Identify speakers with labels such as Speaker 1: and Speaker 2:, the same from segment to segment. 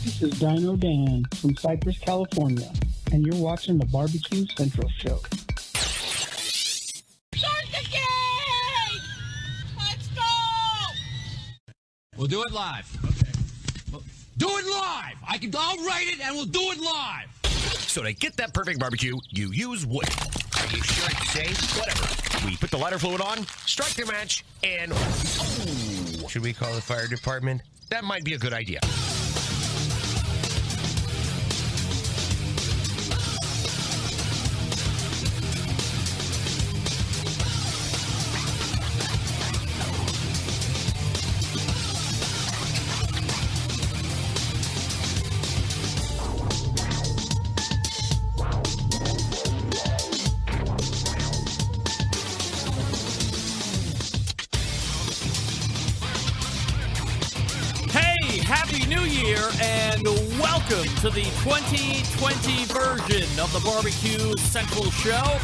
Speaker 1: This is Dino Dan from Cypress, California, and you're watching the Barbecue Central Show.
Speaker 2: Start the game! Let's go!
Speaker 3: We'll do it live. Okay. Do it live! I'll write it and we'll do it live!
Speaker 4: So to get that perfect barbecue, you use wood. Are you sure it's safe? Whatever. We put the lighter fluid on, strike the match, and... Oh, should we call the fire department? That might be a good idea.
Speaker 5: Happy New Year and welcome to the 2020 version of the Barbecue Central Show.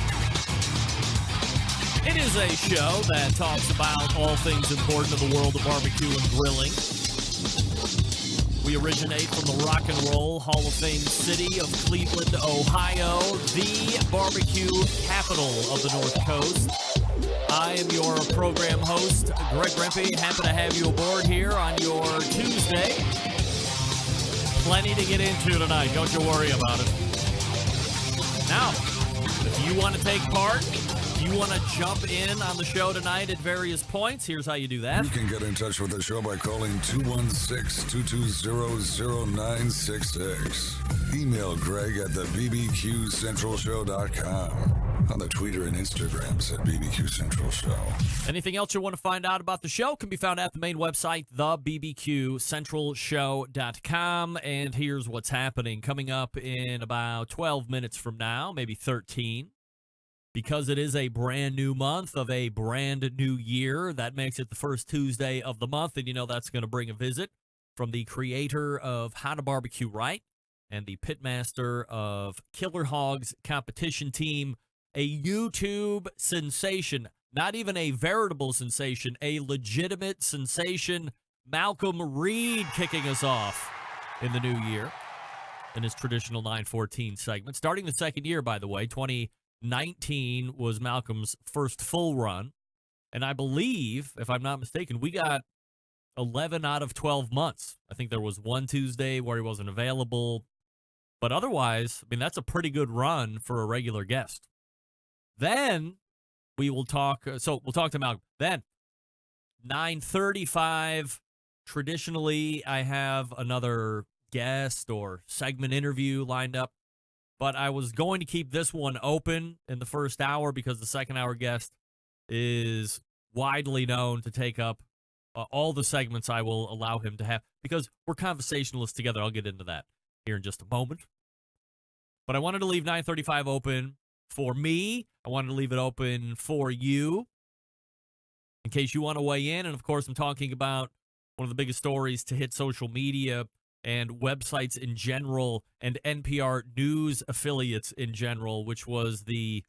Speaker 5: It is a show that talks about all things important in the world of barbecue and grilling. We originate from the Rock and Roll Hall of Fame city of Cleveland, Ohio, the barbecue capital of the North Coast. I am your program host, Greg Rempe. Happy to have you aboard here on your Tuesday. Plenty to get into tonight. Don't you worry about it. Now, if you want to take part, if you want to jump in on the show tonight at various points, here's how you do that.
Speaker 6: You can get in touch with the show by calling 216-220-0966. Email Greg at the bbqcentralshow.com. On the Twitter and Instagrams at BBQ Central Show.
Speaker 5: Anything else you want to find out about the show can be found at the main website, thebbqcentralshow.com. And here's what's happening. Coming up in about 12 minutes from now, maybe 13. Because it is a brand new month of a brand new year, that makes it the first Tuesday of the month. And you know that's going to bring a visit from the creator of How to BBQ Right and the pitmaster of Killer Hogs competition team. A YouTube sensation, not even a veritable sensation, a legitimate sensation. Malcom Reed kicking us off in the new year in his traditional 9:14 segment. Starting the second year, by the way, 2019 was Malcolm's first full run. And I believe, if I'm not mistaken, we got 11 out of 12 months. I think there was one Tuesday where he wasn't available. But otherwise, I mean, that's a pretty good run for a regular guest. Then we will talk. So we'll talk to Malcolm. Then 9:35. Traditionally, I have another guest or segment interview lined up, but I was going to keep this one open in the first hour because the second hour guest is widely known to take up all the segments I will allow him to have because we're conversationalists together. I'll get into that here in just a moment. But I wanted to leave 9:35 open for me. I wanted to leave it open for you in case you want to weigh in. And, of course, I'm talking about one of the biggest stories to hit social media and websites in general and NPR news affiliates in general, which was the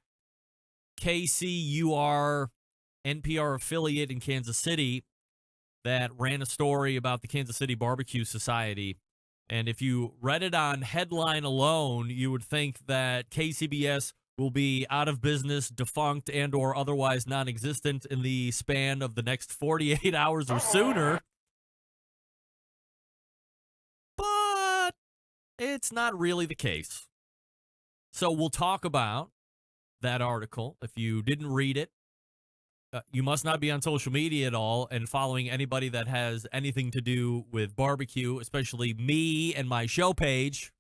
Speaker 5: KCUR NPR affiliate in Kansas City that ran a story about the Kansas City Barbecue Society. And if you read it on headline alone, you would think that KCBS will be out of business, defunct, and or otherwise non-existent in the span of the next 48 hours or sooner. But it's not really the case. So we'll talk about that article. If you didn't read it, you must not be on social media at all and following anybody that has anything to do with barbecue, especially me and my show page,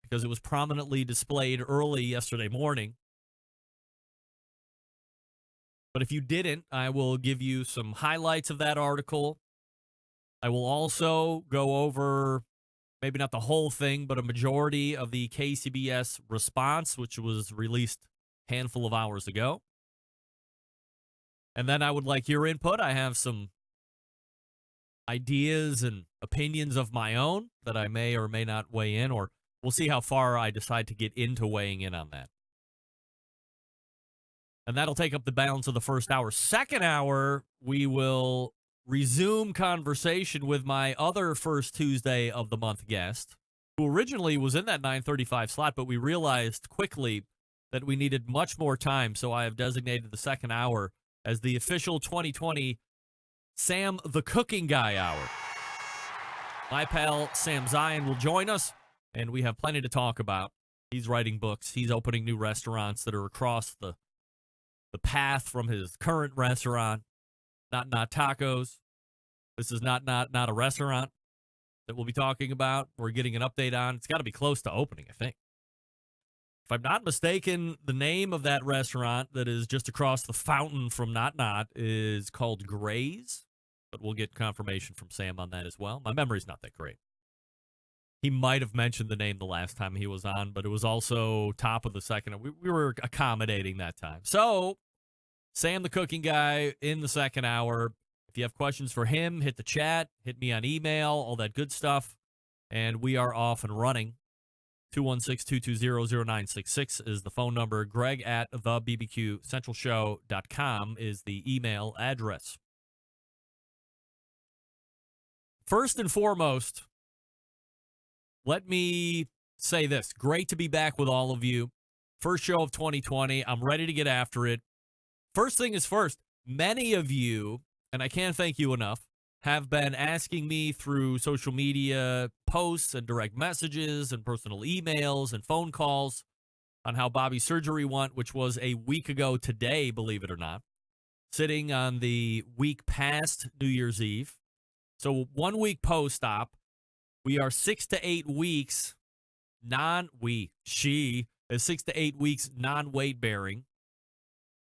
Speaker 5: because it was prominently displayed early yesterday morning. But if you didn't, I will give you some highlights of that article. I will also go over, maybe not the whole thing, but a majority of the KCBS response, which was released a handful of hours ago. And then I would like your input. I have some ideas and opinions of my own that I may or may not weigh in, or we'll see how far I decide to get into weighing in on that. And that'll take up the balance of the first hour. Second hour, we will resume conversation with my other first Tuesday of the month guest, who originally was in that 9:35 slot, but we realized quickly that we needed much more time, so I have designated the second hour as the official 2020 Sam the Cooking Guy Hour. My pal Sam Zien will join us, and we have plenty to talk about. He's writing books. He's opening new restaurants that are across the path from his current restaurant, Not Tacos. This is not a restaurant that we'll be talking about. We're getting an update on. It's got to be close to opening, I think. If I'm not mistaken, the name of that restaurant that is just across the fountain from Not is called Gray's, but we'll get confirmation from Sam on that as well. My memory's not that great. He might have mentioned the name the last time he was on, but it was also top of the second. We were accommodating that time. So, Sam the Cooking Guy in the second hour. If you have questions for him, hit the chat, hit me on email, all that good stuff. And we are off and running. 216-220-0966 is the phone number. Greg at thebbqcentralshow.com is the email address. First and foremost, let me say this. Great to be back with all of you. First show of 2020. I'm ready to get after it. First thing is first. Many of you, and I can't thank you enough, have been asking me through social media posts and direct messages and personal emails and phone calls on how Bobby's surgery went, which was a week ago today, believe it or not, sitting on the week past New Year's Eve. So 1 week post-op. We are 6 to 8 weeks she is 6 to 8 weeks non-weight bearing.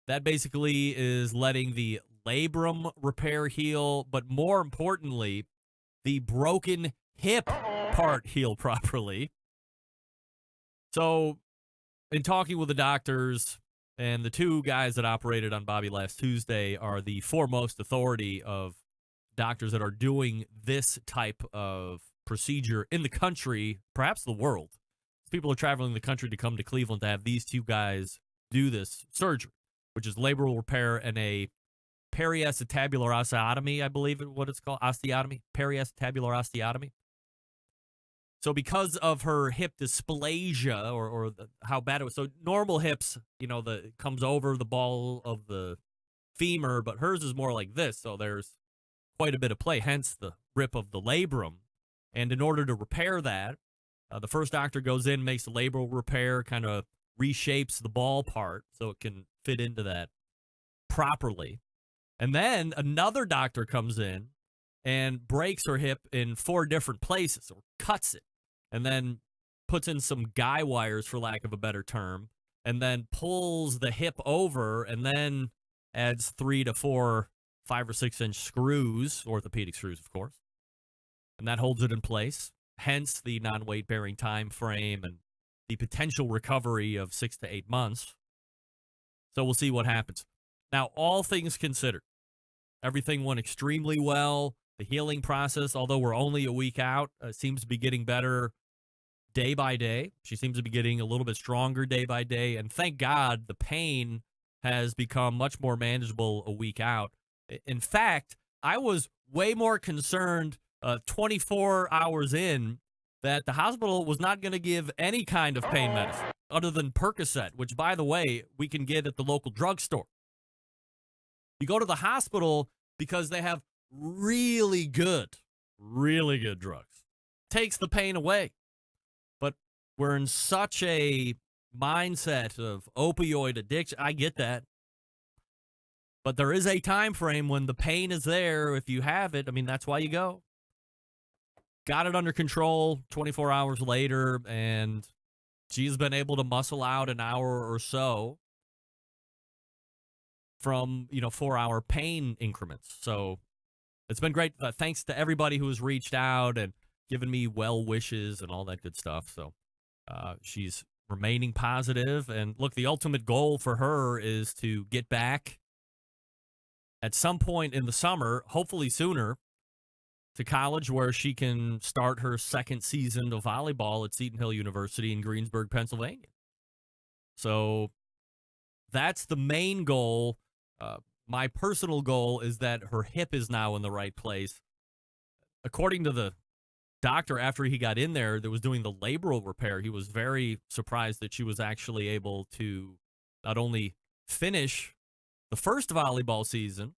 Speaker 5: That basically is letting the labrum repair heal, but more importantly, the broken hip part heal properly. So, in talking with the doctors, and the two guys that operated on Bobby last Tuesday are the foremost authority of doctors that are doing this type of procedure in the country, perhaps the world. People are traveling the country to come to Cleveland to have these two guys do this surgery, which is labral repair and a periacetabular osteotomy, I believe what it's called, osteotomy, periacetabular osteotomy. So because of her hip dysplasia or how bad it was, so normal hips, it comes over the ball of the femur, but hers is more like this, so there's quite a bit of play, hence the rip of the labrum. And in order to repair that, the first doctor goes in, makes a labral repair, kind of reshapes the ball part so it can fit into that properly. And then another doctor comes in and breaks her hip in 4 different places or cuts it and then puts in some guy wires, for lack of a better term, and then pulls the hip over and then adds 3 to 4 5 or 6 inch screws, orthopedic screws, of course. And that holds it in place, hence the non-weight bearing time frame and the potential recovery of 6 to 8 months. So we'll see what happens. Now, all things considered, everything went extremely well. The healing process, although we're only a week out, seems to be getting better day by day. She seems to be getting a little bit stronger day by day. And thank God the pain has become much more manageable a week out. In fact, I was way more concerned 24 hours in that the hospital was not going to give any kind of pain medicine other than Percocet, which, by the way, we can get at the local drugstore. You go to the hospital because they have really good drugs. Takes the pain away. But we're in such a mindset of opioid addiction. I get that. But there is a time frame when the pain is there. If you have it, that's why you go. Got it under control 24 hours later, and she's been able to muscle out an hour or so from, 4-hour pain increments. So it's been great. Thanks to everybody who has reached out and given me well wishes and all that good stuff. So she's remaining positive. And look, the ultimate goal for her is to get back at some point in the summer, hopefully sooner, to college where she can start her second season of volleyball at Seton Hill University in Greensburg, Pennsylvania. So that's the main goal. My personal goal is that her hip is now in the right place. According to the doctor, after he got in there that was doing the labral repair, he was very surprised that she was actually able to not only finish the first volleyball season,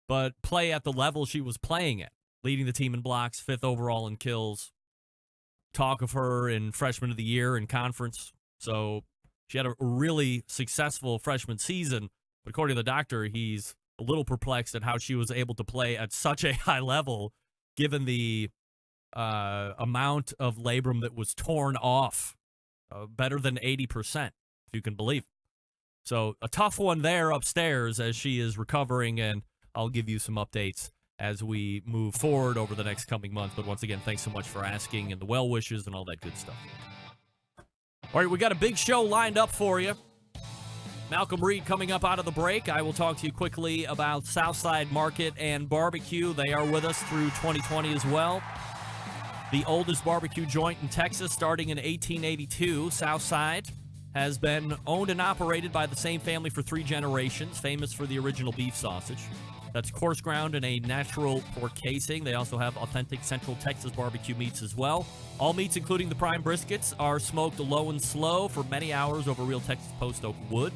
Speaker 5: but play at the level she was playing at, leading the team in blocks, 5th overall in kills. Talk of her in freshman of the year in conference. So she had a really successful freshman season. But according to the doctor, he's a little perplexed at how she was able to play at such a high level, given the amount of labrum that was torn off, better than 80%, if you can believe it. So a tough one there upstairs as she is recovering, and I'll give you some updates as we move forward over the next coming months. But once again, thanks so much for asking and the well wishes and all that good stuff. All right, we got a big show lined up for you. Malcom Reed coming up out of the break. I will talk to you quickly about Southside Market and Barbecue. They are with us through 2020 as well. The oldest barbecue joint in Texas, starting in 1882. Southside has been owned and operated by the same family for 3 generations, famous for the original beef sausage. That's coarse ground and a natural pork casing. They also have authentic Central Texas barbecue meats as well. All meats, including the prime briskets, are smoked low and slow for many hours over real Texas post oak wood.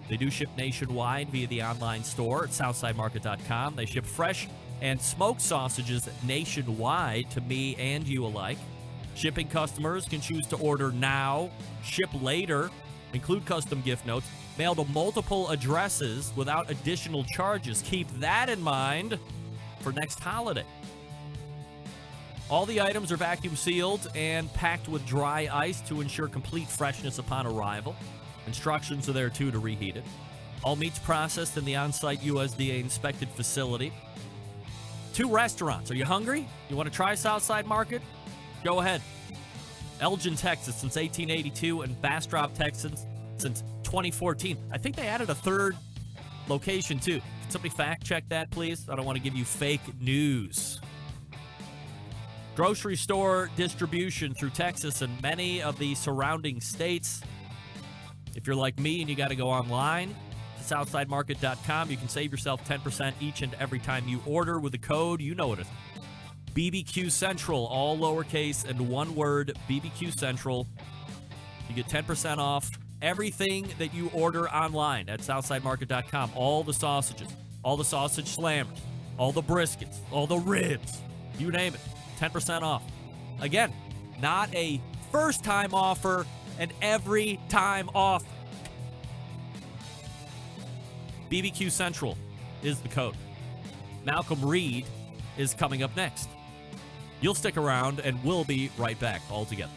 Speaker 5: They do ship nationwide via the online store at southsidemarket.com. They ship fresh and smoked sausages nationwide to me and you alike. Shipping customers can choose to order now, ship later, include custom gift notes, mail to multiple addresses without additional charges. Keep that in mind for next holiday. All the items are vacuum sealed and packed with dry ice to ensure complete freshness upon arrival. Instructions are there too to reheat it. All meats processed in the on-site USDA inspected facility. 2 restaurants. Are you hungry? You want to try Southside Market? Go ahead. Elgin, Texas since 1882 and Bastrop, Texas since 2014. I think they added a 3rd location too. Can somebody fact check that, please? I don't want to give you fake news. Grocery store distribution through Texas and many of the surrounding states. If you're like me and you got to go online to southsidemarket.com, you can save yourself 10% each and every time you order with the code. You know what it is. BBQ Central, all lowercase and one word, BBQ Central. You get 10% off everything that you order online at southsidemarket.com. All the sausages, all the sausage slammers, all the briskets, all the ribs, you name it, 10% off. Again, not a first-time offer, an every-time offer. BBQ Central is the code. Malcom Reed is coming up next. You'll stick around, and we'll be right back all together.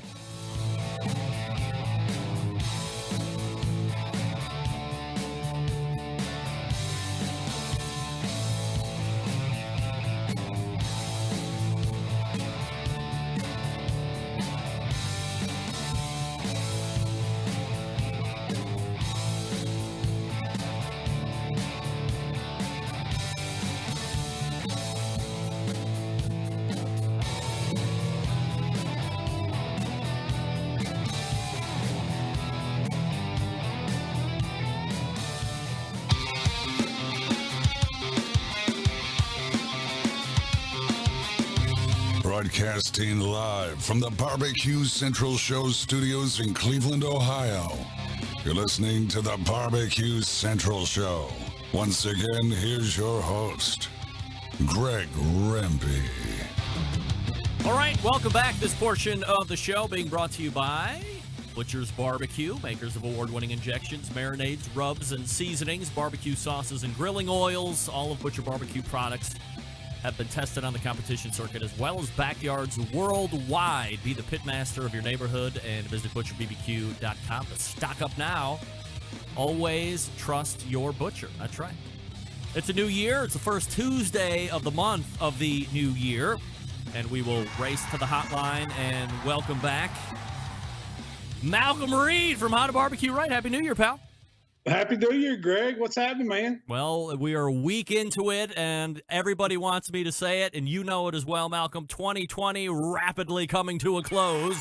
Speaker 6: Broadcasting live from the Barbecue Central Show studios in Cleveland, Ohio. You're listening to the Barbecue Central Show. Once again, here's your host, Greg Rempe.
Speaker 5: All right, welcome back. This portion of the show being brought to you by Butcher's Barbecue, makers of award-winning injections, marinades, rubs, and seasonings, barbecue sauces, and grilling oils. All of Butcher Barbecue products have been tested on the competition circuit as well as backyards worldwide. Be the pitmaster of your neighborhood and visit butcherbbq.com to stock up now. Always trust your butcher. That's right. It's a new year. It's the first Tuesday of the month of the new year. And we will race to the hotline and welcome back Malcom Reed from How to BBQ Right. Happy New Year, pal.
Speaker 7: Happy New Year, Greg. What's happening, man?
Speaker 5: Well, we are a week into it, and everybody wants me to say it, and you know it as well, Malcolm. 2020 rapidly coming to a close,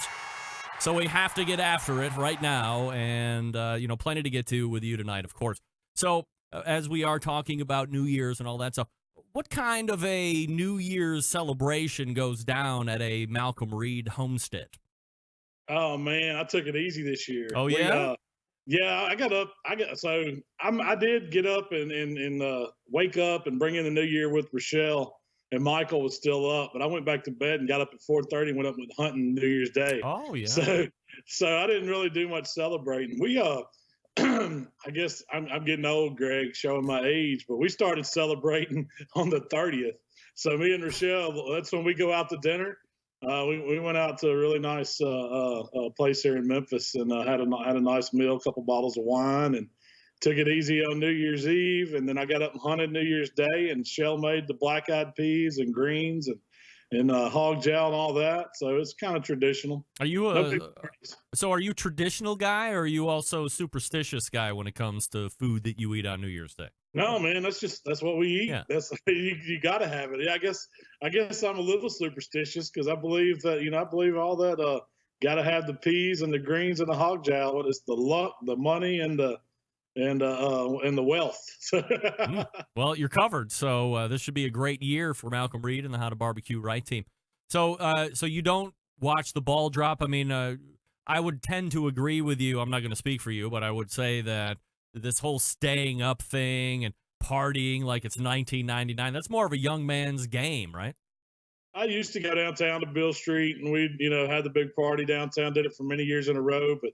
Speaker 5: so we have to get after it right now, and, plenty to get to with you tonight, of course. So as we are talking about New Year's and all that stuff, what kind of a New Year's celebration goes down at a Malcom Reed homestead?
Speaker 7: Oh man, I took it easy this year.
Speaker 5: Oh, yeah?
Speaker 7: Yeah, I did get up and wake up and bring in the new year with Rochelle, and Michael was still up, but I went back to bed and got up at 4:30 and went up with hunting New Year's Day.
Speaker 5: Oh, yeah.
Speaker 7: So I didn't really do much celebrating. We I guess I'm getting old, Greg, showing my age, but we started celebrating on the 30th. So me and Rochelle, that's when we go out to dinner. We went out to a really nice place here in Memphis and had a nice meal, a couple bottles of wine, and took it easy on New Year's Eve. And then I got up and hunted New Year's Day, and Shell made the black-eyed peas and greens and hog jowl and all that. So it's kind of traditional.
Speaker 5: Are you are you traditional guy, or are you also superstitious guy when it comes to food that you eat on New Year's Day?
Speaker 7: No, man, that's what we eat.
Speaker 5: Yeah.
Speaker 7: That's you got to have it. Yeah, I guess I'm a little superstitious because I believe that I believe all that got to have the peas and the greens and the hog jowl. It's the luck, the money, and the wealth.
Speaker 5: Well, you're covered. So this should be a great year for Malcom Reed and the How to BBQ Right team. So you don't watch the ball drop. I mean, I would tend to agree with you. I'm not going to speak for you, but I would say that this whole staying up thing and partying like it's 1999, that's more of a young man's game, right?
Speaker 7: I used to go downtown to Bill Street, and we had the big party downtown. Did it for many years in a row, but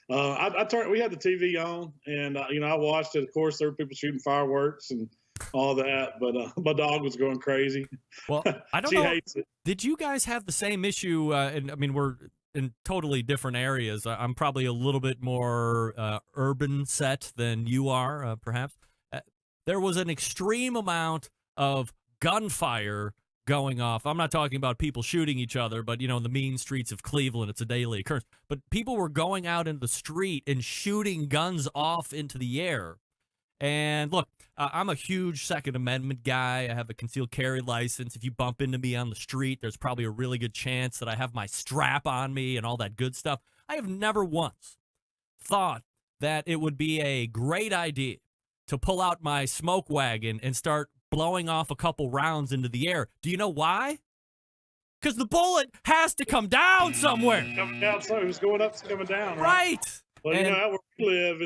Speaker 7: we had the TV on, and I watched it. Of course, there were people shooting fireworks and all that, but my dog was going crazy.
Speaker 5: Well, I don't
Speaker 7: she
Speaker 5: know.
Speaker 7: hates it.
Speaker 5: Did you guys have the same issue? And I mean, we're in totally different areas. I'm probably a little bit more urban set than you are, perhaps. There was an extreme amount of gunfire going off. I'm not talking about people shooting each other, but, in the mean streets of Cleveland, it's a daily occurrence. But people were going out in the street and shooting guns off into the air. And look, I'm a huge Second Amendment guy. I have a concealed carry license. If you bump into me on the street, there's probably a really good chance that I have my strap on me and all that good stuff. I have never once thought that it would be a great idea to pull out my smoke wagon and start blowing off a couple rounds into the air. Do you know why? Because the bullet has to come down somewhere.
Speaker 7: Coming down, so it's going up, it's coming down.
Speaker 5: Right.
Speaker 7: Well, where we live,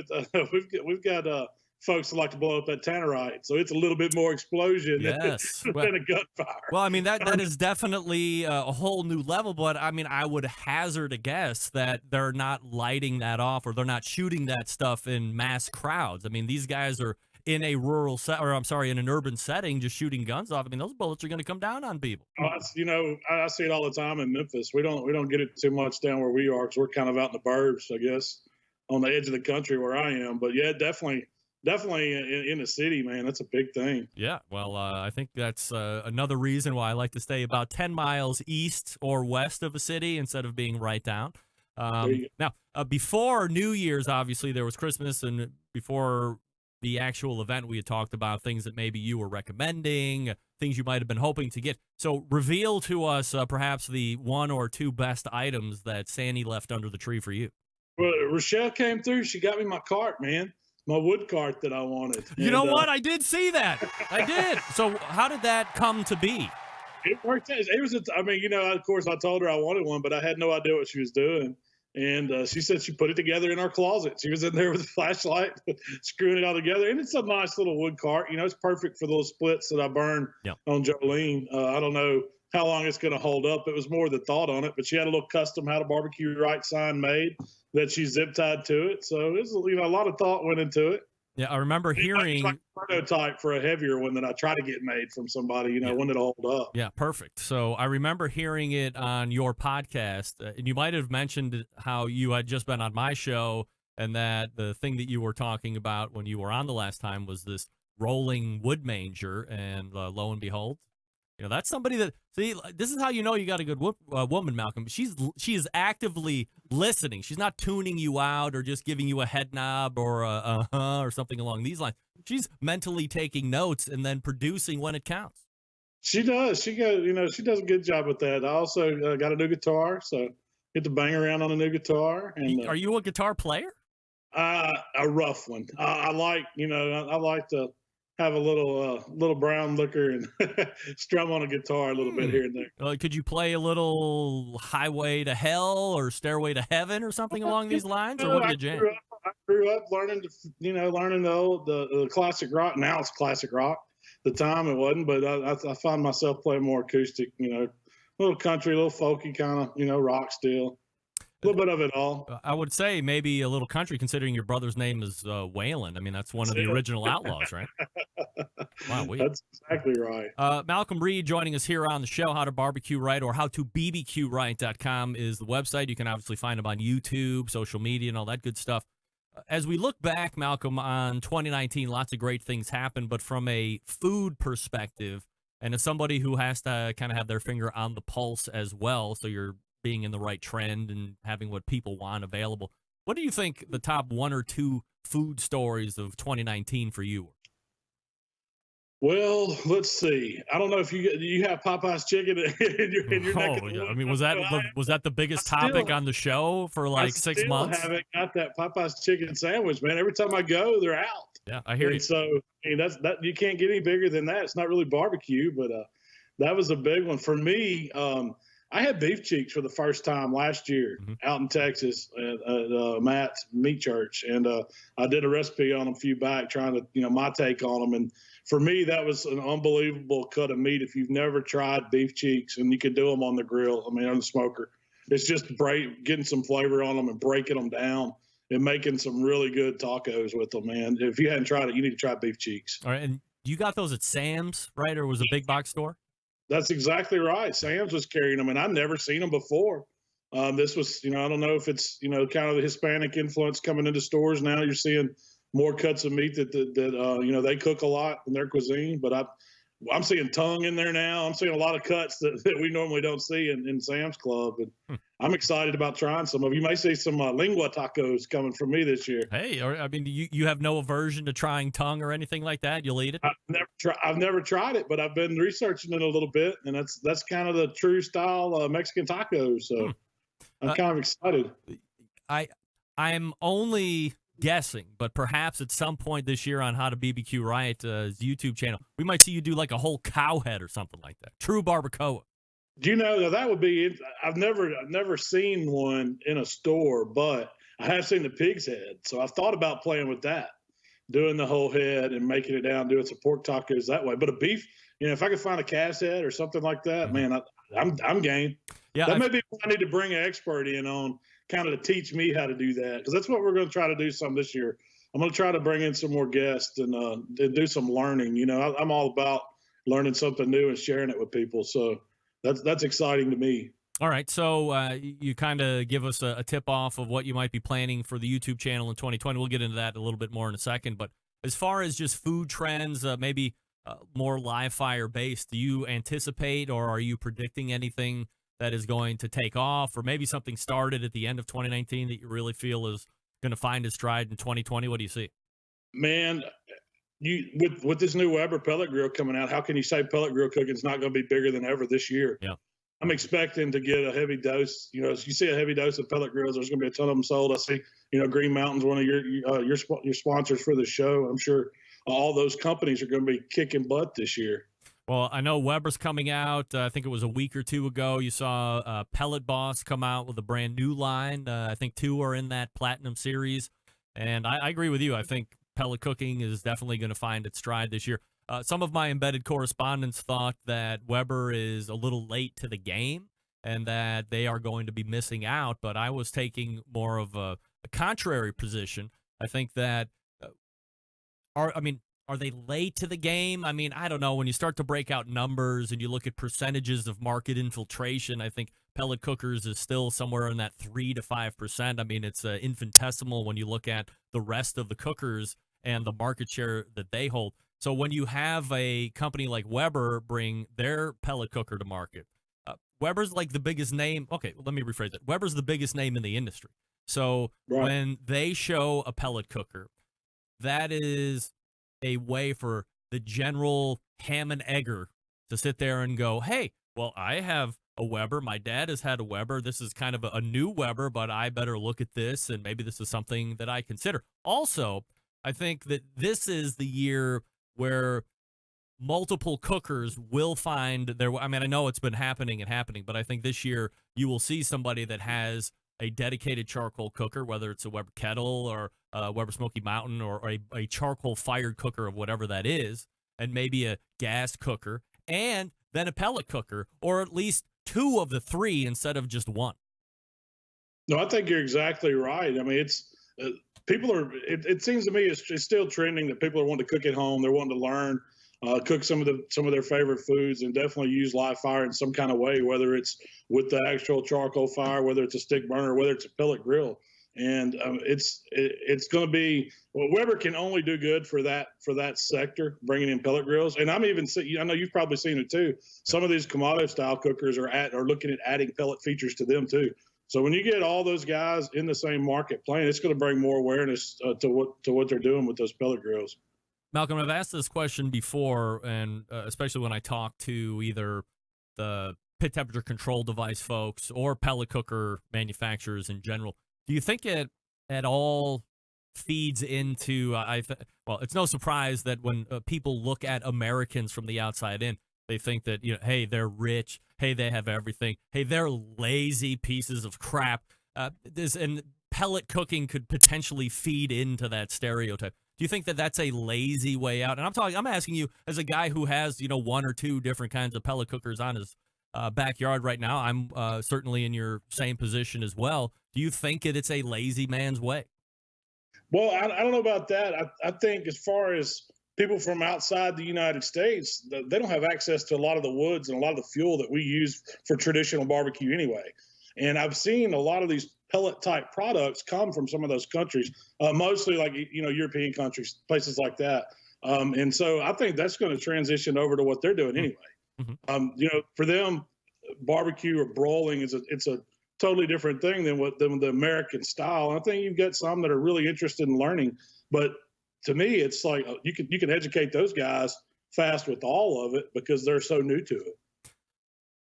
Speaker 7: we've got folks that like to blow up that tannerite, so it's a little bit more explosion than a gunfire.
Speaker 5: Well, I mean, that is definitely a whole new level, but I mean, I would hazard a guess that they're not lighting that off, or they're not shooting that stuff in mass crowds. I mean, these guys are in a in an urban setting, just shooting guns off. I mean, those bullets are going to come down on people.
Speaker 7: I see it all the time in Memphis. We don't get it too much down where we are because we're kind of out in the burbs, I guess, on the edge of the country where I am. But yeah, definitely in the city, man, that's a big thing.
Speaker 5: Yeah, well, I think that's another reason why I like to stay about 10 miles east or west of a city instead of being right down. Now, before New Year's, obviously, there was Christmas, and before the actual event, we had talked about things that maybe you were recommending, things you might have been hoping to get. So reveal to us perhaps the one or two best items that Sandy left under the tree for you.
Speaker 7: Well, Rochelle came through. She got me my cart, man. My wood cart that I wanted.
Speaker 5: You know what? I did see that. I did. So how did that come to be?
Speaker 7: It worked out. It was, of course, I told her I wanted one, but I had no idea what she was doing. And she said she put it together in our closet. She was in there with a flashlight, screwing it all together. And it's a nice little wood cart. It's perfect for those splits that I burned on Jolene. I don't know how long it's going to hold up. It was more the thought on it, but she had a little custom How to BBQ Right sign made that she zip tied to it. So it was, a lot of thought went into it.
Speaker 5: Yeah, I remember hearing
Speaker 7: like a prototype for a heavier one that I try to get made from somebody, one that'll hold up.
Speaker 5: Yeah, perfect. So I remember hearing it on your podcast, and you might have mentioned how you had just been on my show, and that the thing that you were talking about when you were on the last time was this rolling wood manger, and lo and behold, that's somebody that, see, this is how you know you got a good woman, Malcom. She is actively listening. She's not tuning you out or just giving you a head nod or or something along these lines. She's mentally taking notes and then producing when it counts.
Speaker 7: She does. She does a good job with that. I also got a new guitar, so get to bang around on a new guitar. And
Speaker 5: are you a guitar player?
Speaker 7: A rough one. I like, I like to have a little brown liquor and strum on a guitar a little bit here and there.
Speaker 5: Could you play a little Highway to Hell or Stairway to Heaven or something along these lines, or what are you jam?
Speaker 7: I grew up learning the classic rock. Now it's classic rock. The time it wasn't, but I find myself playing more acoustic, a little country, a little folky kind of, rock still. A little bit of it all.
Speaker 5: I would say maybe a little country, considering your brother's name is Waylon. I mean, that's one of the original Outlaws, right? Wow,
Speaker 7: that's exactly right.
Speaker 5: Malcom Reed joining us here on the show. How to BBQ Right, or howtobbqright.com is the website. You can obviously find him on YouTube, social media, and all that good stuff. As we look back, Malcom, on 2019, lots of great things happened, but from a food perspective, and as somebody who has to kind of have their finger on the pulse as well, so you're being in the right trend and having what people want available, what do you think the top 1 or 2 food stories of 2019 for you?
Speaker 7: Well, let's see. I don't know if you have Popeye's chicken in your neck of the woods.
Speaker 5: I mean, was that the biggest topic on the show for like 6 months?
Speaker 7: I haven't got that Popeye's chicken sandwich, man. Every time I go, they're out.
Speaker 5: Yeah, I hear you.
Speaker 7: So, I mean, that's you can't get any bigger than that. It's not really barbecue, but that was a big one for me. I had beef cheeks for the first time last year out in Texas at Matt's Meat Church, and I did a recipe on them a few back, trying to my take on them. And for me, that was an unbelievable cut of meat. If you've never tried beef cheeks, and you can do them on the grill, on the smoker, it's just getting some flavor on them and breaking them down and making some really good tacos with them, man. If you hadn't tried it, you need to try beef cheeks.
Speaker 5: All right, and you got those at Sam's, right, or was it a big box store?
Speaker 7: That's exactly right. Sam's was carrying them, and I'd never seen them before. This was, I don't know if it's, kind of the Hispanic influence coming into stores now. You're seeing more cuts of meat that they cook a lot in their cuisine. But I'm seeing tongue in there now. I'm seeing a lot of cuts that we normally don't see in Sam's Club. And I'm excited about trying some of them. You may see some lingua tacos coming from me this year.
Speaker 5: Hey, I mean, you have no aversion to trying tongue or anything like that? You'll eat it?
Speaker 7: I've never tried it, but I've been researching it a little bit, and that's kind of the true style Mexican tacos. So I'm kind of excited.
Speaker 5: I'm only guessing, but perhaps at some point this year on How to BBQ Right's YouTube channel, we might see you do like a whole cow head or something like that. True barbacoa.
Speaker 7: Do you know that would be? I've never seen one in a store, but I have seen the pig's head. So I've thought about playing with that, doing the whole head and making it down, doing some pork tacos that way. But a beef, if I could find a calf's head or something like that, man, I'm game. Yeah, that may be what I need to bring an expert in on, kind of to teach me how to do that, because that's what we're going to try to do some this year. I'm going to try to bring in some more guests and do some learning. I'm all about learning something new and sharing it with people. So that's exciting to me.
Speaker 5: All right. So you kind of give us a tip off of what you might be planning for the YouTube channel in 2020. We'll get into that a little bit more in a second. But as far as just food trends, maybe more live fire based, do you anticipate or are you predicting anything that is going to take off, or maybe something started at the end of 2019 that you really feel is going to find its stride in 2020? What do you see?
Speaker 7: Man, with this new Weber pellet grill coming out, how can you say pellet grill cooking is not going to be bigger than ever this year?
Speaker 5: Yeah.
Speaker 7: I'm expecting to get a heavy dose. As you see a heavy dose of pellet grills, there's going to be a ton of them sold. I see, Green Mountain's one of your sponsors for the show. I'm sure all those companies are going to be kicking butt this year.
Speaker 5: Well, I know Weber's coming out. I think it was a week or two ago. You saw Pellet Boss come out with a brand new line. I think 2 are in that Platinum Series. And I agree with you. I think pellet cooking is definitely going to find its stride this year. Some of my embedded correspondents thought that Weber is a little late to the game and that they are going to be missing out. But I was taking more of a contrary position. I think that, are they late to the game? I mean, I don't know. When you start to break out numbers and you look at percentages of market infiltration, I think pellet cookers is still somewhere in that 3 to 5%. I mean, it's infinitesimal when you look at the rest of the cookers and the market share that they hold. So when you have a company like Weber bring their pellet cooker to market, Weber's like the biggest name. Okay, let me rephrase it. Weber's the biggest name in the industry. So when they show a pellet cooker, that is a way for the general ham and egger to sit there and go, hey, well, I have a Weber. My dad has had a Weber. This is kind of a new Weber, but I better look at this, and maybe this is something that I consider. Also, I think that this is the year where multiple cookers will find their, I mean, I know it's been happening, but I think this year you will see somebody that has a dedicated charcoal cooker, whether it's a Weber kettle or a Weber Smoky Mountain or a charcoal fired cooker of whatever that is, and maybe a gas cooker, and then a pellet cooker, or at least two of the three instead of just one.
Speaker 7: No, I think you're exactly right. I mean, it's people are. It seems to me it's still trending that people are wanting to cook at home. They're wanting to learn, cook some of their favorite foods, and definitely use live fire in some kind of way, whether it's with the actual charcoal fire, whether it's a stick burner, whether it's a pellet grill. And it's going to be, well, Weber can only do good for that sector, bringing in pellet grills. And I'm even I know you've probably seen it too. Some of these commodity style cookers are looking at adding pellet features to them too. So when you get all those guys in the same market playing, it's going to bring more awareness to what they're doing with those pellet grills.
Speaker 5: Malcolm, I've asked this question before, and especially when I talk to either the pit temperature control device folks or pellet cooker manufacturers in general. Do you think it at all feeds into, well, it's no surprise that when people look at Americans from the outside in, they think that, hey, they're rich. Hey, they have everything. Hey, they're lazy pieces of crap. And pellet cooking could potentially feed into that stereotype. Do you think that that's a lazy way out? And I'm asking you as a guy who has, one or two different kinds of pellet cookers on his backyard right now. I'm certainly in your same position as well. Do you think it's a lazy man's way?
Speaker 7: Well, I don't know about that. I think as far as people from outside the United States, they don't have access to a lot of the woods and a lot of the fuel that we use for traditional barbecue anyway. And I've seen a lot of these pellet type products come from some of those countries, mostly like, European countries, places like that. And so I think that's going to transition over to what they're doing anyway. Mm-hmm. For them, barbecue or broiling it's a totally different thing than the American style. And I think you've got some that are really interested in learning, but to me, it's like you can educate those guys fast with all of it because they're so new to it.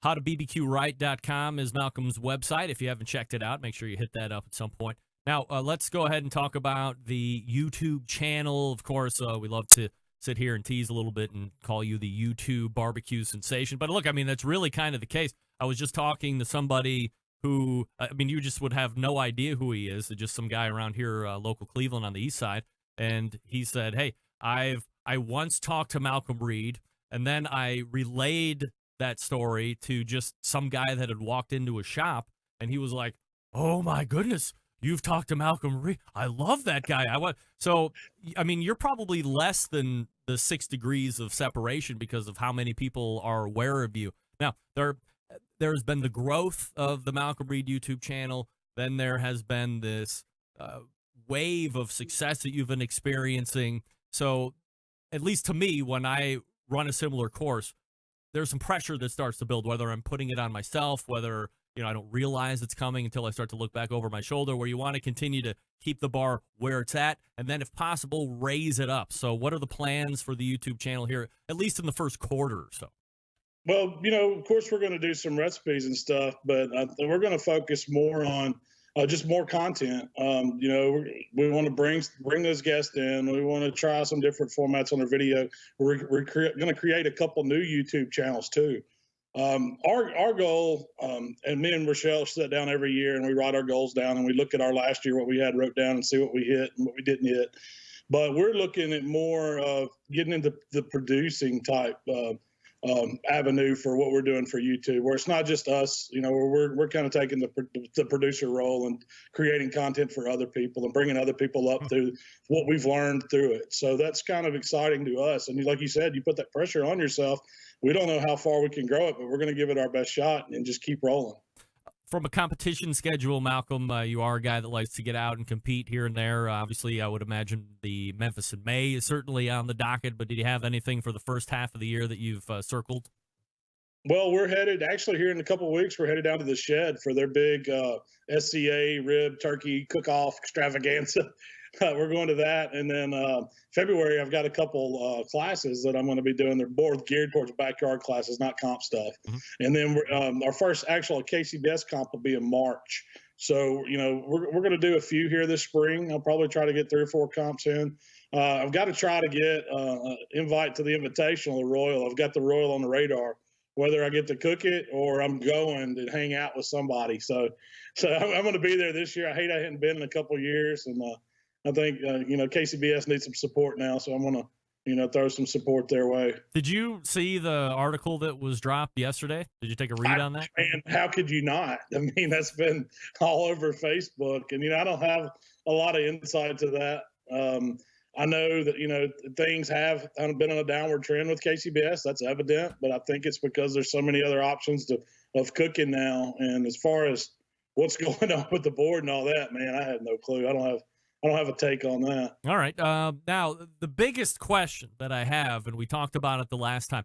Speaker 5: HowToBBQRight.com is Malcolm's website. If you haven't checked it out, make sure you hit that up at some point. Now, let's go ahead and talk about the YouTube channel. Of course, we love to sit here and tease a little bit and call you the YouTube barbecue sensation. But look, I mean, that's really kind of the case. I was just talking to somebody who, you just would have no idea who he is. Just some guy around here, local Cleveland on the east side. And he said, hey, I once talked to Malcom Reed, and then I relayed that story to just some guy that had walked into a shop, and he was like, oh my goodness, you've talked to Malcom Reed. I love that guy. So, you're probably less than the 6 degrees of separation because of how many people are aware of you. Now, there's been the growth of the Malcom Reed YouTube channel. Then there has been this wave of success that you've been experiencing. So, at least to me, when I run a similar course, there's some pressure that starts to build, whether I'm putting it on myself, whether, I don't realize it's coming until I start to look back over my shoulder, where you want to continue to keep the bar where it's at, and then if possible, raise it up. So what are the plans for the YouTube channel here, at least in the first quarter or so?
Speaker 7: Well, of course, we're going to do some recipes and stuff, but we're going to focus more on just more content. We want to bring those guests in. We want to try some different formats on our video. We're going to create a couple new YouTube channels too. Our goal, and me and Rochelle sit down every year and we write our goals down and we look at our last year, what we had wrote down and see what we hit and what we didn't hit. But we're looking at more of getting into the producing type avenue for what we're doing for YouTube, where it's not just us. We're kind of taking the producer role and creating content for other people and bringing other people up through what we've learned through it. So that's kind of exciting to us. And like you said, you put that pressure on yourself. We don't know how far we can grow it, but we're going to give it our best shot and just keep rolling.
Speaker 5: From a competition schedule, Malcolm, you are a guy that likes to get out and compete here and there. Obviously, I would imagine the Memphis in May is certainly on the docket, but did you have anything for the first half of the year that you've circled?
Speaker 7: Well, we're headed, actually here in a couple of weeks, we're headed down to the Shed for their big SCA rib turkey cook-off extravaganza. we're going to that. And then February, I've got a couple classes that I'm going to be doing. They're more geared towards backyard classes, not comp stuff. And then our first actual KCBS comp will be in March. So, we're going to do a few here this spring. I'll probably try to get 3 or 4 comps in. I've got to try to get invite to the Invitational, the Royal. I've got the Royal on the radar, whether I get to cook it or I'm going to hang out with somebody. So I'm going to be there this year. I hadn't been in a couple of years, and I think KCBS needs some support now. So I'm going to throw some support their way.
Speaker 5: Did you see the article that was dropped yesterday? Did you take a read on that?
Speaker 7: And how could you not? I mean, that's been all over Facebook, and I don't have a lot of insight to that. I know that, things have been on a downward trend with KCBS. That's evident, but I think it's because there's so many other options of cooking now. And as far as what's going on with the board and all that, man, I have no clue. I don't have a take on that.
Speaker 5: All right. Now, the biggest question that I have, and we talked about it the last time,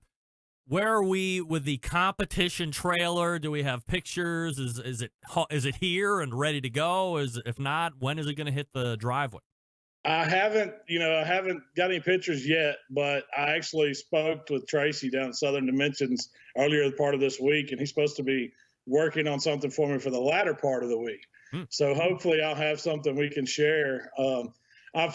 Speaker 5: where are we with the competition trailer? Do we have pictures? Is it here and ready to go? If not, when is it going to hit the driveway?
Speaker 7: I haven't got any pictures yet, but I actually spoke with Tracy down at Southern Dimensions earlier part of this week, and he's supposed to be working on something for me for the latter part of the week. So hopefully I'll have something we can share. I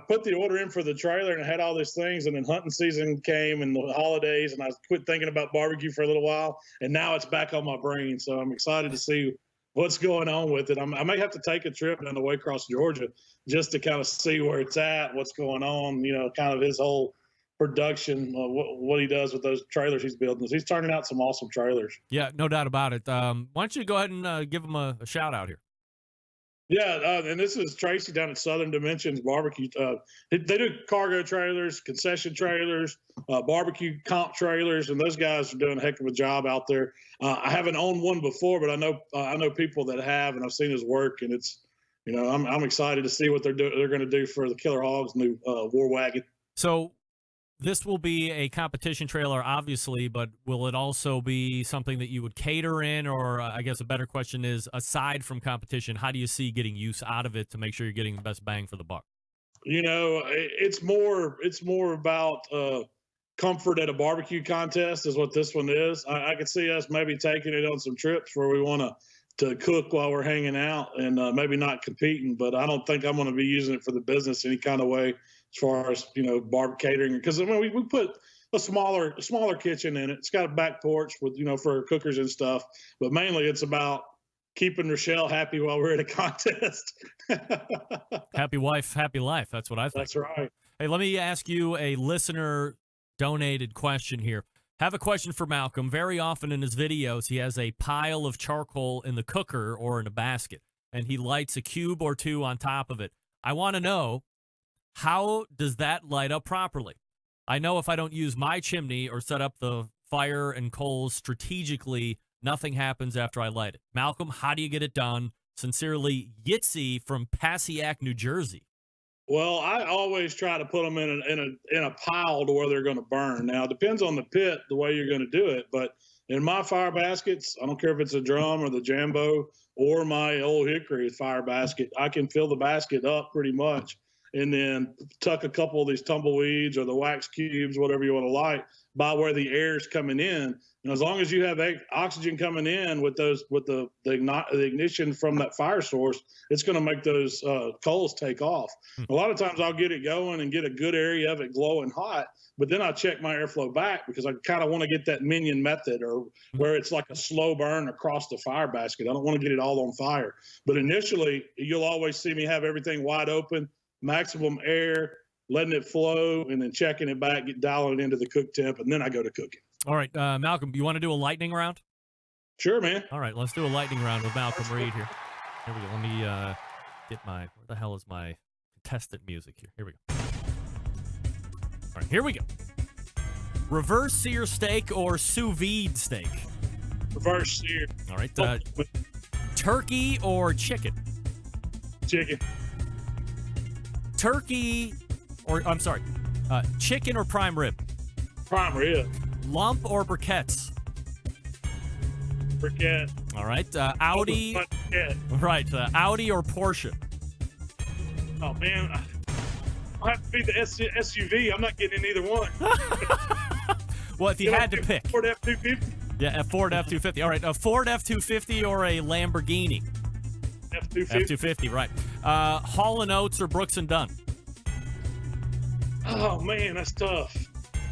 Speaker 7: put the order in for the trailer and I had all these things, and then hunting season came and the holidays, and I quit thinking about barbecue for a little while, and now it's back on my brain. So I'm excited to see what's going on with it. I may have to take a trip down the way across Georgia just to kind of see where it's at, what's going on, kind of his whole production, what he does with those trailers he's building. He's turning out some awesome trailers.
Speaker 5: Yeah, no doubt about it. Why don't you go ahead and give him a shout out here?
Speaker 7: Yeah, and this is Tracy down at Southern Dimensions Barbecue. They do cargo trailers, concession trailers, barbecue comp trailers, and those guys are doing a heck of a job out there. I haven't owned one before, but I know people that have, and I've seen his work, and it's I'm excited to see what they're going to do for the Killer Hogs new war wagon.
Speaker 5: So this will be a competition trailer, obviously, but will it also be something that you would cater in? Or I guess a better question is, aside from competition, how do you see getting use out of it to make sure you're getting the best bang for the buck?
Speaker 7: It's more about comfort at a barbecue contest is what this one is. I could see us maybe taking it on some trips where we want to cook while we're hanging out and maybe not competing, but I don't think I'm going to be using it for the business any kind of way. As far as barbecue catering, because we put a smaller kitchen in it. It's got a back porch with for cookers and stuff, but mainly it's about keeping Rochelle happy while we're at a contest.
Speaker 5: Happy wife, happy life. That's what I think.
Speaker 7: That's right.
Speaker 5: Hey, let me ask you a listener donated question here. Have a question for Malcolm. Very often in his videos, he has a pile of charcoal in the cooker or in a basket, and he lights a cube or two on top of it. I want to know, how does that light up properly? I know if I don't use my chimney or set up the fire and coals strategically, nothing happens after I light it. Malcolm, how do you get it done? Sincerely, Yitzy from Passaic, New Jersey.
Speaker 7: Well, I always try to put them in a pile to where they're going to burn. Now, it depends on the pit, the way you're going to do it. But in my fire baskets, I don't care if it's a drum or the Jambo or my old hickory fire basket, I can fill the basket up pretty much, and then tuck a couple of these tumbleweeds or the wax cubes, whatever you want to light, by where the air is coming in. And as long as you have oxygen coming in with the ignition from that fire source, it's going to make those coals take off. A lot of times I'll get it going and get a good area of it glowing hot, but then I check my airflow back because I kind of want to get that minion method, or where it's like a slow burn across the fire basket. I don't want to get it all on fire. But initially, you'll always see me have everything wide open, maximum air, letting it flow, and then checking it back, dialing it into the cook temp, and then I go to cooking.
Speaker 5: All right, Malcolm, you want to do a lightning round?
Speaker 7: Sure, man.
Speaker 5: All right, let's do a lightning round with Malcolm Reed here. Here we go. Let me get where the hell is my contestant music here? Here we go. All right, here we go. Reverse sear steak or sous vide steak?
Speaker 7: Reverse sear.
Speaker 5: All right, turkey or chicken?
Speaker 7: Chicken.
Speaker 5: Turkey, or I'm sorry, chicken or prime rib?
Speaker 7: Prime rib.
Speaker 5: Lump or briquettes?
Speaker 7: Briquette.
Speaker 5: All right, Audi. Right, Audi or Porsche?
Speaker 7: Oh man, I have to be the SUV. I'm not getting in either one.
Speaker 5: Well, if you had to pick.
Speaker 7: Ford F-250.
Speaker 5: Yeah, a Ford F-250. All right, a Ford F-250 or a Lamborghini?
Speaker 7: F-250.
Speaker 5: F-250, right. Hall & Oates or Brooks & Dunn?
Speaker 7: Oh man, that's tough.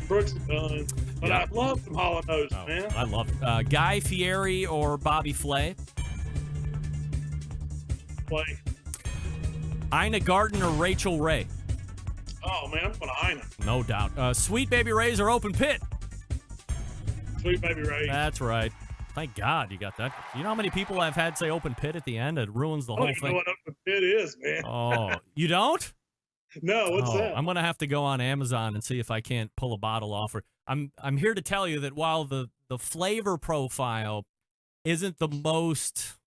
Speaker 7: Brooks & Dunn. But
Speaker 5: Yeah.
Speaker 7: I love some Hall & Oates, man.
Speaker 5: I love it. Guy Fieri or Bobby Flay?
Speaker 7: Play.
Speaker 5: Ina Garten or Rachel Ray?
Speaker 7: Oh man, I'm going to Ina.
Speaker 5: No doubt. Sweet Baby Ray's or Open Pit?
Speaker 7: Sweet Baby Ray.
Speaker 5: That's right. Thank God you got that. You know how many people I've had say Open Pit at the end? It ruins the
Speaker 7: I
Speaker 5: whole
Speaker 7: don't even know
Speaker 5: thing.
Speaker 7: what Open Pit is, man.
Speaker 5: Oh, you don't?
Speaker 7: No, what's that?
Speaker 5: I'm gonna have to go on Amazon and see if I can't pull a bottle offer. I'm here to tell you that while the flavor profile isn't the most,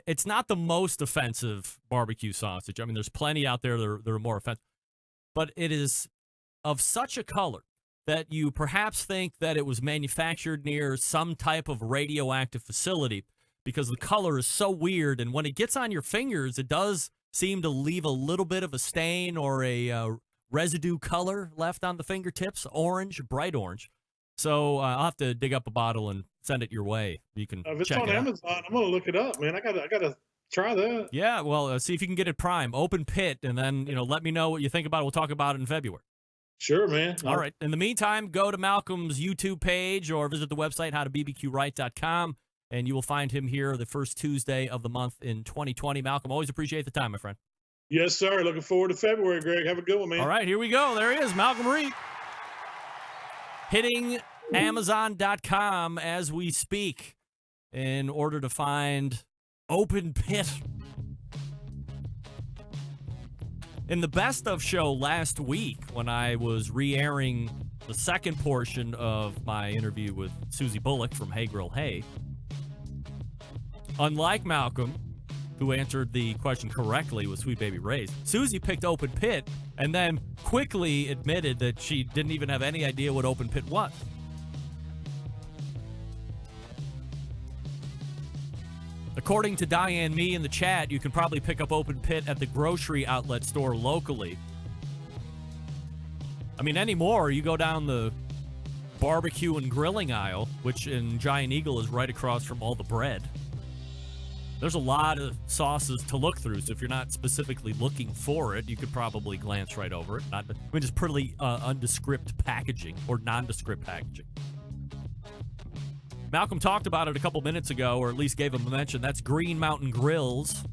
Speaker 5: it's not the most offensive barbecue sausage. I mean, there's plenty out there that are more offensive, but it is of such a color that you perhaps think that it was manufactured near some type of radioactive facility because the color is so weird, and when it gets on your fingers, it does seem to leave a little bit of a stain or a residue color left on the fingertips, orange, bright orange. So I'll have to dig up a bottle and send it your way. You can
Speaker 7: If it's
Speaker 5: check
Speaker 7: on
Speaker 5: it out.
Speaker 7: Amazon, I'm going to look it up, man. I gotta try that.
Speaker 5: Yeah, well, see if you can get it prime, Open Pit, and then let me know what you think about it. We'll talk about it in February.
Speaker 7: Sure, man.
Speaker 5: All right. In the meantime, go to Malcolm's YouTube page or visit the website howtobbqright.com, and you will find him here the first Tuesday of the month in 2020. Malcolm, always appreciate the time, my friend.
Speaker 7: Yes, sir. Looking forward to February, Greg. Have a good one, man.
Speaker 5: All right, here we go. There he is, Malcom Reed. Hitting Amazon.com as we speak in order to find Open Pit. In the best of show last week, when I was re-airing the second portion of my interview with Susie Bullock from Hey Grill Hey, unlike Malcolm, who answered the question correctly with Sweet Baby Ray's, Susie picked Open Pit and then quickly admitted that she didn't even have any idea what Open Pit was. According to Diane Me in the chat, you can probably pick up Open Pit at the grocery outlet store locally. I mean, anymore, you go down the barbecue and grilling aisle, which in Giant Eagle is right across from all the bread. There's a lot of sauces to look through, so if you're not specifically looking for it, you could probably glance right over it. Just pretty undescript packaging or nondescript packaging. Malcolm talked about it a couple minutes ago, or at least gave him a mention. That's Green Mountain Grills,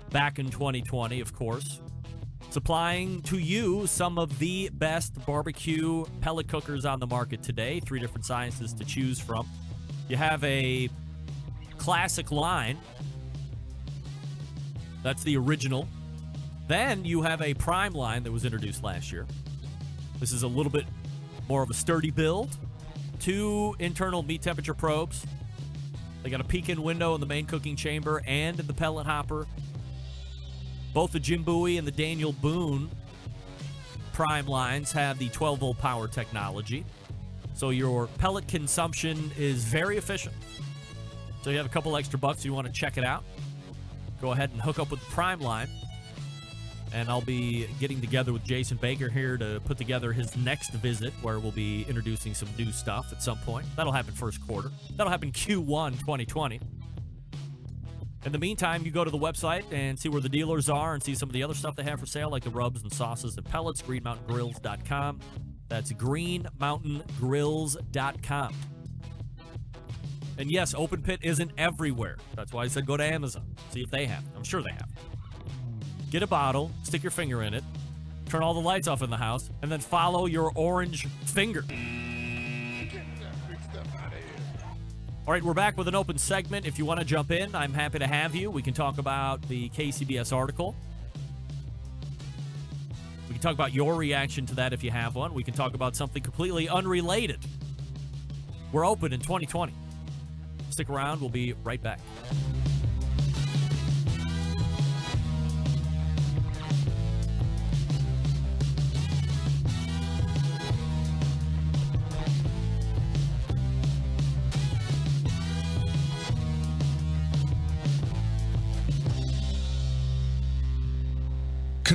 Speaker 5: back in 2020, of course, supplying to you some of the best barbecue pellet cookers on the market today. 3 different sizes to choose from. You have a classic line. That's the original. Then you have a prime line that was introduced last year. This is a little bit more of a sturdy build. 2 internal meat temperature probes. They got a peek-in window in the main cooking chamber and in the pellet hopper. Both the Jim Bowie and the Daniel Boone prime lines have the 12-volt power technology. So your pellet consumption is very efficient. So you have a couple extra bucks, you want to check it out, go ahead and hook up with the prime line. And I'll be getting together with Jason Baker here to put together his next visit, where we'll be introducing some new stuff at some point. That'll happen first quarter. That'll happen Q1 2020. In the meantime, you go to the website and see where the dealers are and see some of the other stuff they have for sale, like the rubs and sauces and pellets, greenmountaingrills.com. That's greenmountaingrills.com. And yes, Open Pit isn't everywhere. That's why I said go to Amazon. See if they have it. I'm sure they have it. Get a bottle, stick your finger in it, turn all the lights off in the house, and then follow your orange finger. All right, we're back with an open segment. If you want to jump in, I'm happy to have you. We can talk about the KCBS article. We can talk about your reaction to that if you have one. We can talk about something completely unrelated. We're open in 2020. Stick around. We'll be right back.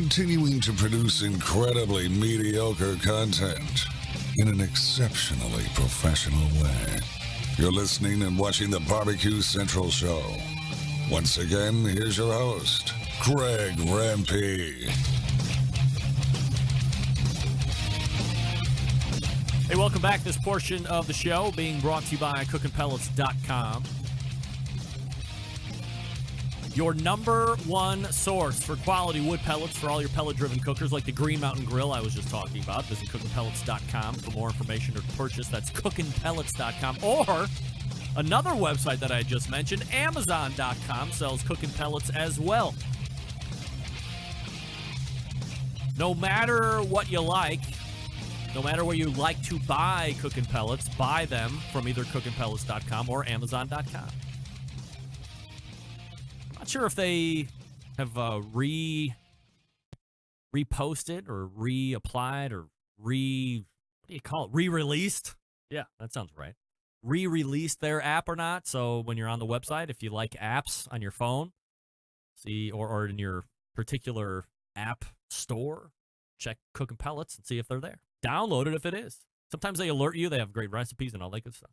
Speaker 6: continuing to produce incredibly mediocre content in an exceptionally professional way. You're listening and watching the Barbecue Central Show. Once again, here's your host, Greg Rampey.
Speaker 5: Hey, welcome back. This portion of the show being brought to you by cookingpellets.com. Your number one source for quality wood pellets for all your pellet-driven cookers like the Green Mountain Grill I was just talking about. Visit cookingpellets.com for more information or to purchase. That's cookingpellets.com. Or another website that I just mentioned, Amazon.com, sells cooking pellets as well. No matter what you like, no matter where you like to buy cooking pellets, buy them from either cookingpellets.com or Amazon.com. Not sure if they have reposted or reapplied or re-released. Yeah, that sounds right. Re-released their app or not. So when you're on the website, if you like apps on your phone, see or in your particular app store, check Cooking Pellets and see if they're there. Download it if it is. Sometimes they alert you. They have great recipes and all that good stuff.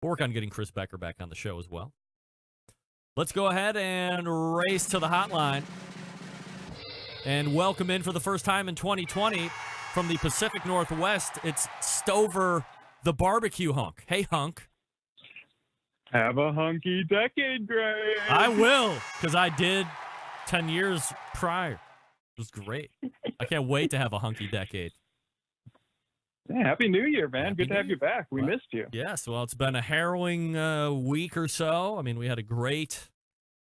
Speaker 5: We'll work on getting Chris Becker back on the show as well. Let's go ahead and race to the hotline and welcome in for the first time in 2020 from the Pacific Northwest. It's Stover, the barbecue hunk. Hey, hunk.
Speaker 8: Have a hunky decade, Greg.
Speaker 5: I will, because I did 10 years prior. It was great. I can't wait to have a hunky decade.
Speaker 8: Yeah, Happy New Year, man.
Speaker 5: Happy
Speaker 8: Good to have you back. We missed you.
Speaker 5: Yes, well, it's been a harrowing week or so. I mean, we had a great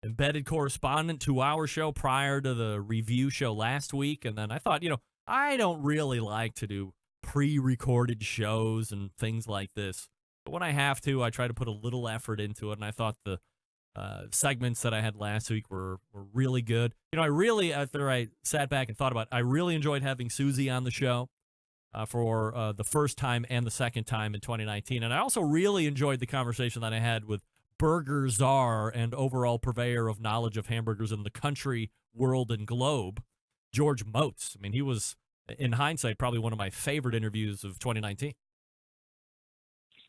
Speaker 5: embedded correspondent 2-hour show prior to the review show last week. And then I thought, I don't really like to do pre-recorded shows and things like this. But when I have to, I try to put a little effort into it. And I thought the segments that I had last week were really good. I really, after I sat back and thought about it, I really enjoyed having Susie on the show. For the first time and the second time in 2019. And I also really enjoyed the conversation that I had with burger czar and overall purveyor of knowledge of hamburgers in the country, world, and globe, George Moats. I mean, he was, in hindsight, probably one of my favorite interviews of 2019.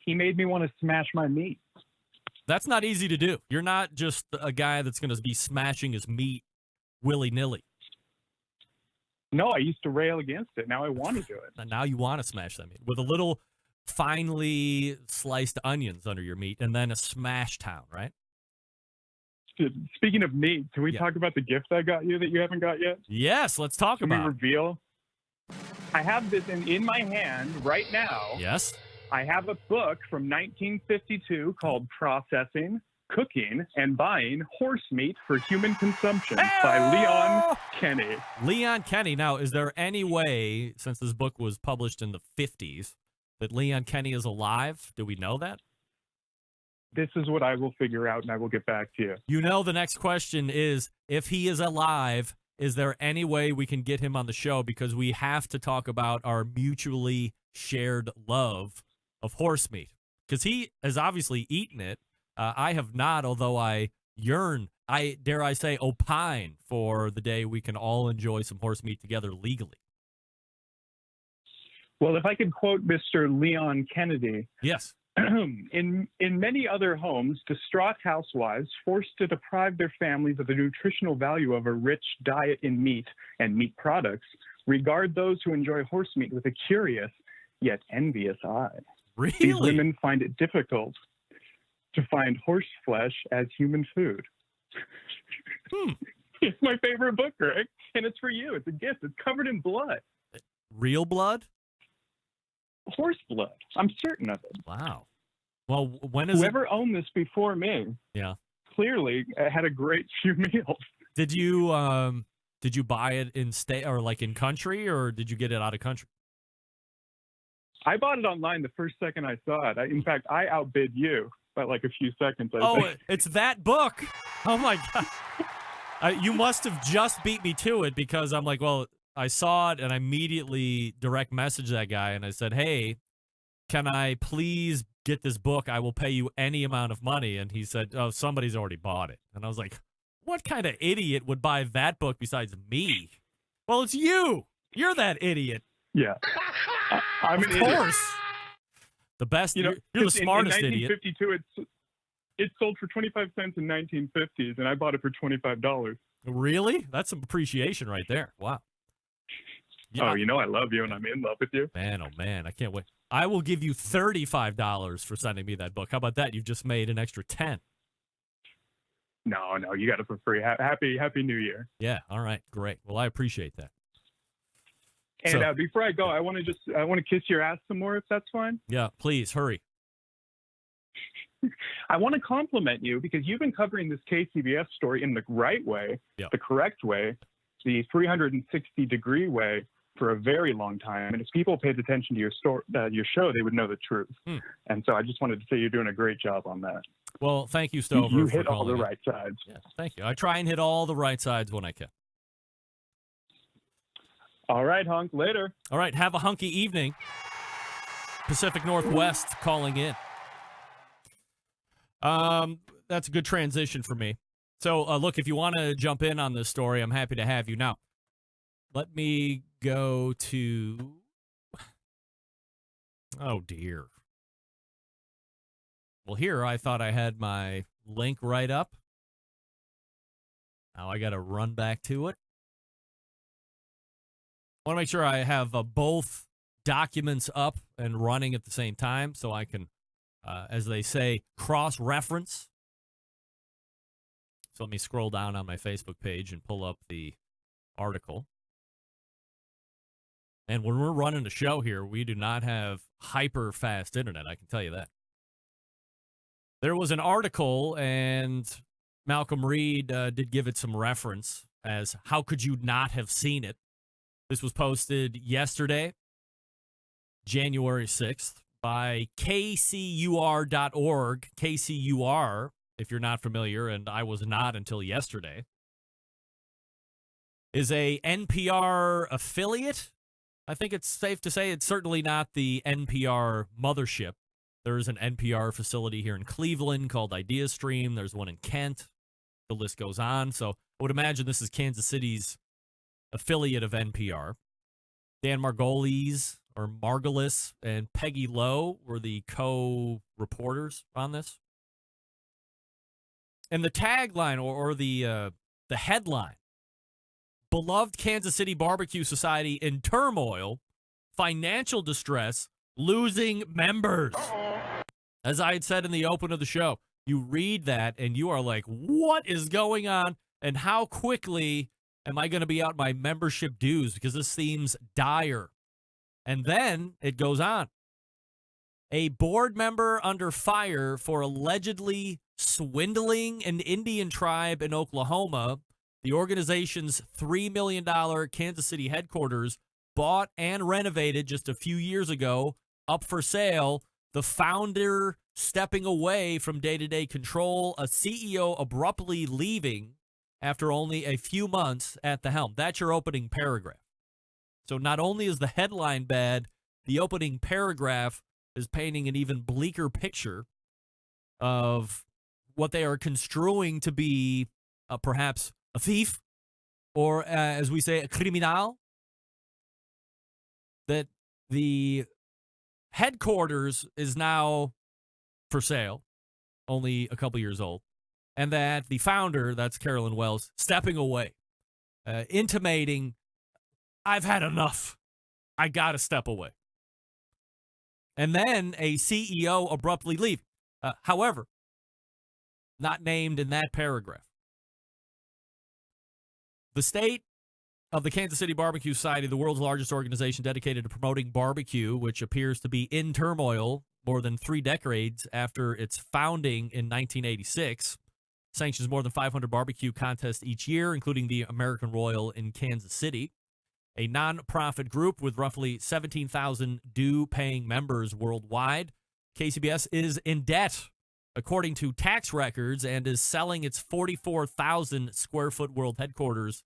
Speaker 8: He made me want to smash my meat.
Speaker 5: That's not easy to do. You're not just a guy that's going to be smashing his meat willy-nilly.
Speaker 8: No, I used to rail against it. Now I want to do it.
Speaker 5: And now you want to smash that meat with a little finely sliced onions under your meat and then a smash town, right?
Speaker 8: Speaking of meat, can we talk about the gift I got you that you haven't got yet?
Speaker 5: Yes, let's talk about it.
Speaker 8: Can we reveal? I have this in my hand right now.
Speaker 5: Yes.
Speaker 8: I have a book from 1952 called Processing, Cooking, and Buying Horse Meat for Human Consumption by Leon Kenny.
Speaker 5: Leon Kenny. Now, is there any way, since this book was published in the 50s, that Leon Kenny is alive? Do we know that?
Speaker 8: This is what I will figure out, and I will get back to you.
Speaker 5: The next question is, if he is alive, is there any way we can get him on the show? Because we have to talk about our mutually shared love of horse meat. Because he has obviously eaten it. I have not, although I yearn, dare I say, opine for the day we can all enjoy some horse meat together legally.
Speaker 8: Well, if I could quote Mr. Leon Kennedy.
Speaker 5: Yes.
Speaker 8: In many other homes, distraught housewives forced to deprive their families of the nutritional value of a rich diet in meat and meat products regard those who enjoy horse meat with a curious yet envious eye.
Speaker 5: Really?
Speaker 8: These women find it difficult to find horse flesh as human food. It's my favorite book, Greg, and it's for you. It's a gift. It's covered in blood.
Speaker 5: Real blood?
Speaker 8: Horse blood. I'm certain of it.
Speaker 5: Wow. Well, when is
Speaker 8: Whoever owned this before me, clearly had a great few meals.
Speaker 5: Did you buy it in state or like in country, or did you get it out of country?
Speaker 8: I bought it online the first second I saw it. In fact, I outbid you by like a few seconds. I think.
Speaker 5: It's that book. Oh, my God. You must have just beat me to it because I'm like, well, I saw it and I immediately direct messaged that guy and I said, hey, can I please get this book? I will pay you any amount of money. And he said, oh, somebody's already bought it. And I was like, what kind of idiot would buy that book besides me? Well, it's you. You're that idiot.
Speaker 8: Yeah. I'm
Speaker 5: Of
Speaker 8: an
Speaker 5: course.
Speaker 8: idiot.
Speaker 5: The best.
Speaker 8: You know,
Speaker 5: you're the
Speaker 8: in
Speaker 5: smartest idiot.
Speaker 8: 1952, it sold for 25 cents in 1950s, and I bought it for $25.
Speaker 5: Really? That's some appreciation right there. Wow.
Speaker 8: Oh, you know I love you, and I'm in love with you.
Speaker 5: Man, oh man, I can't wait. I will give you $35 for sending me that book. How about that? You've just made an extra 10.
Speaker 8: No, you got it for free. Happy New Year.
Speaker 5: Yeah. All right. Great. Well, I appreciate that.
Speaker 8: And before I go, I want to kiss your ass some more, if that's fine.
Speaker 5: Yeah. Please hurry.
Speaker 8: I want to compliment you because you've been covering this KCBS story in the right way, the correct way, the 360-degree way for a very long time. And if people paid attention to your show, they would know the truth. And so I just wanted to say you're doing a great job on that.
Speaker 5: Well, thank you, Stover.
Speaker 8: You
Speaker 5: for
Speaker 8: hit all the
Speaker 5: calling in.
Speaker 8: right sides.
Speaker 5: Yes, thank you. I try and hit all the right sides when I can.
Speaker 8: All right, Hunk. Later.
Speaker 5: All right. Have a hunky evening. Pacific Northwest calling in. That's a good transition for me. So, look, if you want to jump in on this story, I'm happy to have you. Now, let me go to... Oh, dear. Well, here, I thought I had my link right up. Now I got to run back to it. I want to make sure I have both documents up and running at the same time so I can, as they say, cross-reference. So let me scroll down on my Facebook page and pull up the article. And when we're running a show here, we do not have hyper-fast internet, I can tell you that. There was an article, and Malcom Reed did give it some reference as how could you not have seen it. This was posted yesterday, January 6th, by kcur.org. KCUR, if you're not familiar, and I was not until yesterday, is a NPR affiliate. I think it's safe to say it's certainly not the NPR mothership. There is an NPR facility here in Cleveland called IdeaStream. There's one in Kent. The list goes on. So I would imagine this is Kansas City's affiliate of NPR. Dan Margolis and Peggy Lowe were the co-reporters on this. And the tagline or the headline, beloved Kansas City Barbecue Society in turmoil, financial distress, losing members. As I had said in the open of the show, you read that and you are like, what is going on? And how quickly am I going to be out my membership dues? Because this seems dire. And then it goes on. A board member under fire for allegedly swindling an Indian tribe in Oklahoma. The organization's $3 million Kansas City headquarters, bought and renovated just a few years ago, up for sale. The founder stepping away from day-to-day control, a CEO abruptly leaving after only a few months at the helm. That's your opening paragraph. So not only is the headline bad, the opening paragraph is painting an even bleaker picture of what they are construing to be perhaps a thief, or as we say, a criminal. That the headquarters is now for sale, only a couple years old, and that the founder, that's Carolyn Wells, stepping away, intimating, I've had enough. I got to step away. And then a CEO abruptly leave. However, not named in that paragraph. The state of the Kansas City Barbecue Society, the world's largest organization dedicated to promoting barbecue, which appears to be in turmoil more than 3 decades after its founding in 1986, sanctions more than 500 barbecue contests each year, including the American Royal in Kansas City, a nonprofit group with roughly 17,000 due-paying members worldwide. KCBS is in debt, according to tax records, and is selling its 44,000 square foot world headquarters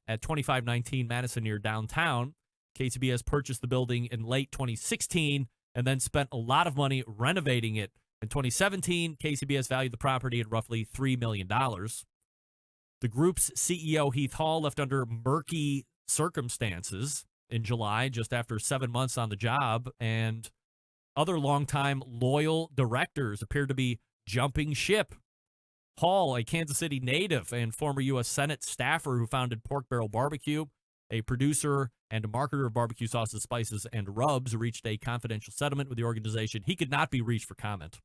Speaker 5: at 2519 Madison near downtown. KCBS purchased the building in late 2016 and then spent a lot of money renovating it. In 2017, KCBS valued the property at roughly $3 million. The group's CEO, Heath Hall, left under murky circumstances in July, just after 7 months on the job, and other longtime loyal directors appear to be jumping ship. Hall, a Kansas City native and former U.S. Senate staffer who founded Pork Barrel Barbecue, a producer and a marketer of barbecue sauces, spices, and rubs, reached a confidential settlement with the organization. He could not be reached for comment.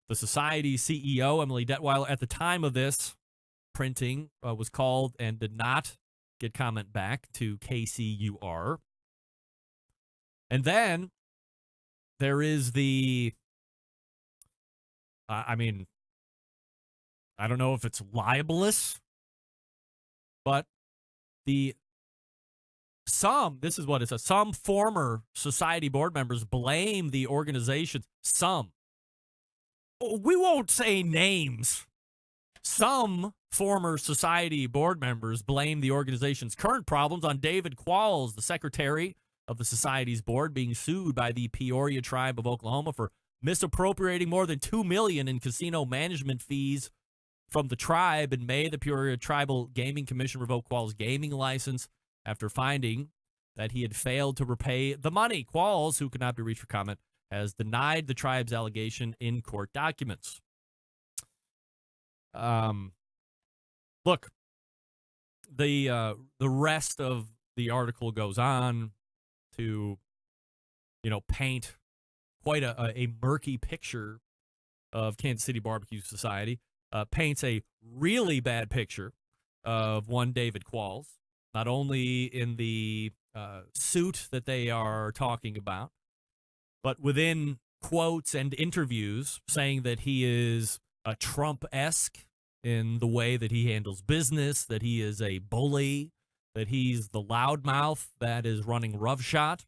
Speaker 5: The Society's CEO, Emily Detweiler, at the time of this printing, was called and did not get comment back to KCUR. And then there is the, I don't know if it's libelous, but this is what it says. Some former Society board members blame the organization's, we won't say names. Some former Society board members blame the organization's current problems on David Qualls, the secretary of the Society's board, being sued by the Peoria Tribe of Oklahoma for misappropriating more than $2 million in casino management fees from the tribe. In May, the Peoria Tribal Gaming Commission revoked Qualls' gaming license after finding that he had failed to repay the money. Qualls, who could not be reached for comment, has denied the tribe's allegation in court documents. Look, the rest of the article goes on to, paint quite a murky picture of Kansas City Barbecue Society. Paints a really bad picture of one David Qualls, not only in the suit that they are talking about, but within quotes and interviews saying that he is a Trump-esque in the way that he handles business, that he is a bully, that he's the loudmouth that is running roughshod.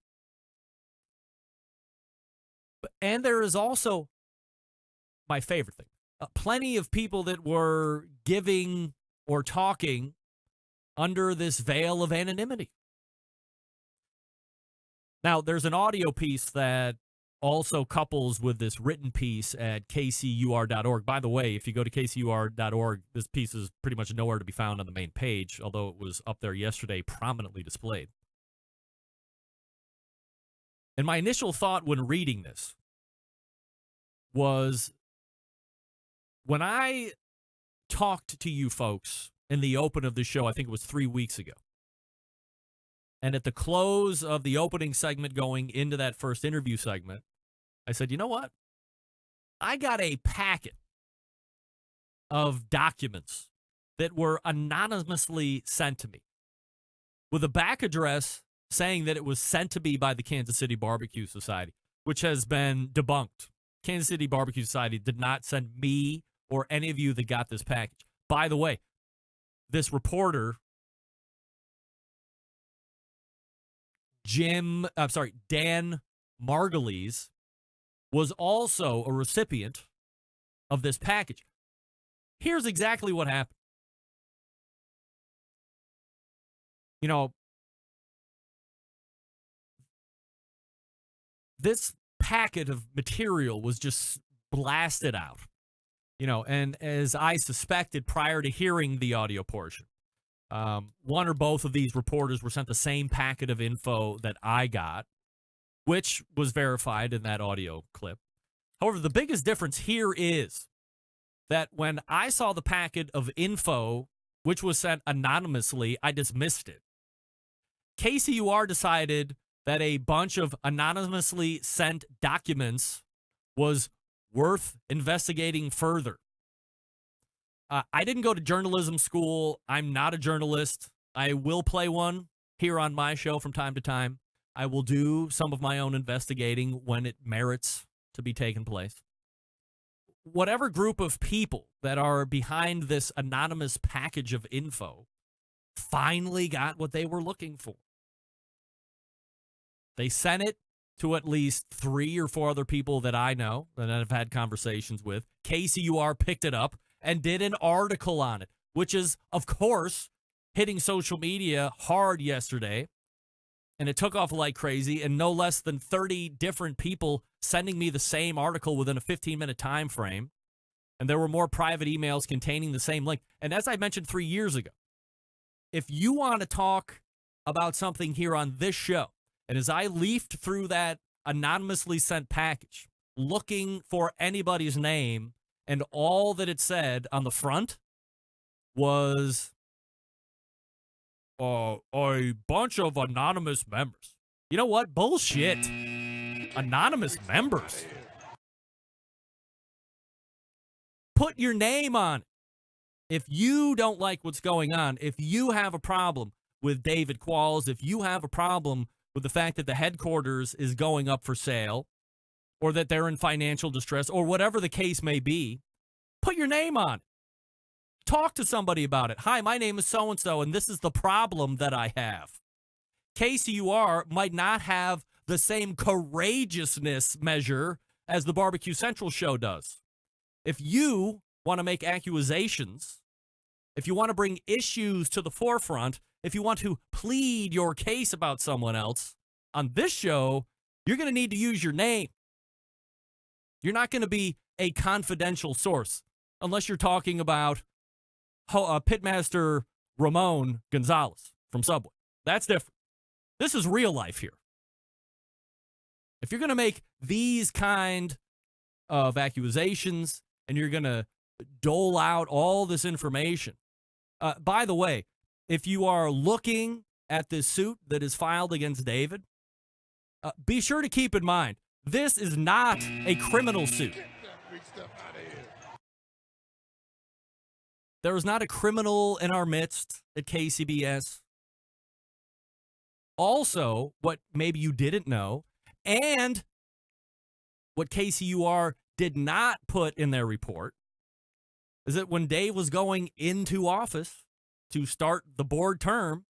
Speaker 5: And there is also my favorite thing. Plenty of people that were giving or talking under this veil of anonymity. Now, there's an audio piece that also couples with this written piece at kcur.org. By the way, if you go to kcur.org, this piece is pretty much nowhere to be found on the main page, although it was up there yesterday, prominently displayed. And my initial thought when reading this was, when I talked to you folks in the open of the show, I think it was 3 weeks ago, and at the close of the opening segment going into that first interview segment, I said, you know what? I got a packet of documents that were anonymously sent to me with a back address saying that it was sent to me by the Kansas City Barbecue Society, which has been debunked. Kansas City Barbecue Society did not send me or any of you that got this package. By the way, this reporter, Dan Margulies, was also a recipient of this package. Here's exactly what happened. This packet of material was just blasted out, and as I suspected prior to hearing the audio portion, one or both of these reporters were sent the same packet of info that I got, which was verified in that audio clip. However, the biggest difference here is that when I saw the packet of info, which was sent anonymously, I dismissed it. KCUR decided that a bunch of anonymously sent documents was worth investigating further. I didn't go to journalism school. I'm not a journalist. I will play one here on my show from time to time. I will do some of my own investigating when it merits to be taken place. Whatever group of people that are behind this anonymous package of info finally got what they were looking for. They sent it to at least 3 or 4 other people that I know that I've had conversations with. KCUR picked it up and did an article on it, which is, of course, hitting social media hard yesterday. And it took off like crazy, and no less than 30 different people sending me the same article within a 15-minute time frame. And there were more private emails containing the same link. And as I mentioned 3 years ago, if you want to talk about something here on this show, and as I leafed through that anonymously sent package, looking for anybody's name, and all that it said on the front was a bunch of anonymous members. You know what? Bullshit. Anonymous members. Put your name on it. If you don't like what's going on, if you have a problem with David Qualls, if you have a problem with the fact that the headquarters is going up for sale, or that they're in financial distress, or whatever the case may be, put your name on it. Talk to somebody about it. Hi, my name is so-and-so, and this is the problem that I have. KCUR might not have the same courageousness measure as the Barbecue Central show does. If you want to make accusations, if you want to bring issues to the forefront, if you want to plead your case about someone else, on this show, you're going to need to use your name. You're not going to be a confidential source unless you're talking about Pitmaster Ramon Gonzalez from Subway. That's different. This is real life here. If you're going to make these kind of accusations and you're going to dole out all this information, by the way, if you are looking at this suit that is filed against David, be sure to keep in mind, this is not a criminal suit. There is not a criminal in our midst at KCBS. Also, what maybe you didn't know, and what KCUR did not put in their report, is that when Dave was going into office to start the board term,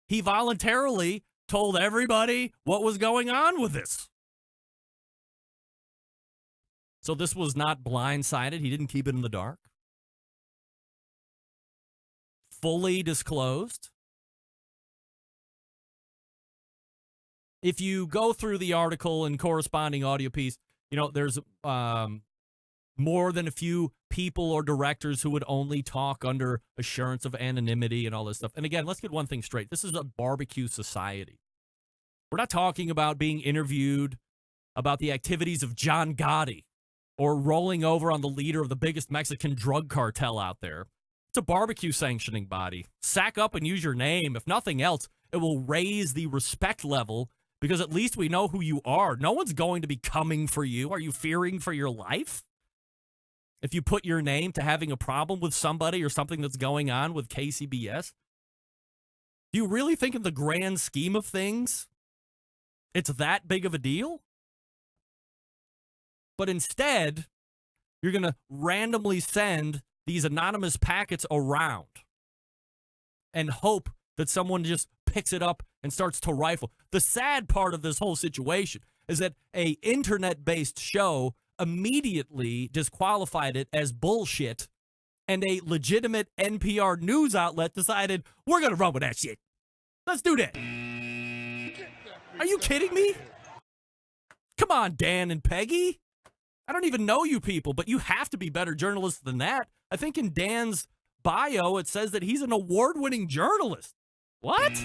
Speaker 5: he voluntarily told everybody what was going on with this. So this was not blindsided. He didn't keep it in the dark. Fully disclosed. If you go through the article and corresponding audio piece, you know, there's more than a few people or directors who would only talk under assurance of anonymity and all this stuff. And again, let's get one thing straight. This is a barbecue society. We're not talking about being interviewed about the activities of John Gotti or rolling over on the leader of the biggest Mexican drug cartel out there. It's a barbecue sanctioning body. Sack up and use your name. If nothing else, it will raise the respect level because at least we know who you are. No one's going to be coming for you. Are you fearing for your life? If you put your name to having a problem with somebody or something that's going on with KCBS, do you really think in the grand scheme of things, it's that big of a deal? But instead, you're going to randomly send these anonymous packets around and hope that someone just picks it up and starts to rifle. The sad part of this whole situation is that a internet-based show immediately disqualified it as bullshit, and a legitimate NPR news outlet decided, we're going to run with that shit. Let's do that. Are you kidding me? Come on, Dan and Peggy. I don't even know you people, but you have to be better journalists than that. I think in Dan's bio, it says that he's an award-winning journalist. What?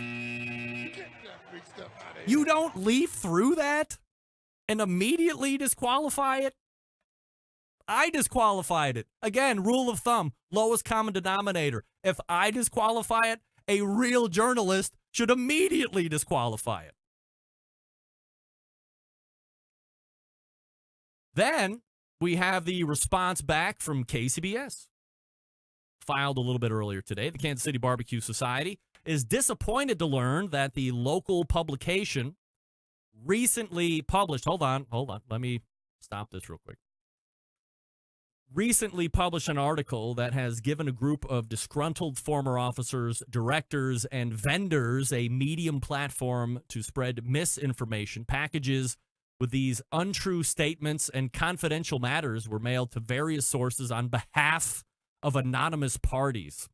Speaker 5: You don't leaf through that and immediately disqualify it? I disqualified it. Again, rule of thumb, lowest common denominator. If I disqualify it, a real journalist should immediately disqualify it. Then we have the response back from KCBS. Filed a little bit earlier today. The Kansas City Barbecue Society is disappointed to learn that the local publication recently published, hold on, let me stop this real quick. Recently published an article that has given a group of disgruntled former officers, directors, and vendors a medium platform to spread misinformation. Packages with these untrue statements and confidential matters were mailed to various sources on behalf of anonymous parties.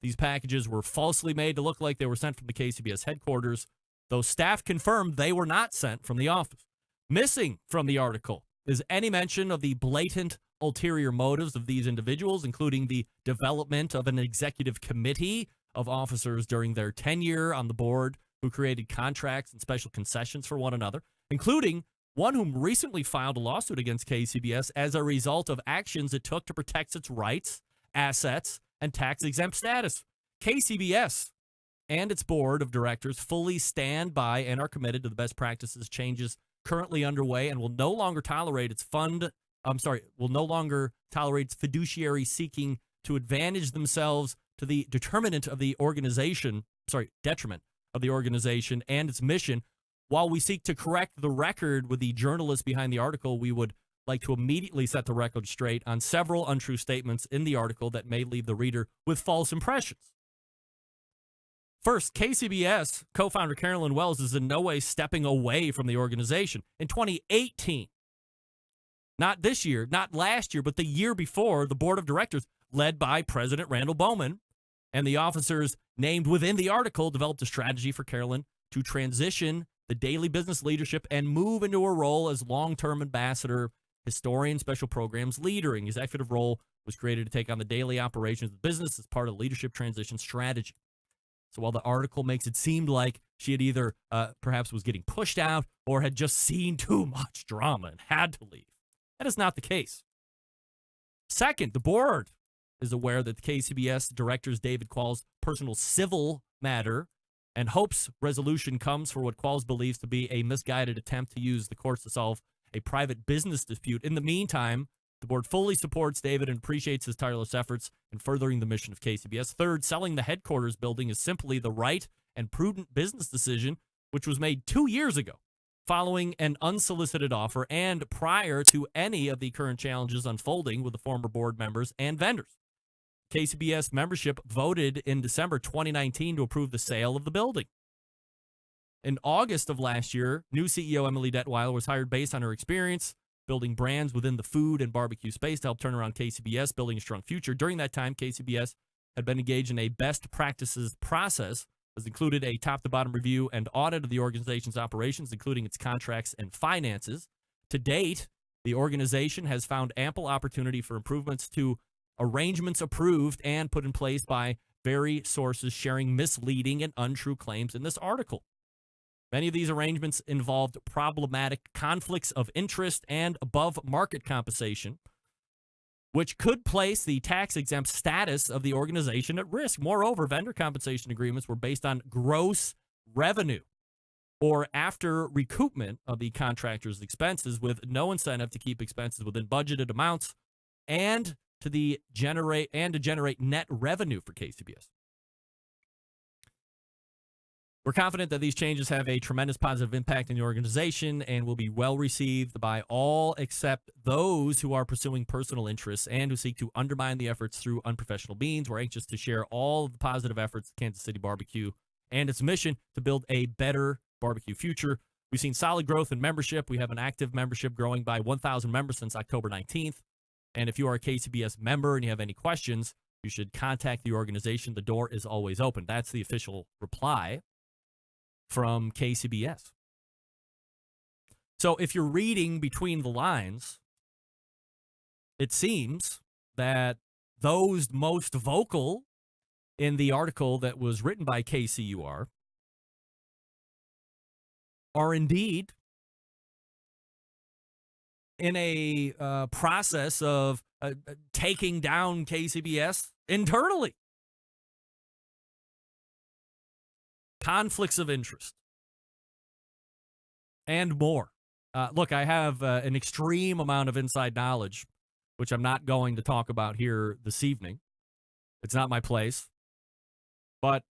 Speaker 5: These packages were falsely made to look like they were sent from the KCBS headquarters, though staff confirmed they were not sent from the office. Missing from the article is any mention of the blatant ulterior motives of these individuals, including the development of an executive committee of officers during their tenure on the board who created contracts and special concessions for one another, including one whom recently filed a lawsuit against KCBS as a result of actions it took to protect its rights, assets, and tax-exempt status. KCBS and its board of directors fully stand by and are committed to the best practices changes currently underway and will no longer tolerate its fiduciary seeking to advantage themselves to the detriment of the organization and its mission. While we seek to correct the record with the journalist behind the article, we would like to immediately set the record straight on several untrue statements in the article that may leave the reader with false impressions. First, KCBS co-founder Carolyn Wells is in no way stepping away from the organization. In 2018, not this year, not last year, but the year before, the board of directors, led by President Randall Bowman, and the officers named within the article, developed a strategy for Carolyn to transition the daily business leadership and move into a role as long-term ambassador, historian, special programs leader. An executive role was created to take on the daily operations of the business as part of the leadership transition strategy. So while the article makes it seem like she had either perhaps was getting pushed out or had just seen too much drama and had to leave, that is not the case. Second, the board is aware that the KCBS director's David Quall's personal civil matter and hopes resolution comes for what Qualls believes to be a misguided attempt to use the courts to solve a private business dispute. In the meantime, the board fully supports David and appreciates his tireless efforts in furthering the mission of KCBS. Third, selling the headquarters building is simply the right and prudent business decision, which was made 2 years ago, following an unsolicited offer and prior to any of the current challenges unfolding with the former board members and vendors. KCBS membership voted in December 2019 to approve the sale of the building. In August of last year, new CEO Emily Detweiler was hired based on her experience building brands within the food and barbecue space to help turn around KCBS, building a strong future. During that time, KCBS had been engaged in a best practices process that included a top-to-bottom review and audit of the organization's operations, including its contracts and finances. To date, the organization has found ample opportunity for improvements to arrangements approved and put in place by very sources sharing misleading and untrue claims in this article. Many of these arrangements involved problematic conflicts of interest and above-market compensation, which could place the tax-exempt status of the organization at risk. Moreover, vendor compensation agreements were based on gross revenue or after recoupment of the contractor's expenses with no incentive to keep expenses within budgeted amounts and to generate net revenue for KCBS. We're confident that these changes have a tremendous positive impact in the organization and will be well received by all except those who are pursuing personal interests and who seek to undermine the efforts through unprofessional means. We're anxious to share all of the positive efforts of Kansas City Barbecue and its mission to build a better barbecue future. We've seen solid growth in membership. We have an active membership growing by 1,000 members since October 19th. And if you are a KCBS member and you have any questions, you should contact the organization. The door is always open. That's the official reply from KCBS. So if you're reading between the lines, it seems that those most vocal in the article that was written by KCUR are indeed in a process of taking down KCBS internally. Conflicts of interest and more. Look, I have an extreme amount of inside knowledge, which I'm not going to talk about here this evening. It's not my place. But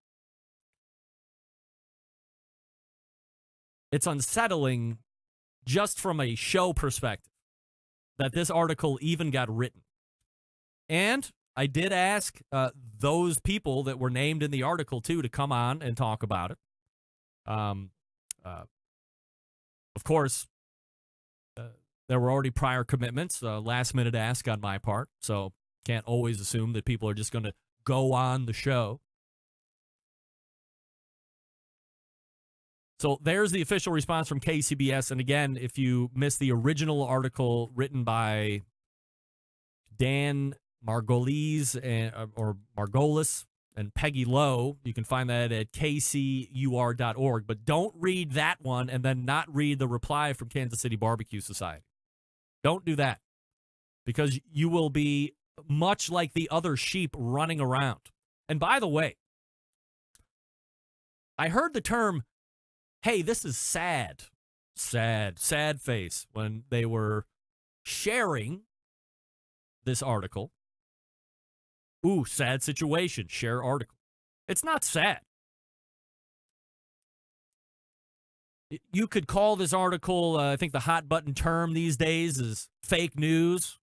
Speaker 5: it's unsettling just from a show perspective that this article even got written. And I did ask those people that were named in the article, too, to come on and talk about it. Of course, there were already prior commitments, last-minute ask on my part, so can't always assume that people are just going to go on the show. So there's the official response from KCBS. And again, if you missed the original article written by Dan Margolis, or Margolis, and Peggy Lowe. You can find that at kcur.org. But don't read that one and then not read the reply from Kansas City Barbecue Society. Don't do that, because you will be much like the other sheep running around. And by the way, I heard the term, hey, this is sad, sad face, when they were sharing this article. Ooh, sad situation, share article. It's not sad. You could call this article, I think the hot button term these days is fake news.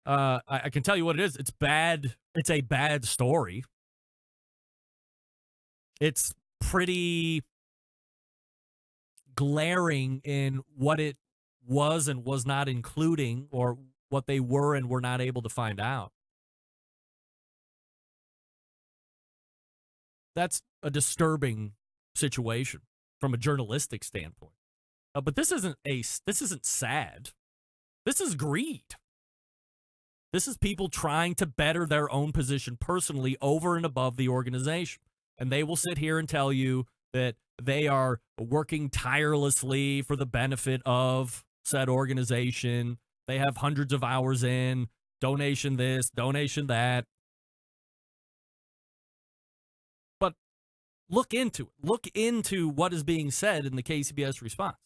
Speaker 5: I can tell you what it is. It's bad. It's a bad story. It's pretty glaring in what it was and was not including, or what they were and were not able to find out. That's a disturbing situation from a journalistic standpoint. But this isn't sad. This is greed. This is people trying to better their own position personally over and above the organization. And they will sit here and tell you that they are working tirelessly for the benefit of said organization. They have hundreds of hours in, donation this, donation that. But look into it. Look into what is being said in the KCBS response.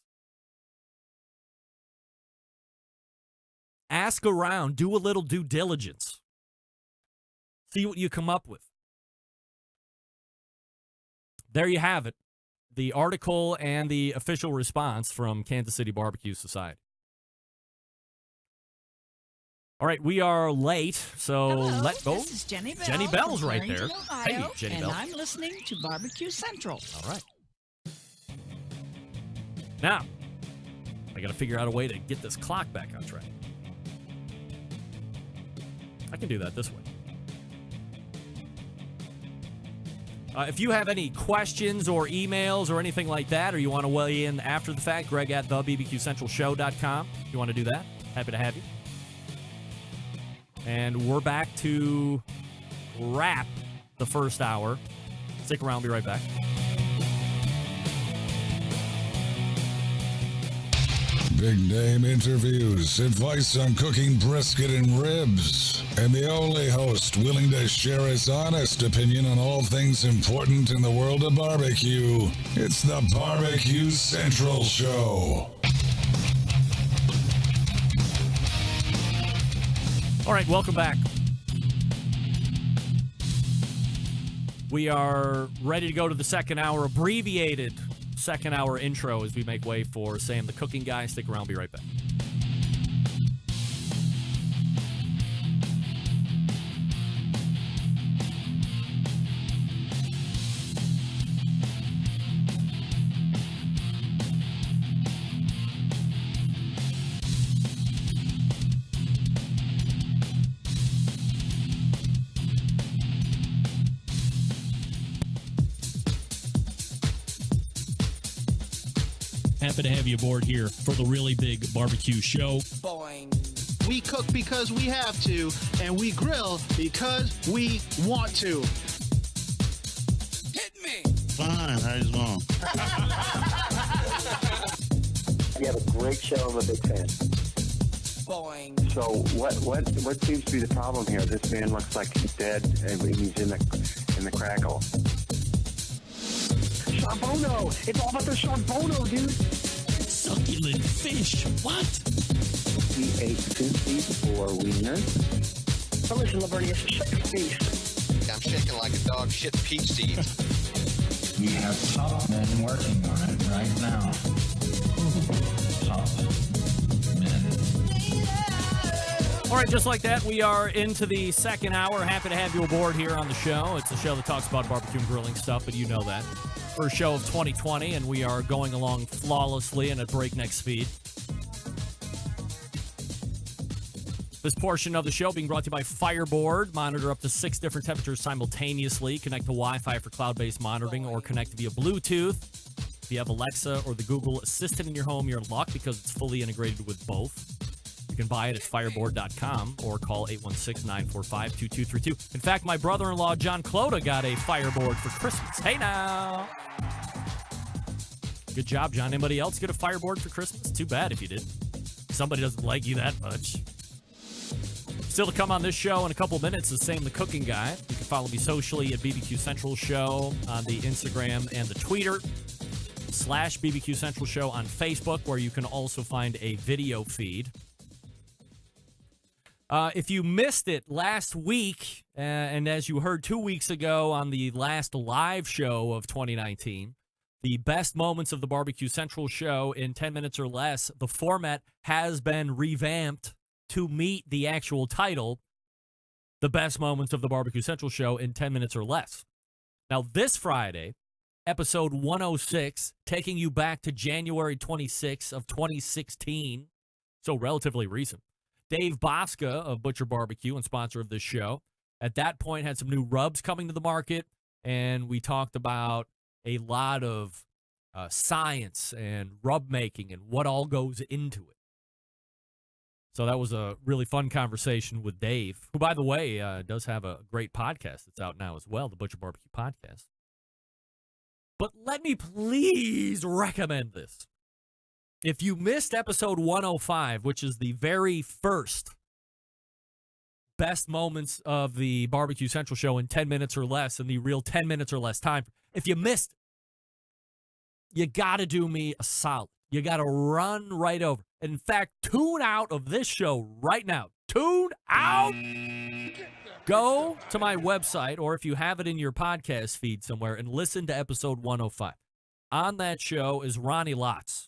Speaker 5: Ask around, do a little due diligence. See what you come up with. There you have it. The article and the official response from Kansas City Barbecue Society. All right, we are late, so
Speaker 2: Hello,
Speaker 5: let go.
Speaker 2: This is Jenny Bell.
Speaker 5: Jenny Bell's
Speaker 2: from
Speaker 5: right there.
Speaker 2: Harrington, Ohio,
Speaker 5: Hey, Jenny
Speaker 2: and
Speaker 5: Bell.
Speaker 2: I'm listening to Barbecue Central.
Speaker 5: All right. Now, I got to figure out a way to get this clock back on track. I can do that this way. If you have any questions or emails or anything like that, or you want to weigh in after the fact, Greg at thebbqcentralshow.com. If you want to do that, happy to have you. And we're back to wrap the first hour. Stick around, be right back.
Speaker 6: Big name interviews, advice on cooking brisket and ribs, and the only host willing to share his honest opinion on all things important in the world of barbecue. It's the Barbecue Central Show.
Speaker 5: All right, welcome back. We are ready to go to the second hour, abbreviated second hour intro as we make way for Sam the Cooking Guy. Stick around, be right back.
Speaker 9: Happy to have you aboard here for the really big barbecue show.
Speaker 10: Boing. We cook because we have to, and we grill because we want to.
Speaker 2: Hit me!
Speaker 10: Fine, how's it going?
Speaker 11: You have a great show. I'm a big fan.
Speaker 2: Boing.
Speaker 11: So what seems to be the problem here? This man looks like he's dead, and he's in the crackle. Charbono! It's all about the charbono, dude!
Speaker 9: Succulent fish. What?
Speaker 11: He ate 2 feet for wieners. Oh, listen, Lavernius, shut your face.
Speaker 12: I'm shaking like a dog shit peach seeds.
Speaker 13: We have top men working on it right now. Top men.
Speaker 5: All right, just like that, we are into the second hour. Happy to have you aboard here on the show. It's a show that talks about barbecue and grilling stuff, but you know that. First show of 2020, and we are going along flawlessly and at breakneck speed. This portion of the show being brought to you by Fireboard. Monitor up to 6 different temperatures simultaneously. Connect to Wi-Fi for cloud-based monitoring, or connect via Bluetooth. If you have Alexa or the Google Assistant in your home, you're in luck because it's fully integrated with both. You can buy it at fireboard.com or call 816-945-2232. In fact, my brother-in-law, John Clota, got a Fireboard for Christmas. Hey, now. Good job, John. Anybody else get a Fireboard for Christmas? Too bad if you did. Somebody doesn't like you that much. Still to come on this show in a couple minutes is Sam the Cooking Guy. You can follow me socially at BBQ Central Show on the Instagram and the Twitter, /BBQ Central Show on Facebook, where you can also find a video feed. If you missed it last week, and as you heard 2 weeks ago on the last live show of 2019, the best moments of the Barbecue Central Show in 10 minutes or less, the format has been revamped to meet the actual title, the best moments of the Barbecue Central Show in 10 minutes or less. Now, this Friday, episode 106, taking you back to January 26th of 2016, so relatively recent. Dave Bosca of Butcher Barbecue and sponsor of this show, at that point had some new rubs coming to the market, and we talked about a lot of science and rub making and what all goes into it. So that was a really fun conversation with Dave, who, by the way, does have a great podcast that's out now as well, the Butcher Barbecue Podcast. But let me please recommend this. If you missed episode 105, which is the very first best moments of the Barbecue Central Show in 10 minutes or less, in the real 10 minutes or less time, if you missed it, you got to do me a solid. You got to run right over. In fact, tune out of this show right now. Tune out. Go to my website, or if you have it in your podcast feed somewhere, and listen to episode 105. On that show is Ronnie Lotz.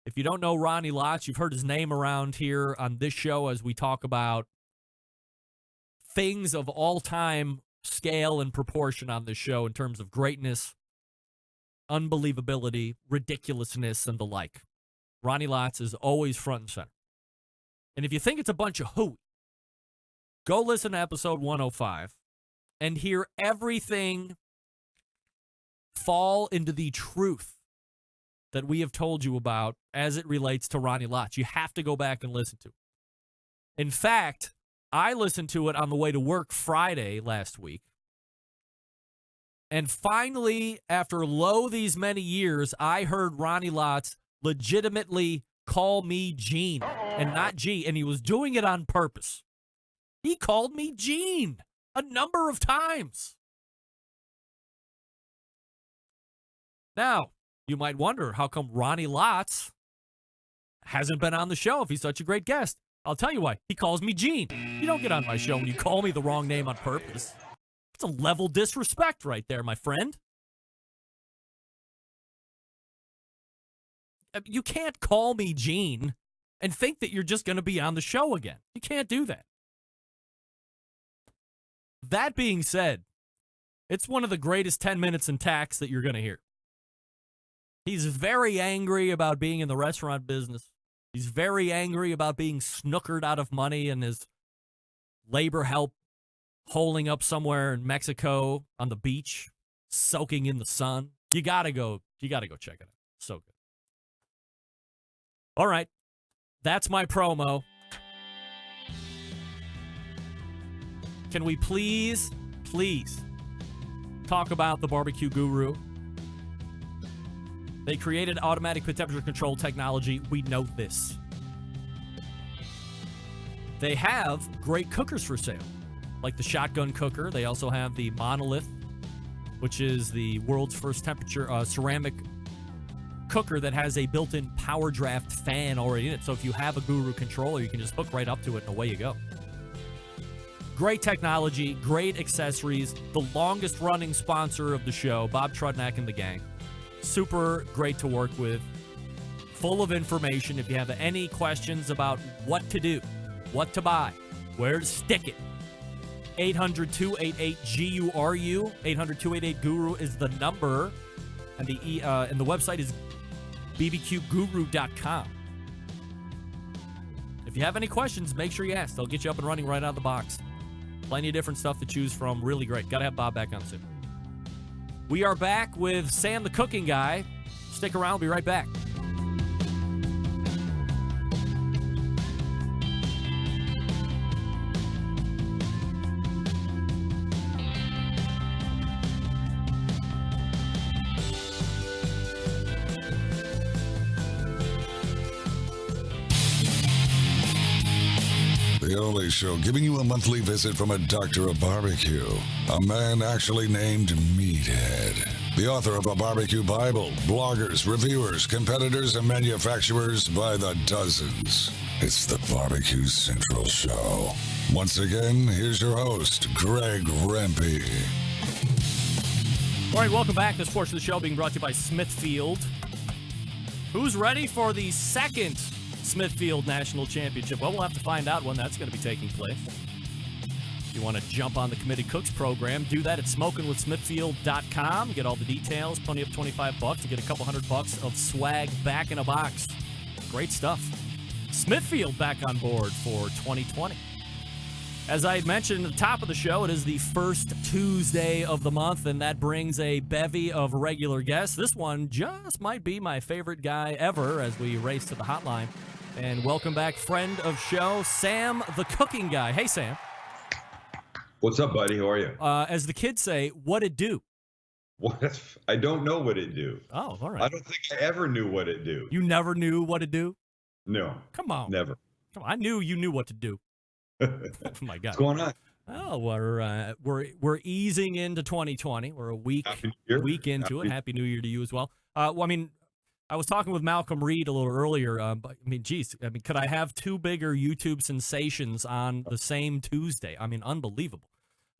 Speaker 5: If you don't know Ronnie Lotz, you've heard his name around here on this show as we talk about things of all-time scale and proportion on this show in terms of greatness, unbelievability, ridiculousness, and the like. Ronnie Lotz is always front and center. And if you think it's a bunch of hooey, go listen to episode 105 and hear everything fall into the truth that we have told you about as it relates to Ronnie Lotz. You have to go back and listen to it. In fact, I listened to it on the way to work Friday last week. And finally, after these many years, I heard Ronnie Lotz legitimately call me Gene and not G. And he was doing it on purpose. He called me Gene a number of times. Now, you might wonder, how come Ronnie Lotz hasn't been on the show if he's such a great guest? I'll tell you why. He calls me Gene. You don't get on my show when you call me the wrong name on purpose. It's a level disrespect right there, my friend. You can't call me Gene and think that you're just going to be on the show again. You can't do that. That being said, it's one of the greatest 10 minutes in tax that you're going to hear. He's very angry about being in the restaurant business. He's very angry about being snookered out of money and his labor help holing up somewhere in Mexico on the beach, soaking in the sun. You gotta go check it out. So good. All right. That's my promo. Can we please talk about the Barbecue Guru? They created automatic temperature control technology. We know this. They have great cookers for sale, like the shotgun cooker. They also have the Monolith, which is the world's first temperature ceramic cooker that has a built-in power draft fan already in it. So if you have a Guru controller, you can just hook right up to it and away you go. Great technology, great accessories. The longest running sponsor of the show, Bob Trudnak and the gang. Super great to work with. Full of information. If you have any questions about what to do, what to buy, where to stick it, 800-288-GURU. 800-288-GURU is the number. And the website is bbqguru.com. If you have any questions, make sure you ask. They'll get you up and running right out of the box. Plenty of different stuff to choose from. Really great. Got to have Bob back on soon. We are back with Sam the Cooking Guy. Stick around. We'll be right back.
Speaker 6: only show giving you a monthly visit from a doctor of barbecue, a man actually named Meathead, the author of a barbecue Bible, bloggers, reviewers, competitors, and manufacturers by the dozens. It's the Barbecue Central Show. Once again, here's your host, Greg Rempe.
Speaker 5: All right, welcome back. This portion of the show being brought to you by Smithfield. Who's ready for the second Smithfield National Championship? Well, we'll have to find out when that's going to be taking place. If you want to jump on the Committed Cooks program, do that at smokingwithsmithfield.com. Get all the details, plenty of $25 to get a couple $100 of swag back in a box. Great stuff. Smithfield back on board for 2020. As I had mentioned at the top of the show, it is the first Tuesday of the month, and that brings a bevy of regular guests. This one just might be my favorite guy ever as we race to the hotline. And welcome back, friend of show, Sam the Cooking Guy. Hey, Sam.
Speaker 14: What's up, buddy? How are you?
Speaker 5: As the kids say, what it do?
Speaker 14: What? I don't know what it do.
Speaker 5: Oh, all right.
Speaker 14: I don't think I ever knew what it do.
Speaker 5: You never knew what it do?
Speaker 14: No.
Speaker 5: Come on.
Speaker 14: Never.
Speaker 5: Come on. I knew you knew what to do. Oh my God.
Speaker 14: What's going on?
Speaker 5: Oh, we're easing into 2020. We're a week into it. Happy New Year to you as well. Well, I mean, I was talking with Malcom Reed a little earlier. But I mean, geez, could I have two bigger YouTube sensations on the same Tuesday? I mean, unbelievable.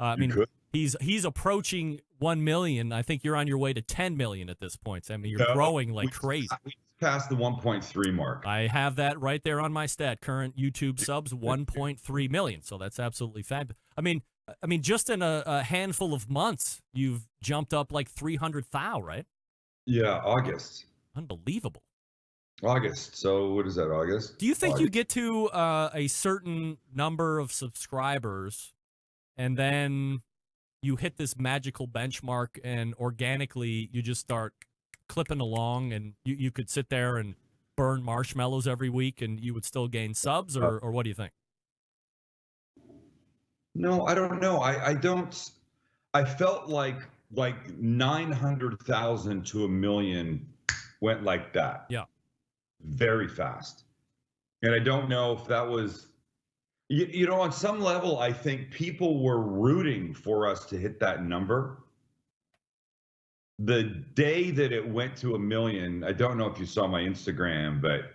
Speaker 5: I mean, he's approaching 1 million. I think you're on your way to 10 million at this point. I mean, you're growing like crazy.
Speaker 14: We passed the 1.3 mark.
Speaker 5: I have that right there on my stat. Current YouTube subs 1.3 million. So that's absolutely fabulous. I mean, just in a handful of months, you've jumped up like 300,000, right?
Speaker 14: Yeah, August.
Speaker 5: Unbelievable.
Speaker 14: August. So what is that? August.
Speaker 5: Do you think you get to a certain number of subscribers, and then you hit this magical benchmark, and organically you just start clipping along, and you could sit there and burn marshmallows every week and you would still gain subs, or what do you think?
Speaker 14: No, I don't know. I don't. I felt like 900,000 to 1 million went like that.
Speaker 5: Yeah.
Speaker 14: Very fast. And I don't know if that was, you know, on some level, I think people were rooting for us to hit that number. The day that it went to 1 million, I don't know if you saw my Instagram, but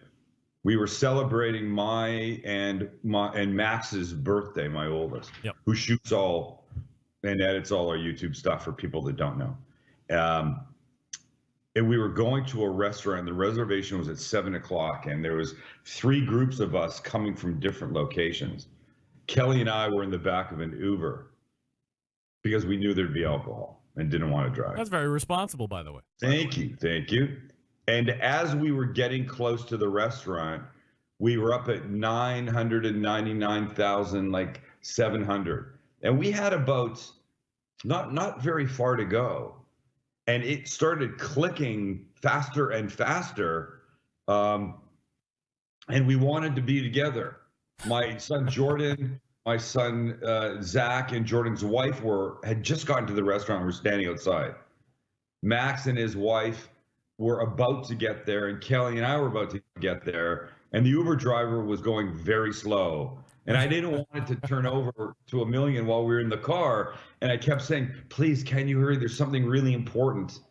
Speaker 14: we were celebrating my and Max's birthday, my oldest, who shoots all and edits all our YouTube stuff for people that don't know. And we were going to a restaurant. The reservation was at 7 o'clock, and there was 3 groups of us coming from different locations. Kelly and I were in the back of an Uber because we knew there'd be alcohol and didn't want to drive.
Speaker 5: That's very responsible, by the way.
Speaker 14: Thank you. And as we were getting close to the restaurant, we were up at 999,000, like 700. And we had about not very far to go. And it started clicking faster and faster. And we wanted to be together. My son Jordan, my son Zach, and Jordan's wife had just gotten to the restaurant. We're standing outside. Max and his wife were about to get there, and Kelly and I were about to get there, and the Uber driver was going very slow. And I didn't want it to turn over to 1 million while we were in the car. And I kept saying, please, can you hurry? There's something really important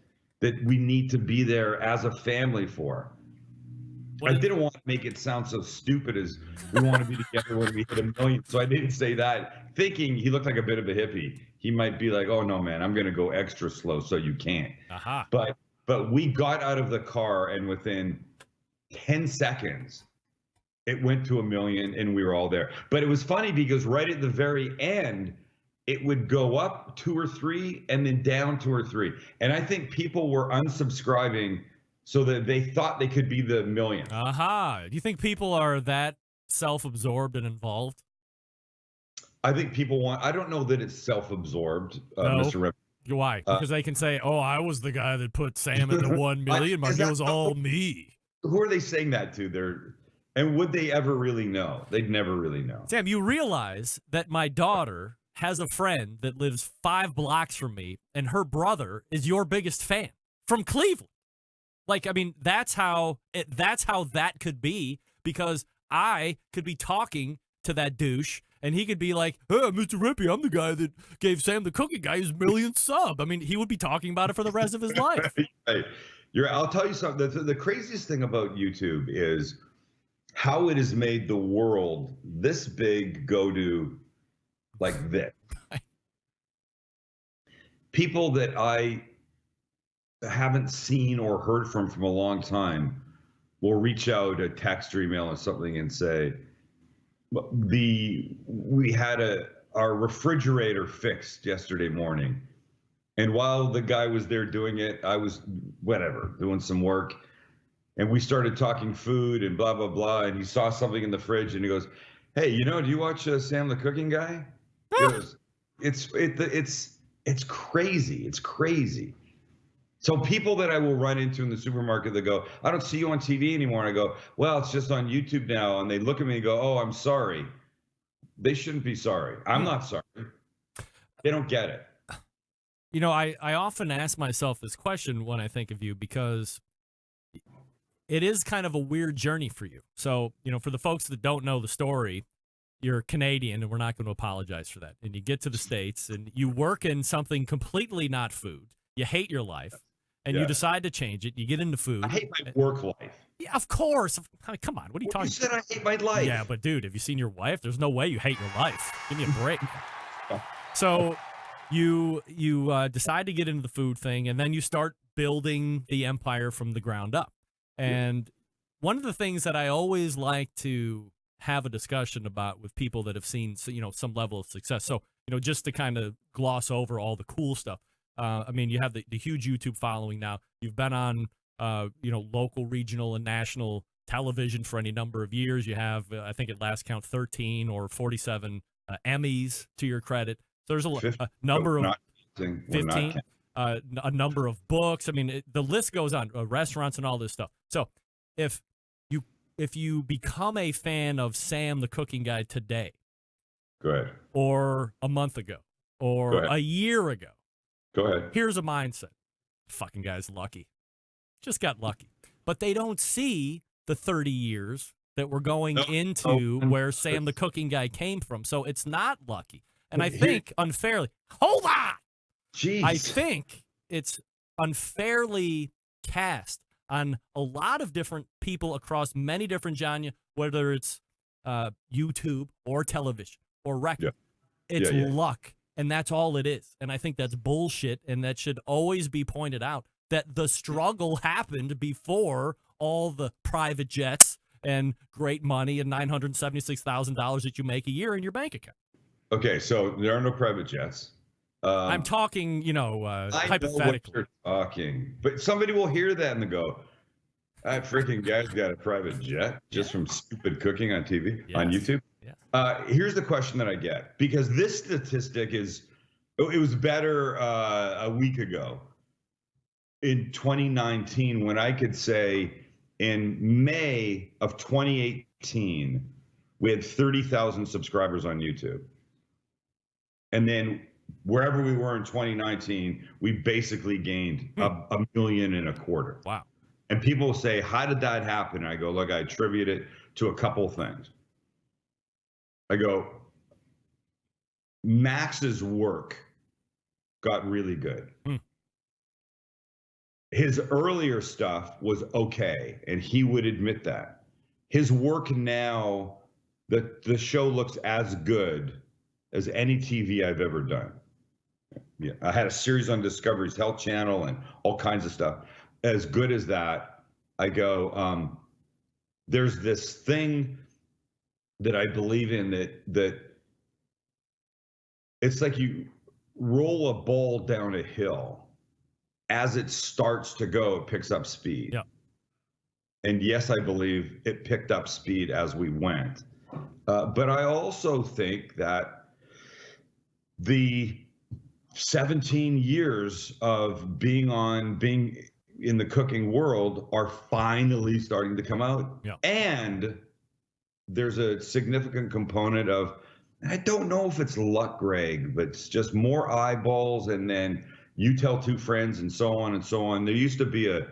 Speaker 14: that we need to be there as a family for. I didn't want to make it sound so stupid as we want to be together when we hit 1 million. So I didn't say that, thinking he looked like a bit of a hippie. He might be like, oh, no, man, I'm going to go extra slow so you can't. But we got out of the car, and within 10 seconds, it went to 1 million, and we were all there. But it was funny because right at the very end, it would go up 2 or 3 and then down 2 or 3. And I think people were unsubscribing so that they thought they could be the 1 million.
Speaker 5: Do you think people are that self-absorbed and involved?
Speaker 14: I think people I don't know that it's self-absorbed,
Speaker 5: No.
Speaker 14: Mr. Rep.
Speaker 5: Why? Because they can say, oh, I was the guy that put Sam into 1 million, but it was all me.
Speaker 14: Who are they saying that to? And would they ever really know? They'd never really know.
Speaker 5: Sam, you realize that my daughter has a friend that lives 5 blocks from me, and her brother is your biggest fan from Cleveland. Like, I mean, that's how that could be, because I could be talking to that douche, and he could be like, "Hey, Mr. Rippey, I'm the guy that gave Sam the Cooking Guy his millionth sub." I mean, he would be talking about it for the rest of his life.
Speaker 14: Right. I'll tell you something. The craziest thing about YouTube is how it has made the world this big go to like this. People that I haven't seen or heard from a long time will reach out, a text or email or something, and say, we had our refrigerator fixed yesterday morning. And while the guy was there doing it, I was doing some work. And we started talking food and blah, blah, blah. And he saw something in the fridge and he goes, "Hey, do you watch Sam the Cooking Guy?" He goes, it's crazy. It's crazy. So people that I will run into in the supermarket that go, "I don't see you on TV anymore." And I go, "Well, it's just on YouTube now." And they look at me and go, "Oh, I'm sorry." They shouldn't be sorry. I'm not sorry. They don't get it.
Speaker 5: I often ask myself this question when I think of you, because it is kind of a weird journey for you. So, for the folks that don't know the story, you're Canadian, and we're not going to apologize for that. And you get to the States, and you work in something completely not food. You hate your life, and you decide to change it. You get into food.
Speaker 14: I hate my work life.
Speaker 5: Yeah, of course. I mean, come on. What are you talking about?
Speaker 14: You said I hate my life.
Speaker 5: Yeah, but dude, have you seen your wife? There's no way you hate your life. Give me a break. So you decide to get into the food thing, and then you start building the empire from the ground up. And one of the things that I always like to have a discussion about with people that have seen, some level of success. So, just to kind of gloss over all the cool stuff. I mean, you have the huge YouTube following now. You've been on, local, regional, and national television for any number of years. You have, I think at last count, 13 or 47 Emmys to your credit. So there's a number of 15, a number of books. I mean, the list goes on. Restaurants and all this stuff. So if you become a fan of Sam the Cooking Guy today,
Speaker 14: go ahead,
Speaker 5: or a month ago, or a year ago,
Speaker 14: go ahead.
Speaker 5: Here's a mindset: fucking guy's lucky, just got lucky. But they don't see the 30 years that we're going into where Sam the Cooking Guy came from. So it's not lucky. And I think unfairly, hold on.
Speaker 14: Jeez.
Speaker 5: I think it's unfairly cast on a lot of different people across many different genres, whether it's YouTube or television or record. Yeah. It's luck, and that's all it is. And I think that's bullshit, and that should always be pointed out, that the struggle happened before all the private jets and great money and $976,000 that you make a year in your bank account.
Speaker 14: Okay, so there are no private jets.
Speaker 5: I'm talking, hypothetically.
Speaker 14: I know what you're talking, but somebody will hear that and go, "That freaking guy's got a private jet just from stupid cooking on TV, on YouTube." Yeah. Here's the question that I get, because this statistic it was better a week ago in 2019, when I could say in May of 2018, we had 30,000 subscribers on YouTube. And then wherever we were in 2019, we basically gained a million and a quarter.
Speaker 5: Wow.
Speaker 14: And people will say, "How did that happen?" I go, "Look, I attribute it to a couple things." I go, Max's work got really good. His earlier stuff was okay, and he would admit that. His work now, the show looks as good as any TV I've ever done. Yeah, I had a series on Discovery's Health Channel and all kinds of stuff. As good as that, I go, there's this thing that I believe in that it's like you roll a ball down a hill. As it starts to go, it picks up speed.
Speaker 5: Yeah.
Speaker 14: And yes, I believe it picked up speed as we went. But I also think that the 17 years of being in the cooking world are finally starting to come out.
Speaker 5: Yeah.
Speaker 14: And there's a significant component of, I don't know if it's luck, Greg, but it's just more eyeballs, and then you tell two friends, and so on and so on. There used to be a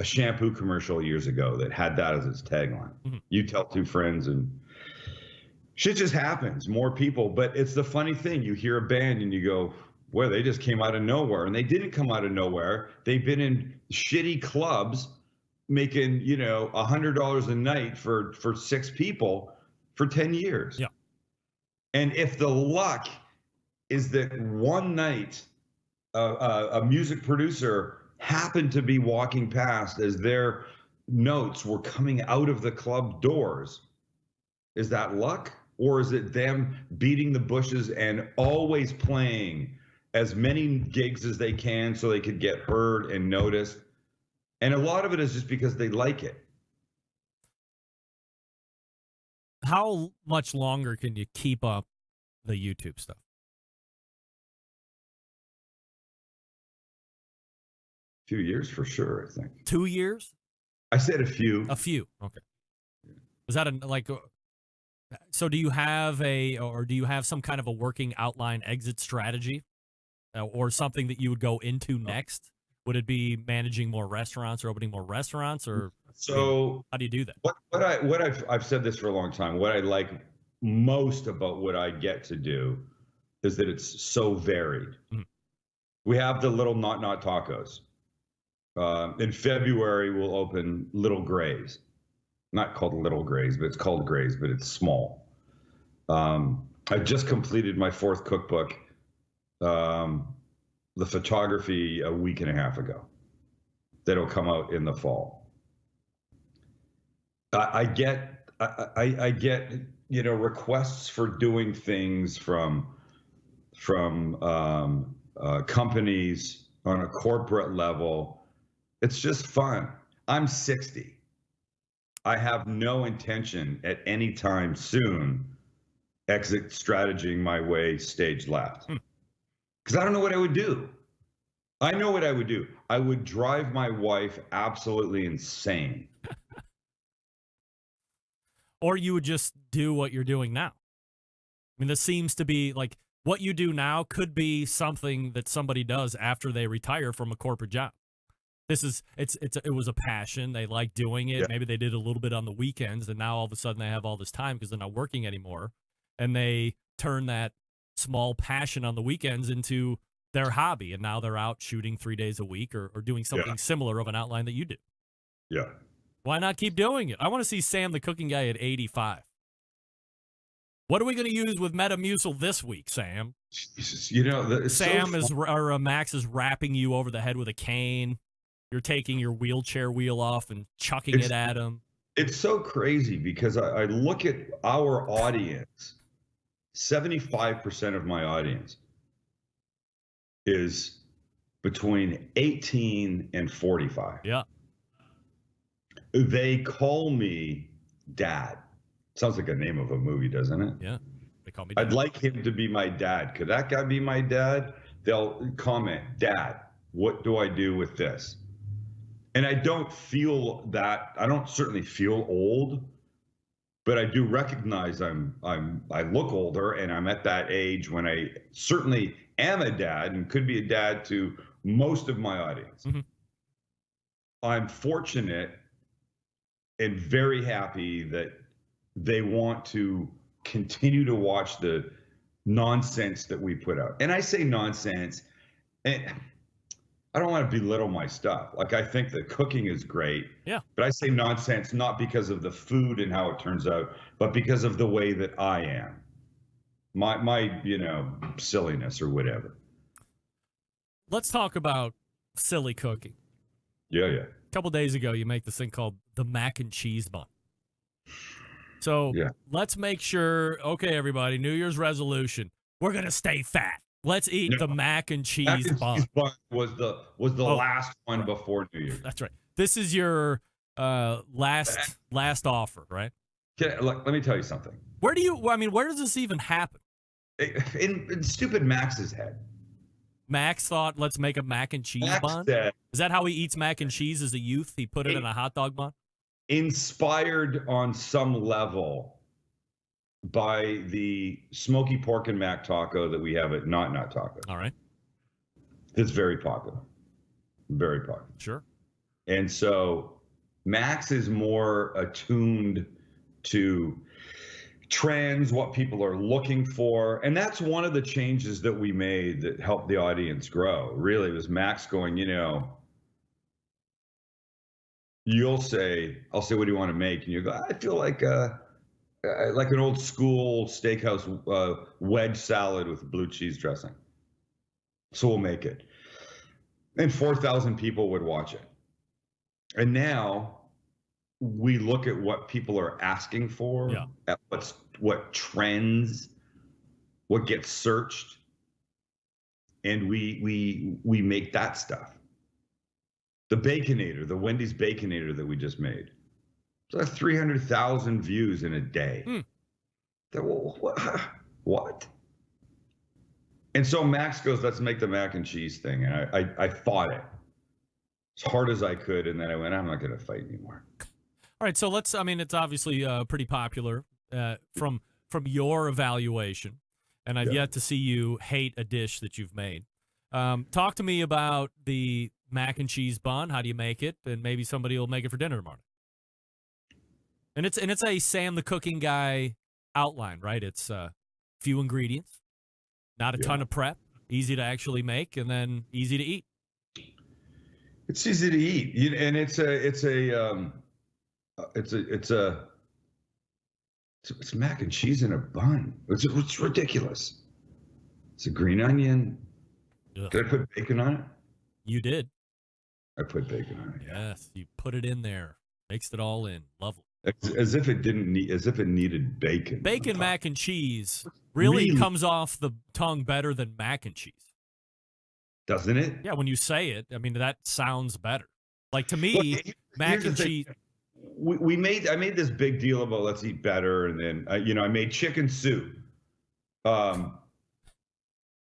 Speaker 14: shampoo commercial years ago that had that as its tagline. Mm-hmm. You tell two friends, and shit just happens. More people, but it's the funny thing. You hear a band and you go, "Well, they just came out of nowhere," and they didn't come out of nowhere. They've been in shitty clubs, making $100 a night for 6 people for 10 years.
Speaker 5: Yeah.
Speaker 14: And if the luck is that one night a music producer happened to be walking past as their notes were coming out of the club doors, is that luck? Or is it them beating the bushes and always playing as many gigs as they can so they could get heard and noticed? And a lot of it is just because they like it.
Speaker 5: How much longer can you keep up the YouTube stuff?
Speaker 14: A few years for sure, I think.
Speaker 5: 2 years?
Speaker 14: I said a few.
Speaker 5: A few. Okay. Is that so do you have some kind of a working outline exit strategy or something that you would go into next? Would it be managing more restaurants or opening more restaurants, or how do you do that?
Speaker 14: I've said this for a long time. What I like most about what I get to do is that it's so varied. Mm. We have the little not tacos. In February, we'll open Little Gray's. Not called Little Gray's, but it's called Gray's, but it's small. I just completed my 4th cookbook, the photography, a week and a half ago. That'll come out in the fall. I get requests for doing things from companies on a corporate level. It's just fun. I'm 60. I have no intention at any time soon exit strategizing my way stage left. Because I don't know what I would do. I know what I would do. I would drive my wife absolutely insane.
Speaker 5: Or you would just do what you're doing now. I mean, this seems to be like what you do now could be something that somebody does after they retire from a corporate job. It was a passion. They like doing it. Yeah. Maybe they did a little bit on the weekends, and now all of a sudden they have all this time because they're not working anymore. And they turn that small passion on the weekends into their hobby, and now they're out shooting 3 days a week or doing something similar of an outline that you do.
Speaker 14: Yeah.
Speaker 5: Why not keep doing it? I want to see Sam the cooking guy at 85. What are we going to use with Metamucil this week, Sam?
Speaker 14: Jesus,
Speaker 5: Sam Max is wrapping you over the head with a cane. You're taking your wheelchair wheel off and chucking it at him.
Speaker 14: It's so crazy because I look at our audience. 75% of my audience is between 18 and 45.
Speaker 5: Yeah.
Speaker 14: They call me Dad. Sounds like a name of a movie, doesn't it?
Speaker 5: Yeah. They call me Dad.
Speaker 14: I'd like him to be my dad. Could that guy be my dad? They'll comment, Dad, what do I do with this? And I don't feel that. I don't certainly feel old, but I do recognize I look older, and I'm at that age when I certainly am a dad and could be a dad to most of my audience. Mm-hmm. I'm fortunate and very happy that they want to continue to watch the nonsense that we put out. And I say nonsense, and I don't want to belittle my stuff. Like, I think that cooking is great.
Speaker 5: Yeah.
Speaker 14: But I say nonsense not because of the food and how it turns out, but because of the way that I am. My silliness or whatever.
Speaker 5: Let's talk about silly cooking.
Speaker 14: Yeah.
Speaker 5: A couple days ago, you make this thing called the mac and cheese bun. So let's make sure, okay, everybody, New Year's resolution, we're going to stay fat. Let's eat the mac and cheese bun.
Speaker 14: Was the last one before New Year's.
Speaker 5: That's right. This is your last offer, right?
Speaker 14: Let me tell you something.
Speaker 5: Where does this even happen?
Speaker 14: In stupid Max's head.
Speaker 5: Max thought, let's make a mac and cheese bun? Is that how he eats mac and cheese as a youth? He put it in a hot dog bun?
Speaker 14: Inspired on some level by the smoky pork and mac taco that we have at Not Tacos.
Speaker 5: All right.
Speaker 14: It's very popular. Very popular.
Speaker 5: Sure.
Speaker 14: And so Max is more attuned to trends, what people are looking for. And that's one of the changes that we made that helped the audience grow. Really, was Max going, I'll say, what do you want to make? And you go, I feel like an old school steakhouse wedge salad with blue cheese dressing. So we'll make it. And 4,000 people would watch it. And now we look at what people are asking for, at what trends, what gets searched, and we make that stuff. The Baconator, the Wendy's Baconator that we just made, it's like 300,000 views in a day. What? And so Max goes, let's make the mac and cheese thing. And I fought it as hard as I could. And then I went, I'm not going to fight anymore.
Speaker 5: All right. So it's obviously pretty popular from your evaluation. And I've yet to see you hate a dish that you've made. Talk to me about the mac and cheese bun. How do you make it? And maybe somebody will make it for dinner tomorrow. And it's a Sam the Cooking Guy outline, right? It's few ingredients, not a ton of prep, easy to actually make, and then easy to eat.
Speaker 14: It's easy to eat, and it's mac and cheese in a bun. It's ridiculous. It's a green onion. Ugh. Did I put bacon on it?
Speaker 5: You did.
Speaker 14: I put bacon on it.
Speaker 5: Yes, you put it in there, mixed it all in. Lovely.
Speaker 14: As if it needed bacon.
Speaker 5: Bacon mac and cheese really comes off the tongue better than mac and cheese.
Speaker 14: Doesn't it?
Speaker 5: Yeah, when you say it, that sounds better. Like to me, mac and cheese.
Speaker 14: I made this big deal about let's eat better, and then I made chicken soup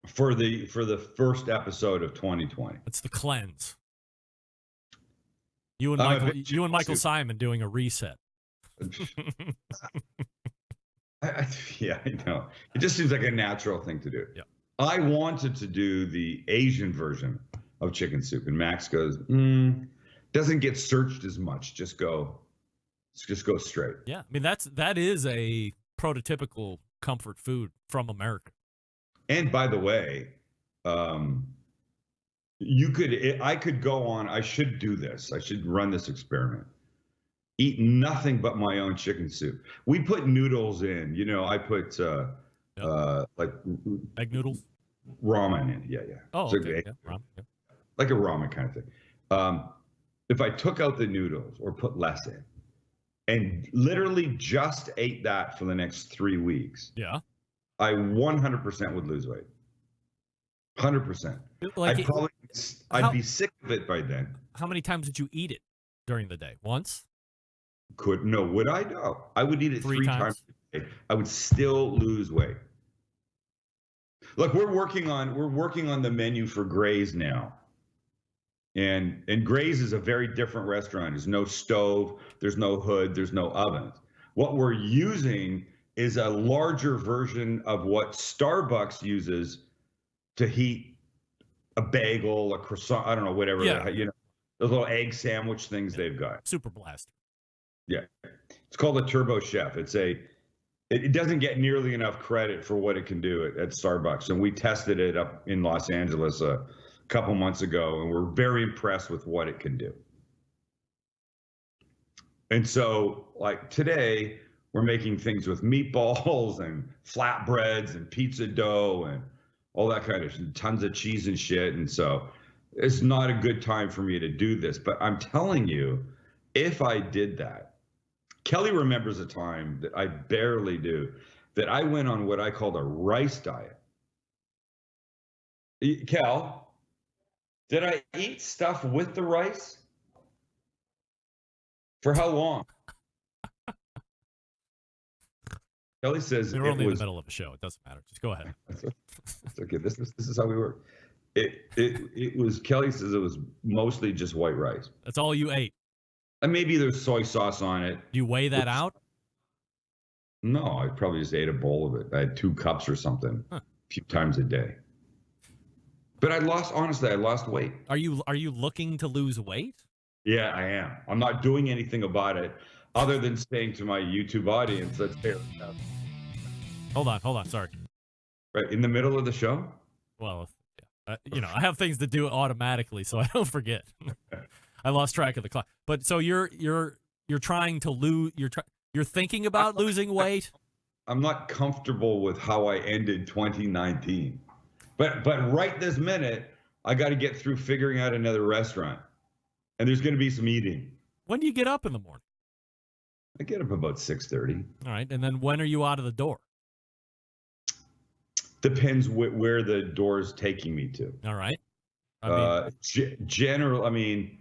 Speaker 14: for the first episode of 2020.
Speaker 5: It's the cleanse. You and Michael Simon doing a reset.
Speaker 14: I know. It just seems like a natural thing to do.
Speaker 5: Yeah.
Speaker 14: I wanted to do the Asian version of chicken soup, and Max goes, doesn't get searched as much. Just go straight.
Speaker 5: Yeah, that is a prototypical comfort food from America.
Speaker 14: And by the way, I could go on. I should do this. I should run this experiment. Eat nothing but my own chicken soup. We put noodles in. I put like
Speaker 5: egg noodles,
Speaker 14: ramen in. Yeah.
Speaker 5: Oh,
Speaker 14: so
Speaker 5: okay.
Speaker 14: Like a ramen kind of thing. If I took out the noodles or put less in, and literally just ate that for the next 3 weeks, I 100% would lose weight. 100%. I'd be sick of it by then.
Speaker 5: How many times did you eat it during the day? Once?
Speaker 14: Would I? No. I would eat it three times a day. I would still lose weight. Look, we're working on the menu for Gray's now. And Gray's is a very different restaurant. There's no stove, there's no hood, there's no ovens. What we're using is a larger version of what Starbucks uses to heat a bagel, a croissant, I don't know, whatever, those little egg sandwich things they've got.
Speaker 5: Super Blaster.
Speaker 14: Yeah. It's called a Turbo Chef. It doesn't get nearly enough credit for what it can do at Starbucks. And we tested it up in Los Angeles a couple months ago, and we're very impressed with what it can do. And so, like today, we're making things with meatballs and flatbreads and pizza dough and all that kind of shit, tons of cheese and shit. And so it's not a good time for me to do this. But I'm telling you, if I did that, Kelly remembers a time that I barely do, that I went on what I called a rice diet. Kel, did I eat stuff with the rice? For how long? Kelly says
Speaker 5: we're only in the middle of a show. It doesn't matter. Just go ahead.
Speaker 14: It's okay. This is how we work. It was, Kelly says it was mostly just white rice.
Speaker 5: That's all you ate.
Speaker 14: And maybe there's soy sauce on it.
Speaker 5: Do you weigh that out?
Speaker 14: No, I probably just ate a bowl of it. I had 2 cups or something a few times a day. But I lost weight.
Speaker 5: Are you looking to lose weight?
Speaker 14: Yeah, I am. I'm not doing anything about it other than saying to my YouTube audience, let's tear it up.
Speaker 5: Hold on. Sorry.
Speaker 14: Right in the middle of the show?
Speaker 5: Well, I have things to do automatically, so I don't forget. I lost track of the clock. But so you're trying to lose. You're thinking about losing weight.
Speaker 14: I'm not comfortable with how I ended 2019, but right this minute, I got to get through figuring out another restaurant, and there's going to be some eating.
Speaker 5: When do you get up in the morning?
Speaker 14: I get up about 6:30.
Speaker 5: All right, and then when are you out of the door?
Speaker 14: Depends where the door is taking me to.
Speaker 5: All right.
Speaker 14: General. I mean,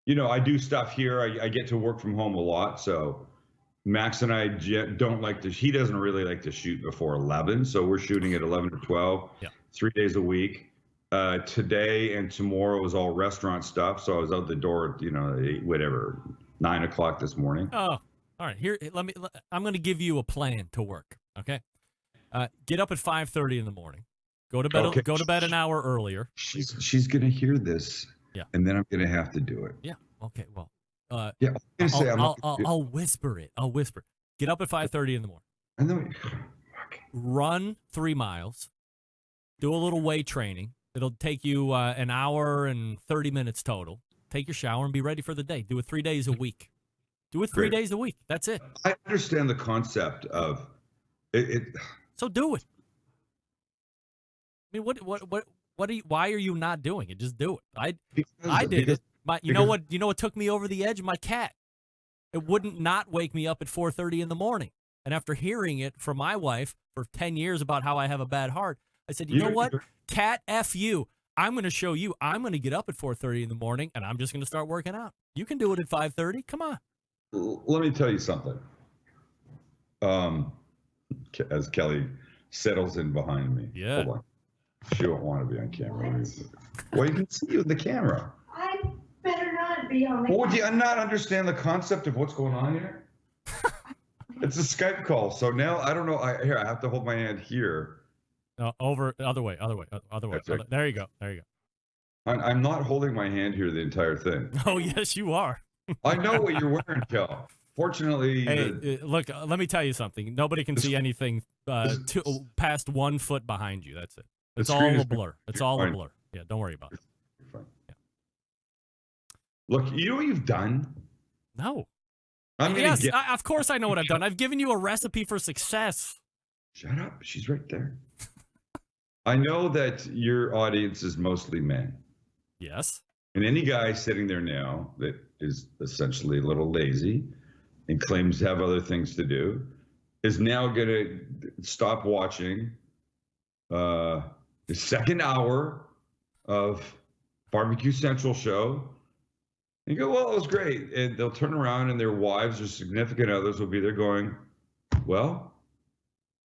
Speaker 14: I do stuff here. I get to work from home a lot, so Max and I don't like to. He doesn't really like to shoot before 11, so we're shooting at 11 or 12, 3 days a week. Today and tomorrow is all restaurant stuff, so I was out the door at 9 o'clock this morning.
Speaker 5: Oh, all right. Here, I'm going to give you a plan to work. Okay. Get up at 5:30 in the morning. Go to bed.
Speaker 14: Okay.
Speaker 5: Go to bed an hour earlier.
Speaker 14: She's going to hear this.
Speaker 5: Yeah.
Speaker 14: And then I'm going to have to do it.
Speaker 5: Yeah. Okay. Well.
Speaker 14: I'll
Speaker 5: whisper it. I'll whisper. Get up at 5:30 in the morning.
Speaker 14: I know.
Speaker 5: Run 3 miles. Do a little weight training. It'll take you an hour and 30 minutes total. Take your shower and be ready for the day. Do it 3 days a week. Do it 3 days a week. That's it.
Speaker 14: I understand the concept of it.
Speaker 5: So do it. I mean, why are you not doing it? Just do it. I did it. You know what took me over the edge? My cat. It wouldn't not wake me up at 4:30 in the morning. And after hearing it from my wife for 10 years about how I have a bad heart, I said, you know what? Cat, F you. I'm going to show you. I'm going to get up at 4:30 in the morning, and I'm just going to start working out. You can do it at 5:30. Come on.
Speaker 14: Let me tell you something. As Kelly settles in behind me.
Speaker 5: Yeah.
Speaker 14: Hold on. She won't want to be on camera. Well, you can see you in the camera.
Speaker 2: I better not be on the camera.
Speaker 14: Do you not understand the concept of what's going on here? It's a Skype call. So now I don't know. I have to hold my hand here.
Speaker 5: Over other way.
Speaker 14: Right.
Speaker 5: There you go.
Speaker 14: I'm not holding my hand here the entire thing.
Speaker 5: Oh, yes, you are.
Speaker 14: I know what you're wearing, Kel. Fortunately,
Speaker 5: hey, look, let me tell you something. Nobody can see anything past 1 foot behind you. That's it. It's all a blur. It's all a blur. Yeah, don't worry about it.
Speaker 14: Fine. Yeah. Look, you know what you've done?
Speaker 5: No.
Speaker 14: Yes,
Speaker 5: of course I know what I've done. I've given you a recipe for success.
Speaker 14: Shut up. She's right there. I know that your audience is mostly men.
Speaker 5: Yes.
Speaker 14: And any guy sitting there now that is essentially a little lazy and claims to have other things to do is now going to stop watching the second hour of Barbecue Central show and go, well, it was great. And they'll turn around and their wives or significant others will be there going, well,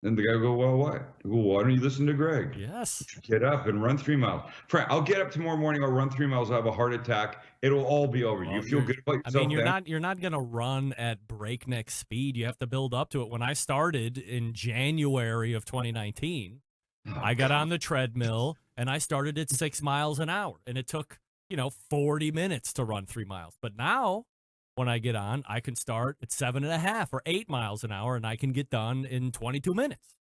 Speaker 14: and the guy will go, well, what? Well, why don't you listen to Greg?
Speaker 5: Yes.
Speaker 14: Get up and run 3 miles. Frank, I'll get up tomorrow morning. I'll run 3 miles. I'll have a heart attack. It'll all be over. You feel good about yourself.
Speaker 5: I mean, you're not going to run at breakneck speed. You have to build up to it. When I started in January of 2019, I got on the treadmill and I started at 6 miles an hour, and it took 40 minutes to run 3 miles. But now, when I get on, I can start at 7.5 or 8 miles an hour, and I can get done in 22 minutes.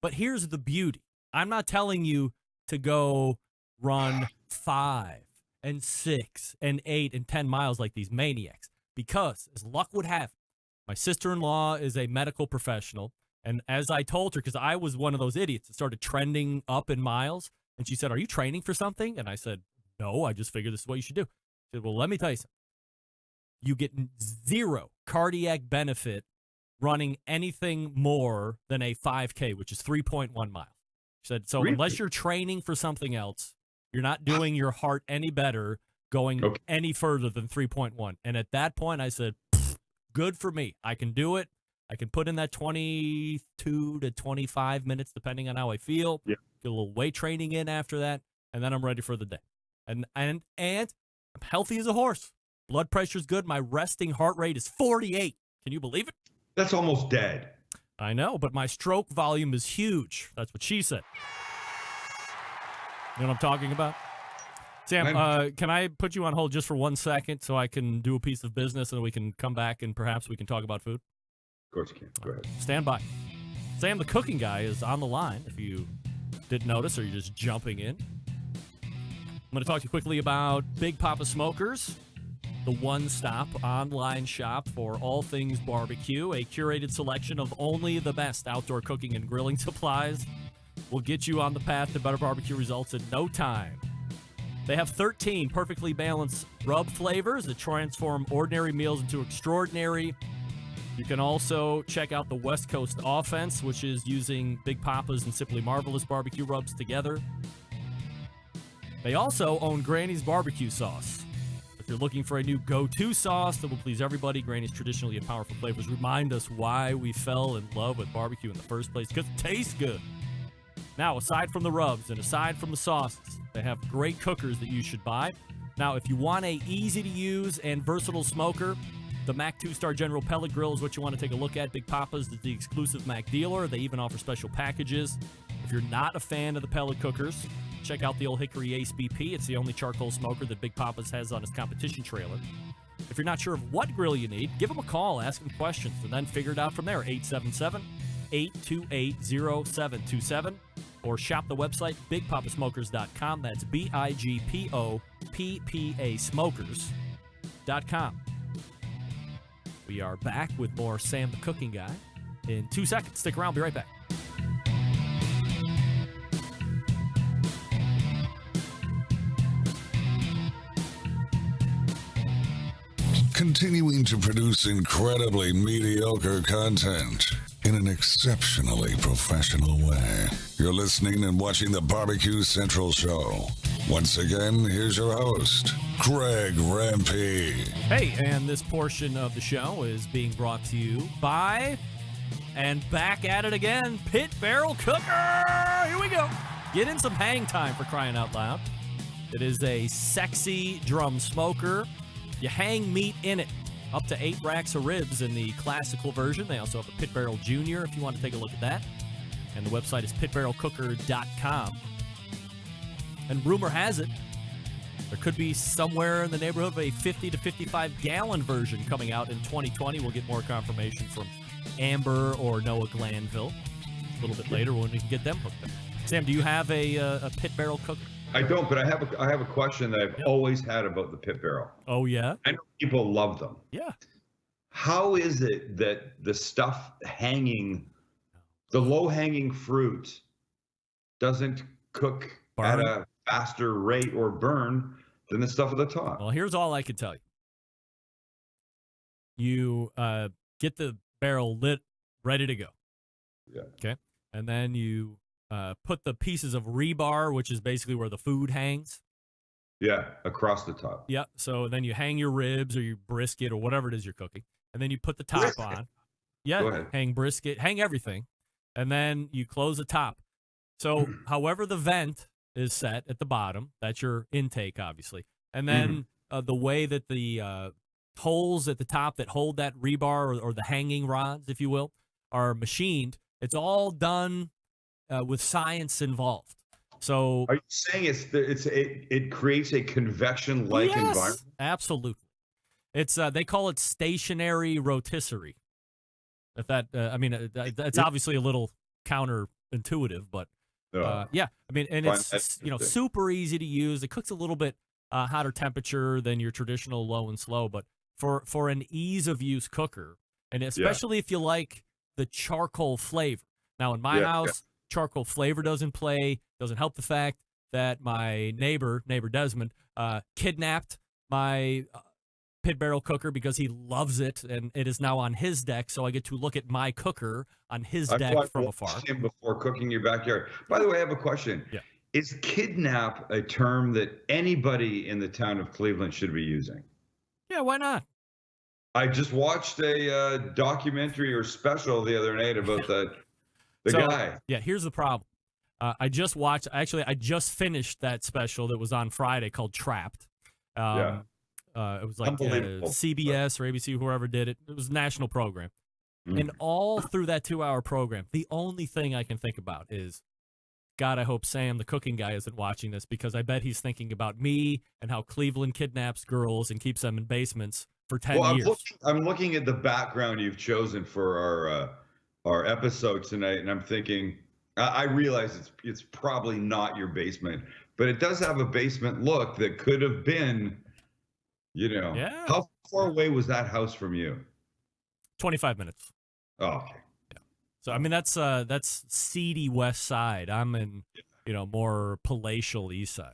Speaker 5: But here's the beauty. I'm not telling you to go run 5 and 6 and 8 and 10 miles like these maniacs, because as luck would have it, my sister-in-law is a medical professional. And as I told her, because I was one of those idiots that started trending up in miles, and she said, are you training for something? And I said, no, I just figured this is what you should do. She said, well, let me tell you something. You get zero cardiac benefit running anything more than a 5K, which is 3.1 miles. She said, so unless you're training for something else, you're not doing your heart any better going any further than 3.1. And at that point, I said, good for me. I can do it. I can put in that 22 to 25 minutes, depending on how I feel.
Speaker 14: Yeah.
Speaker 5: Get a little weight training in after that, and then I'm ready for the day. And I'm healthy as a horse. Blood pressure's good. My resting heart rate is 48. Can you believe it?
Speaker 14: That's almost dead.
Speaker 5: I know, but my stroke volume is huge. That's what she said. You know what I'm talking about? Sam, can I put you on hold just for 1 second so I can do a piece of business and we can come back and perhaps we can talk about food?
Speaker 14: Of course you can. Go ahead.
Speaker 5: Stand by. Sam, the cooking guy, is on the line, if you didn't notice or you're just jumping in. I'm going to talk to you quickly about Big Papa Smokers, the one-stop online shop for all things barbecue. A curated selection of only the best outdoor cooking and grilling supplies will get you on the path to better barbecue results in no time. They have 13 perfectly balanced rub flavors that transform ordinary meals into extraordinary. You can also check out the West Coast Offense, which is using Big Papa's and Simply Marvelous barbecue rubs together. They also own Granny's barbecue sauce. If you're looking for a new go-to sauce that will please everybody, Granny's traditionally and powerful flavors remind us why we fell in love with barbecue in the first place, because it tastes good. Now, aside from the rubs and aside from the sauces, they have great cookers that you should buy. Now, if you want a easy-to-use and versatile smoker, the Mac 2-Star General Pellet Grill is what you want to take a look at. Big Papa's is the exclusive Mac dealer. They even offer special packages. If you're not a fan of the pellet cookers, check out the Old Hickory Ace BP. It's the only charcoal smoker that Big Papa's has on his competition trailer. If you're not sure of what grill you need, give them a call, ask them questions, and then figure it out from there. 877-828-0727. Or shop the website, bigpapasmokers.com. That's BIGPOPPA smokers.com. We are back with more Sam the Cooking Guy in 2 seconds. Stick around. Be right back.
Speaker 6: Continuing to produce incredibly mediocre content in an exceptionally professional way. You're listening and watching the Barbecue Central Show. Once again, here's your host, Greg Rampey.
Speaker 5: Hey, and this portion of the show is being brought to you by, and back at it again, Pit Barrel Cooker. Here we go. Get in some hang time, for crying out loud. It is a sexy drum smoker. You hang meat in it. Up to 8 racks of ribs in the classical version. They also have a Pit Barrel Junior if you want to take a look at that. And the website is pitbarrelcooker.com. And rumor has it, there could be somewhere in the neighborhood of a 50 to 55-gallon version coming out in 2020. We'll get more confirmation from Amber or Noah Glanville a little bit later when we can get them hooked up. Sam, do you have a Pit Barrel Cooker?
Speaker 14: I don't, but I have a question that I've always had about the Pit Barrel.
Speaker 5: Oh, yeah?
Speaker 14: I know people love them.
Speaker 5: Yeah.
Speaker 14: How is it that the stuff hanging, the low-hanging fruit, doesn't cook at a faster rate or burn than the stuff at the top?
Speaker 5: Well, here's all I can tell you. You get the barrel lit, ready to go.
Speaker 14: Yeah.
Speaker 5: Okay? And then you put the pieces of rebar, which is basically where the food hangs.
Speaker 14: Yeah, across the top.
Speaker 5: Yeah, so then you hang your ribs or your brisket or whatever it is you're cooking, and then you put the top on. Yeah,
Speaker 14: Go ahead.
Speaker 5: hang brisket, hang everything, and then you close the top. So however the vent is set at the bottom, that's your intake, obviously. And then the way that the holes at the top that hold that rebar or the hanging rods, if you will, are machined, it's all done with science involved. So
Speaker 14: are you saying it creates a convection-like environment?
Speaker 5: Absolutely. It's they call it stationary rotisserie. If that, that's obviously a little counterintuitive, but yeah, I mean, and it's super easy to use. It cooks a little bit hotter temperature than your traditional low and slow, but for an ease of use cooker, and especially if you like the charcoal flavor. Now in my house. Charcoal flavor doesn't help the fact that my neighbor Desmond, kidnapped my Pit Barrel Cooker because he loves it, and it is now on his deck, so I get to look at my cooker on his deck from afar.
Speaker 14: Him before cooking your backyard. By the way, I have a question.
Speaker 5: Yeah.
Speaker 14: Is kidnap a term that anybody in the town of Cleveland should be using?
Speaker 5: Yeah, why not?
Speaker 14: I just watched a documentary or special the other night about the guy.
Speaker 5: Yeah, here's the problem. I just finished that special that was on Friday called Trapped. It was like CBS or ABC, whoever did it. It was a national program. And all through that 2-hour program, the only thing I can think about is, God, I hope Sam, the cooking guy, isn't watching this, because I bet he's thinking about me and how Cleveland kidnaps girls and keeps them in basements for 10 years.
Speaker 14: I'm looking at the background you've chosen for our episode tonight, and I'm thinking, I realize it's probably not your basement, but it does have a basement look that could have been,
Speaker 5: Yeah.
Speaker 14: How far away was that house from you?
Speaker 5: 25 minutes.
Speaker 14: Oh, okay.
Speaker 5: Yeah. So I mean that's seedy west side. I'm in, more palatial east side.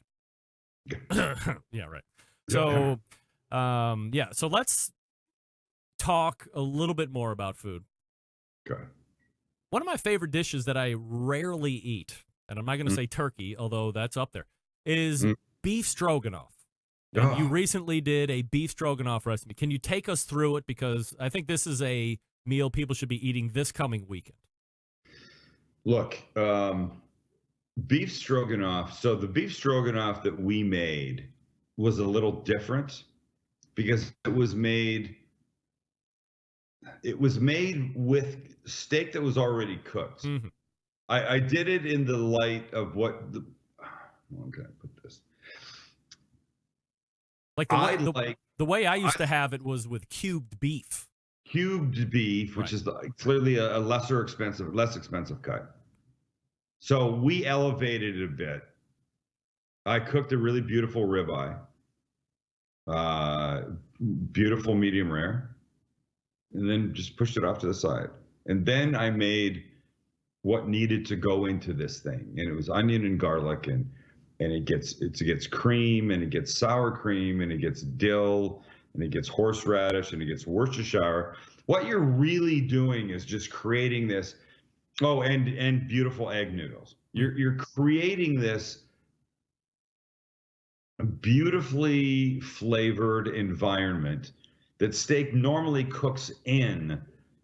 Speaker 5: Yeah, right. So so let's talk a little bit more about food.
Speaker 14: Okay.
Speaker 5: One of my favorite dishes that I rarely eat, and I'm not going to say turkey, although that's up there, is beef stroganoff. And you recently did a beef stroganoff recipe. Can you take us through it? Because I think this is a meal people should be eating this coming weekend.
Speaker 14: Look, beef stroganoff. So the beef stroganoff that we made was a little different because it was made with steak that was already cooked.
Speaker 5: Mm-hmm.
Speaker 14: I did it in the light of how can I put this?
Speaker 5: Like the way I used to have it was with cubed beef.
Speaker 14: Cubed beef, which is clearly a less expensive cut. So we elevated it a bit. I cooked a really beautiful ribeye, beautiful medium rare, and then just pushed it off to the side. And then I made what needed to go into this thing, and it was onion and garlic, and it gets cream, and it gets sour cream, and it gets dill, and it gets horseradish, and it gets Worcestershire. What you're really doing is just creating this. Oh, and beautiful egg noodles. You're creating this beautifully flavored environment that steak normally cooks in.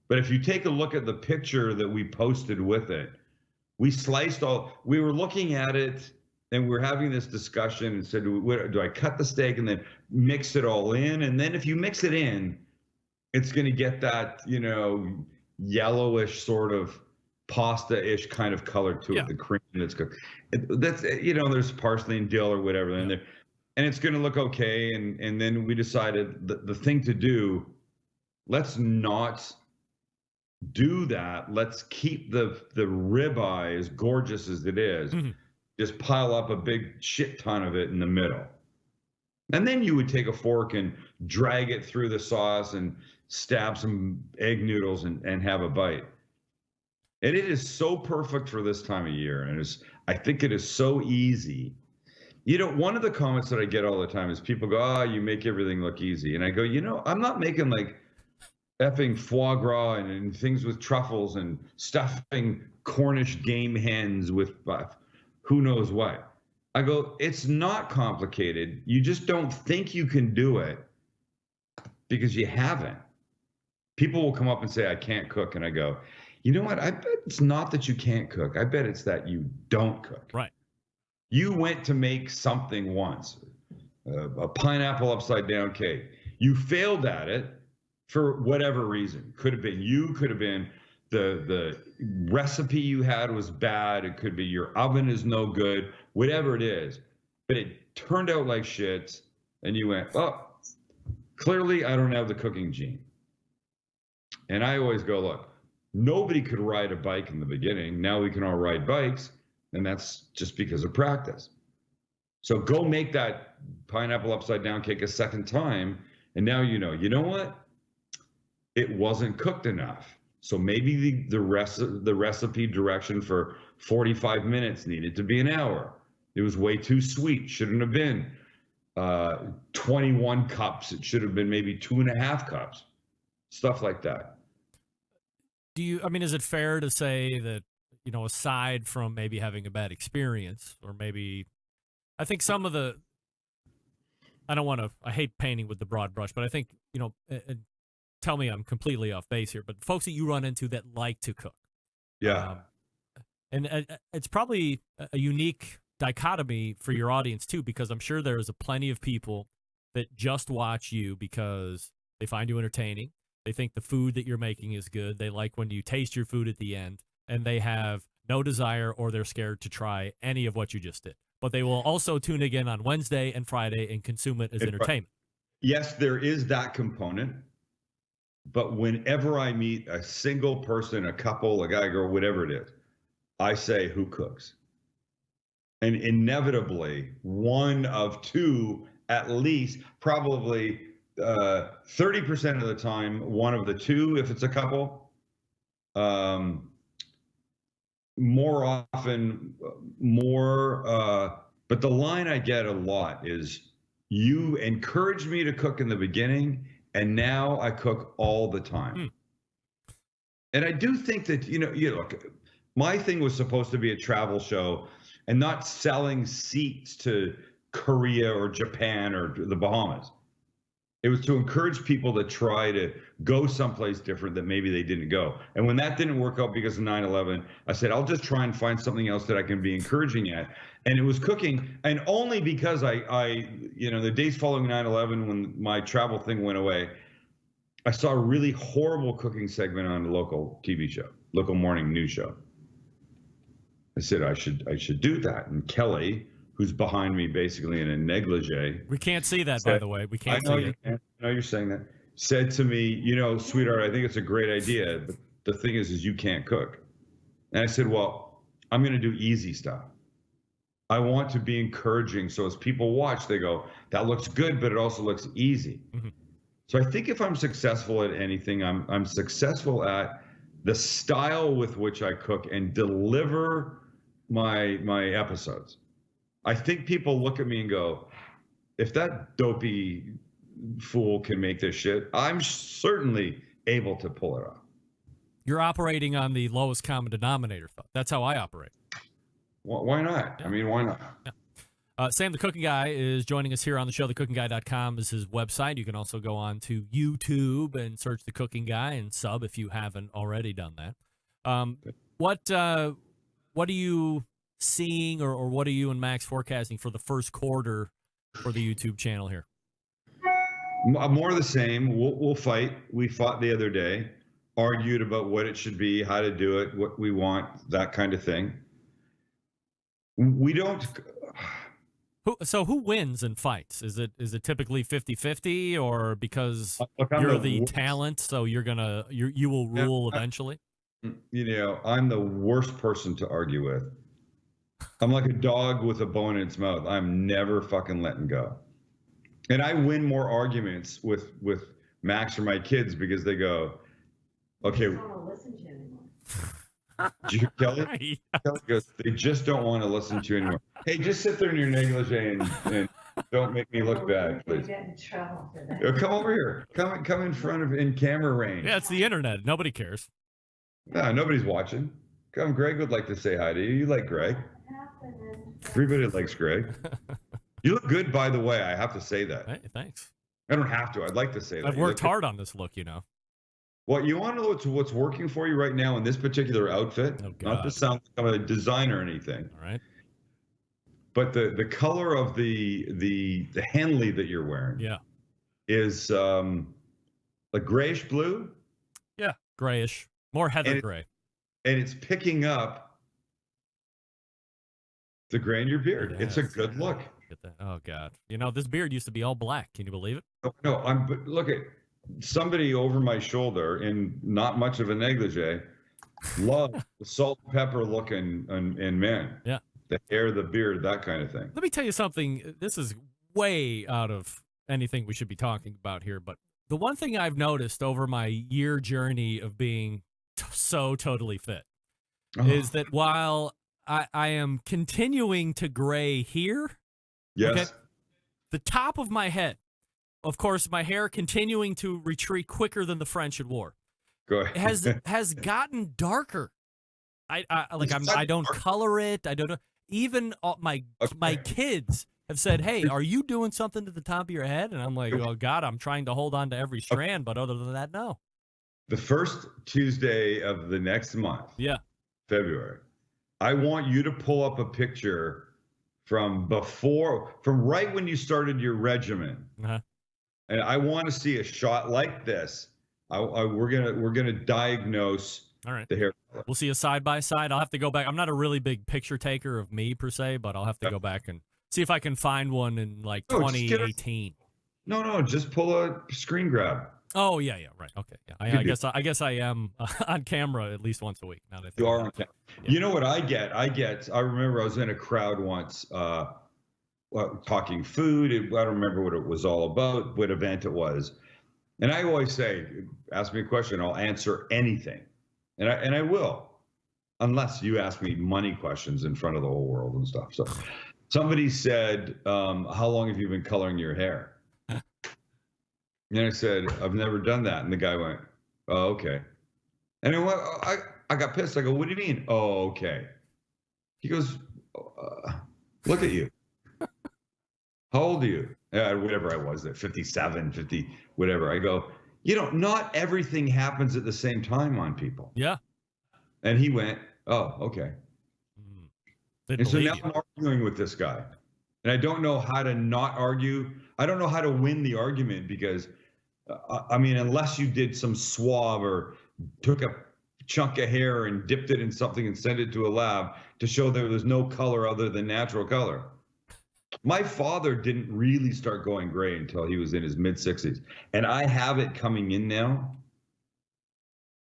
Speaker 14: But if you take a look at the picture that we posted with it, we were looking at it and we were having this discussion and said, do I cut the steak and then mix it all in? And then if you mix it in, it's going to get that, yellowish sort of pasta-ish kind of color to it, the cream that's cooked. That's, there's parsley and dill or whatever in there. And it's going to look okay. And then we decided the thing to do, let's not do that. Let's keep the ribeye, as gorgeous as it is, just pile up a big shit ton of it in the middle. And then you would take a fork and drag it through the sauce and stab some egg noodles and have a bite. And it is so perfect for this time of year. And I think it is so easy. One of the comments that I get all the time is people go, you make everything look easy. And I go, I'm not making like effing foie gras and things with truffles and stuffing Cornish game hens with who knows what. I go, it's not complicated. You just don't think you can do it because you haven't. People will come up and say, I can't cook. And I go, you know what? I bet it's not that you can't cook. I bet it's that you don't cook.
Speaker 5: Right.
Speaker 14: You went to make something once, a pineapple upside down cake. You failed at it for whatever reason. Could have been you, could have been the recipe you had was bad. It could be your oven is no good, whatever it is. But it turned out like shit. And you went, clearly I don't have the cooking gene. And I always go, look, nobody could ride a bike in the beginning. Now we can all ride bikes. And that's just because of practice. So go make that pineapple upside down cake a second time. And now you know what? It wasn't cooked enough. So maybe the recipe direction for 45 minutes needed to be an hour. It was way too sweet. Shouldn't have been 21 cups. It should have been maybe 2.5 cups. Stuff like that.
Speaker 5: Is it fair to say that, aside from maybe having a bad experience or maybe, I think some of the, I hate painting with the broad brush, but I think, tell me I'm completely off base here, but folks that you run into that like to cook.
Speaker 14: Yeah.
Speaker 5: And it's probably a unique dichotomy for your audience too, because I'm sure there is plenty of people that just watch you because they find you entertaining. They think the food that you're making is good. They like when you taste your food at the end, and they have no desire or they're scared to try any of what you just did. But they will also tune again on Wednesday and Friday and consume it as entertainment.
Speaker 14: Yes, there is that component. But whenever I meet a single person, a couple, a guy, girl, whatever it is, I say, who cooks? And inevitably, one of two, at least, probably 30% of the time, one of the two, if it's a couple. More often, but the line I get a lot is, you encouraged me to cook in the beginning, and now I cook all the time. And I do think that, look, my thing was supposed to be a travel show and not selling seats to Korea or Japan or the Bahamas. It was to encourage people to try to go someplace different that maybe they didn't go. And when that didn't work out because of 9/11, I said, I'll just try and find something else that I can be encouraging at. And it was cooking. And only because I the days following 9/11, when my travel thing went away, I saw a really horrible cooking segment on a local TV show, local morning news show. I said, I should do that. And Kelly, who's behind me basically in a negligee.
Speaker 5: We can't see that, by the way. We can't see it.
Speaker 14: I know you're saying that. Said to me, sweetheart, I think it's a great idea, but the thing is you can't cook. And I said, well, I'm going to do easy stuff. I want to be encouraging, so as people watch, they go, that looks good, but it also looks easy. Mm-hmm. So I think if I'm successful at anything, I'm successful at the style with which I cook and deliver my episodes. I think people look at me and go, if that dopey fool can make this shit, I'm certainly able to pull it off.
Speaker 5: You're operating on the lowest common denominator. That's how I operate.
Speaker 14: Why not? Yeah. I mean, why not?
Speaker 5: Yeah. Sam, the Cooking Guy, is joining us here on the show. TheCookingGuy.com is his website. You can also go on to YouTube and search The Cooking Guy and sub if you haven't already done that. What are you seeing, or what are you and Max forecasting for the first quarter for the YouTube channel here?
Speaker 14: More of the same. We'll fight. We fought the other day, argued about what it should be, how to do it, what we want, that kind of thing. We don't.
Speaker 5: Who wins in fights? Is it typically 50-50, or because you're the talent, so you will rule eventually?
Speaker 14: I'm the worst person to argue with. I'm like a dog with a bone in its mouth. I'm never fucking letting go. And I win more arguments with Max or my kids because they go, okay.
Speaker 15: I don't want to listen to you anymore.
Speaker 14: Did you, Kelly? Kelly goes, they just don't want to listen to you anymore. Hey, just sit there in your negligee and don't make me look bad, please.
Speaker 15: Get in trouble for that.
Speaker 14: Come over here. Come in front of in camera range.
Speaker 5: Yeah, it's the internet. Nobody cares.
Speaker 14: No, nobody's watching. Come, Greg would like to say hi to you. You like Greg? Everybody likes Greg. You look good, by the way. I have to say that.
Speaker 5: Hey, thanks.
Speaker 14: I don't have to. I'd like to say that.
Speaker 5: I've worked hard on this look,
Speaker 14: Well, you want to know what's working for you right now in this particular outfit?
Speaker 5: Oh,
Speaker 14: not to sound like I'm a designer or anything.
Speaker 5: All right.
Speaker 14: But the color of the Henley that you're wearing, is like grayish blue.
Speaker 5: Yeah, grayish, more heather gray,
Speaker 14: and it's picking up the gray in your beard. It's a good look.
Speaker 5: Get that. Oh God, this beard used to be all black. Can you believe it?
Speaker 14: No, but look at somebody over my shoulder in not much of a negligee. Love the salt and pepper look in men.
Speaker 5: Yeah.
Speaker 14: The hair, the beard, that kind of thing.
Speaker 5: Let me tell you something. This is way out of anything we should be talking about here, but the one thing I've noticed over my year journey of being so totally fit is that while I am continuing to gray here, the top of my head, of course, my hair continuing to retreat quicker than the French at war, has gotten darker. I don't color it. I don't know. Even my kids have said, "Hey, are you doing something to the top of your head?" And I'm like, "Oh God, I'm trying to hold on to every strand, but other than that, no."
Speaker 14: The first Tuesday of the next month, February, I want you to pull up a picture from right when you started your regimen, and I want to see a shot like this. We're gonna diagnose.
Speaker 5: All right.
Speaker 14: The hair.
Speaker 5: We'll see a side by side. I'll have to go back. I'm not a really big picture taker of me per se, but I'll have to go back and see if I can find one in 2018.
Speaker 14: No, just pull a screen grab.
Speaker 5: Oh yeah, right. Okay, yeah. I guess I am on camera at least once a week. Now that I think
Speaker 14: You are
Speaker 5: about
Speaker 14: on
Speaker 5: it.
Speaker 14: camera.
Speaker 5: Yeah.
Speaker 14: You know what I get? I remember I was in a crowd once talking food. I don't remember what it was all about, what event it was. And I always say, ask me a question, I'll answer anything. And I will, unless you ask me money questions in front of the whole world and stuff. So somebody said, how long have you been coloring your hair? And I said, I've never done that. And the guy went, oh, okay. And I got pissed. I go, what do you mean? Oh, okay. He goes, look at you. How old are you? Whatever I was, 57, 50, whatever. I go, not everything happens at the same time on people.
Speaker 5: Yeah.
Speaker 14: And he went, oh, okay. And so now I'm arguing with this guy. And I don't know how to not argue. I don't know how to win the argument because, unless you did some swab or took a chunk of hair and dipped it in something and sent it to a lab to show there was no color other than natural color. My father didn't really start going gray until he was in his mid-60s. And I have it coming in now,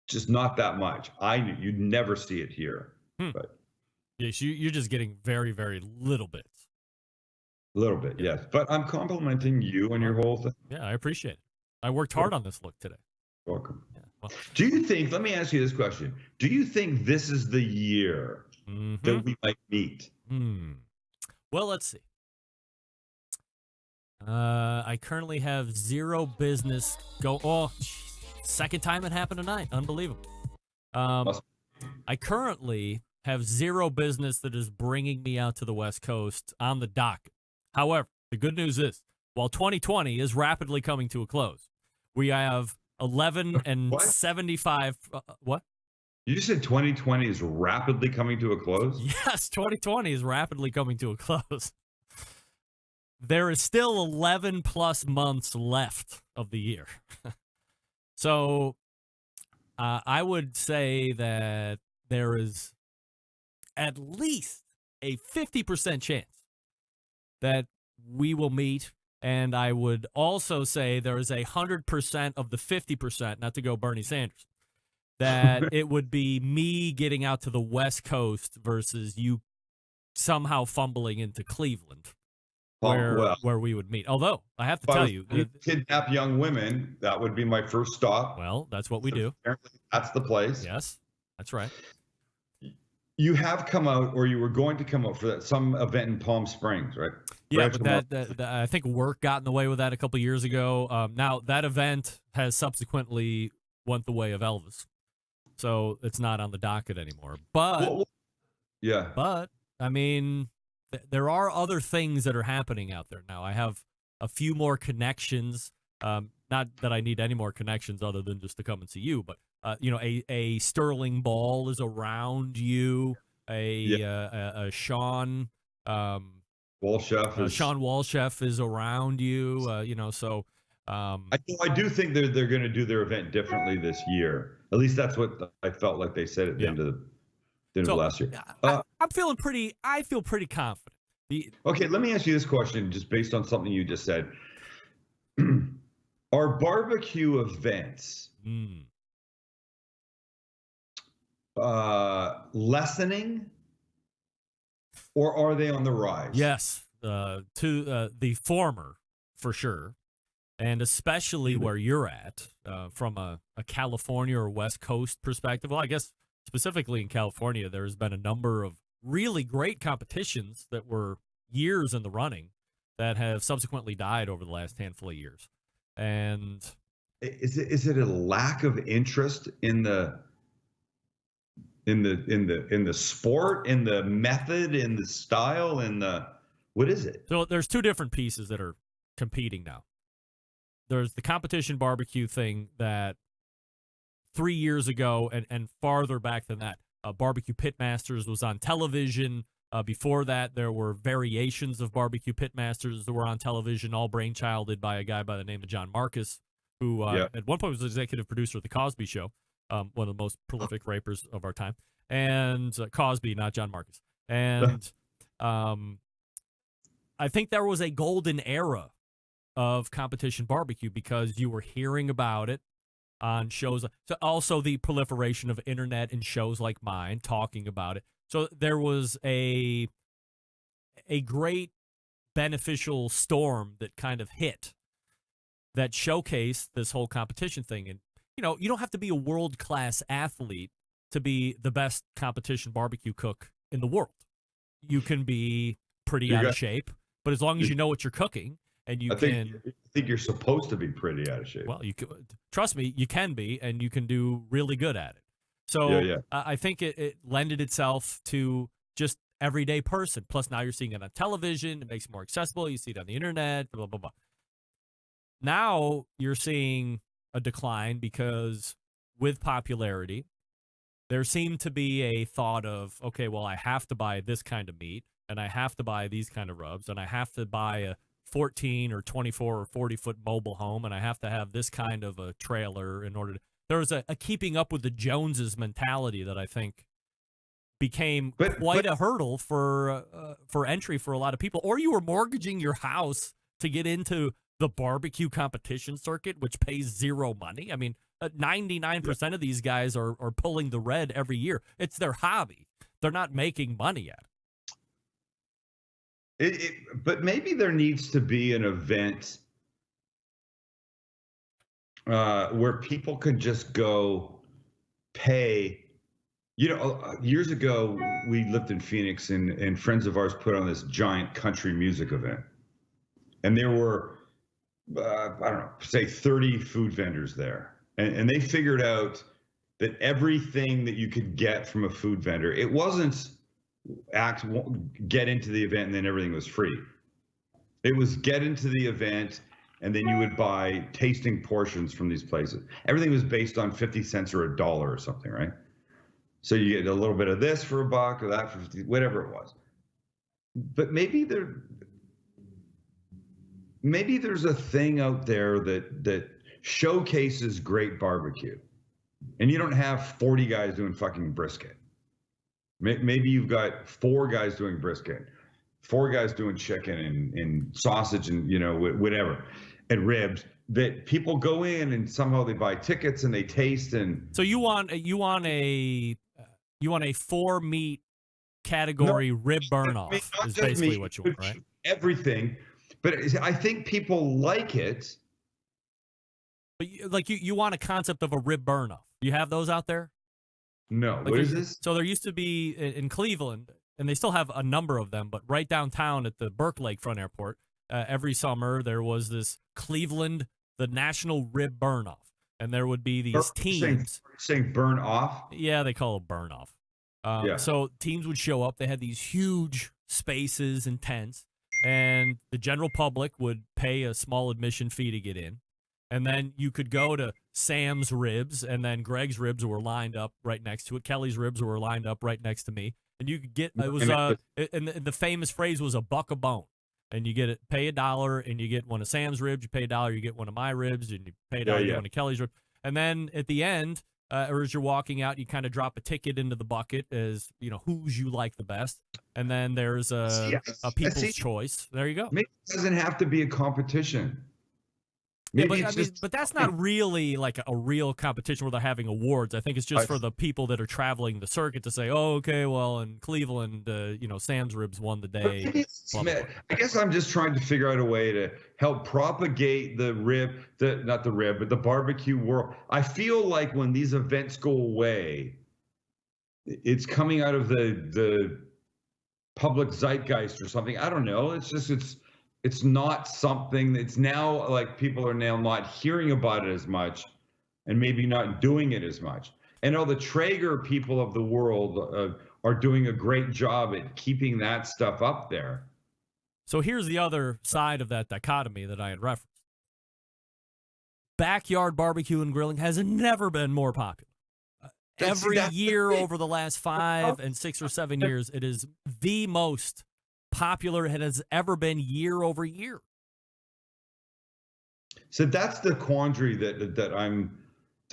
Speaker 14: just not that much. You'd never see it here. But
Speaker 5: yes, you're just getting very, very little bits.
Speaker 14: A little bit, yes. But I'm complimenting you on your whole thing.
Speaker 5: Yeah, I appreciate it. I worked hard on this look today.
Speaker 14: Welcome.
Speaker 5: Yeah, well,
Speaker 14: do you think, let me ask you this question. Do you think this is the year that we might meet?
Speaker 5: Well, let's see. I currently have zero business second time it happened tonight. Unbelievable. I currently have zero business that is bringing me out to the West Coast on the docket. However, the good news is, while 2020 is rapidly coming to a close, we have 11 and 75. What?
Speaker 14: You just said 2020 is rapidly coming to a close?
Speaker 5: Yes, 2020 is rapidly coming to a close. There is still 11 plus months left of the year. So I would say that there is at least a 50% chance that we will meet. And I would also say there is 100% of the 50%, not to go Bernie Sanders, that it would be me getting out to the West Coast versus you somehow fumbling into Cleveland. Where we would meet. Although, I have to tell you.
Speaker 14: Kidnap young women, that would be my first stop.
Speaker 5: Well, that's what we do.
Speaker 14: Apparently that's the place.
Speaker 5: Yes, that's right.
Speaker 14: You have come out, or you were going to come out for some event in Palm Springs, right?
Speaker 5: Yeah, but that I think work got in the way with that a couple years ago. Now, that event has subsequently went the way of Elvis. So it's not on the docket anymore. But, I mean, there are other things that are happening out there now. I have a few more connections. Not that I need any more connections other than just to come and see you, but a Sterling Ball is around you. A Sean
Speaker 14: Walchef.
Speaker 5: Sean Walchef is around you. So
Speaker 14: I do think they're going to do their event differently this year. At least that's what I felt like they said at the end of last year.
Speaker 5: I feel pretty confident.
Speaker 14: Okay, let me ask you this question, just based on something you just said. Are barbecue events lessening, or are they on the rise?
Speaker 5: Yes, to the former, for sure, and especially where you're at, from a California or West Coast perspective. Well, I guess specifically in California, there's been a number of really great competitions that were years in the running that have subsequently died over the last handful of years. And
Speaker 14: is it a lack of interest in the sport, in the method, in the style, what is it?
Speaker 5: So there's two different pieces that are competing now. There's the competition barbecue thing that 3 years ago and farther back than that, Barbecue Pitmasters was on television. Before that, there were variations of Barbecue Pitmasters that were on television, all brainchilded by a guy by the name of John Marcus, who at one point was executive producer of The Cosby Show, one of the most prolific rapers of our time. And Cosby, not John Marcus. And I think there was a golden era of competition barbecue because you were hearing about it on shows. So also the proliferation of internet and shows like mine talking about it. So there was a great beneficial storm that kind of hit that showcased this whole competition thing. And, you don't have to be a world-class athlete to be the best competition barbecue cook in the world. You can be pretty out of shape, but as long as you know what you're cooking and I
Speaker 14: think you're supposed to be pretty out of shape.
Speaker 5: Well, trust me, you can be, and you can do really good at it. So I think it lended itself to just everyday person. Plus, now you're seeing it on television. It makes it more accessible. You see it on the internet, blah, blah, blah. Now you're seeing a decline because with popularity, there seemed to be a thought of, okay, well, I have to buy this kind of meat, and I have to buy these kind of rubs, and I have to buy a 14 or 24 or 40-foot mobile home, and I have to have this kind of a trailer in order to... There was a keeping up with the Joneses mentality that I think became quite a hurdle for entry for a lot of people. Or you were mortgaging your house to get into the barbecue competition circuit, which pays zero money. I mean, 99% of these guys are pulling the red every year. It's their hobby. They're not making money at
Speaker 14: it. But maybe there needs to be an event where people can just go pay. Years ago, we lived in Phoenix, and friends of ours put on this giant country music event. And there were, I don't know, say 30 food vendors there. And they figured out that everything that you could get from a food vendor, it wasn't get into the event and then everything was free. It was get into the event and then you would buy tasting portions from these places. Everything was based on 50 cents or $1 or something, right? So you get a little bit of this for $1 or that for 50, whatever it was. But maybe there's a thing out there that showcases great barbecue, and you don't have 40 guys doing fucking brisket. Maybe you've got 4 guys doing brisket, 4 guys doing chicken and sausage and whatever, and ribs, that people go in and somehow they buy tickets and they taste. And
Speaker 5: so you want a 4 meat category rib burn off is basically what you want, right?
Speaker 14: Everything. But I think people like it.
Speaker 5: But you want a concept of a rib burn off. You have those out there?
Speaker 14: No. What is this?
Speaker 5: So there used to be in Cleveland, and they still have a number of them, but right downtown at the Burke Lakefront Airport, every summer there was this Cleveland, the National Rib Burn Off. And there would be these teams.
Speaker 14: Saying burn off?
Speaker 5: Yeah, they call it burn off. So teams would show up. They had these huge spaces and tents. And the general public would pay a small admission fee to get in. And then you could go to Sam's Ribs, and then Greg's Ribs were lined up right next to it. Kelly's Ribs were lined up right next to me. And you could get, it was, and the famous phrase was $1 a bone. And you pay $1, and you get one of Sam's Ribs. You pay $1, you get one of my ribs, and you pay $1, you get one of Kelly's Ribs. And then at the end, or as you're walking out, you kind of drop a ticket into the bucket as, whose you like the best. And then there's a people's choice. There you go.
Speaker 14: Maybe it doesn't have to be a competition.
Speaker 5: But that's not really like a real competition where they're having awards. I think it's just for the people that are traveling the circuit to say, oh, okay, well, in Cleveland, Sam's Ribs won the day. Blah, blah, blah.
Speaker 14: I guess I'm just trying to figure out a way to help propagate the barbecue world. I feel like when these events go away, it's coming out of the public zeitgeist or something. I don't know. It's not something that's now, like, people are now not hearing about it as much and maybe not doing it as much. And all the Traeger people of the world are doing a great job at keeping that stuff up there.
Speaker 5: So here's the other side of that dichotomy that I had referenced. Backyard barbecue and grilling has never been more popular. Every year over the last 5 and 6 or 7 years, it is the most popular it has ever been year over year.
Speaker 14: So that's the quandary that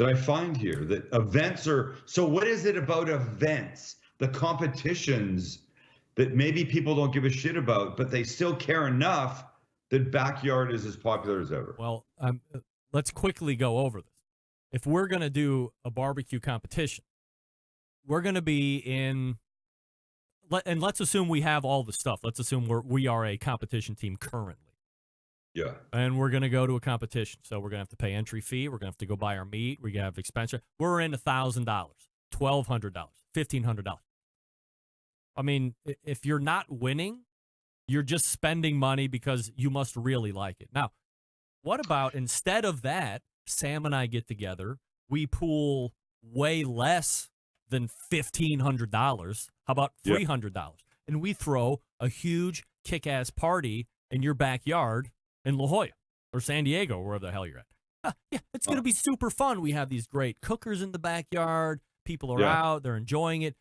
Speaker 14: I find here, that events are, so what is it about events, the competitions, that maybe people don't give a shit about, but they still care enough that backyard is as popular as ever.
Speaker 5: Well, let's quickly go over this. If we're going to do a barbecue competition, we're going to be in, and let's assume we have all the stuff. Let's assume we are a competition team currently.
Speaker 14: Yeah.
Speaker 5: And we're going to go to a competition. So we're going to have to pay entry fee. We're going to have to go buy our meat. We're going to have expense. We're in $1,000, $1,200, $1,500. I mean, if you're not winning, you're just spending money because you must really like it. Now, what about instead of that, Sam and I get together, we pool way less than $1,500. How about $300? And we throw a huge kick-ass party in your backyard in La Jolla or San Diego, or wherever the hell you're at. Yeah, it's going to be super fun. We have these great cookers in the backyard. People are out. They're enjoying it.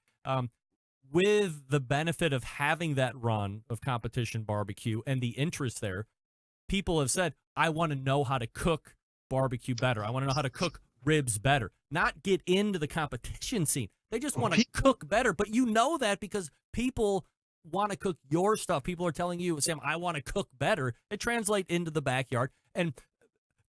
Speaker 5: With the benefit of having that run of competition barbecue and the interest there, people have said, I want to know how to cook barbecue better. I want to know how to cook ribs better. Not get into the competition scene. They just want to cook better. But you know that because people want to cook your stuff. People are telling you, Sam, I want to cook better. It translates into the backyard. And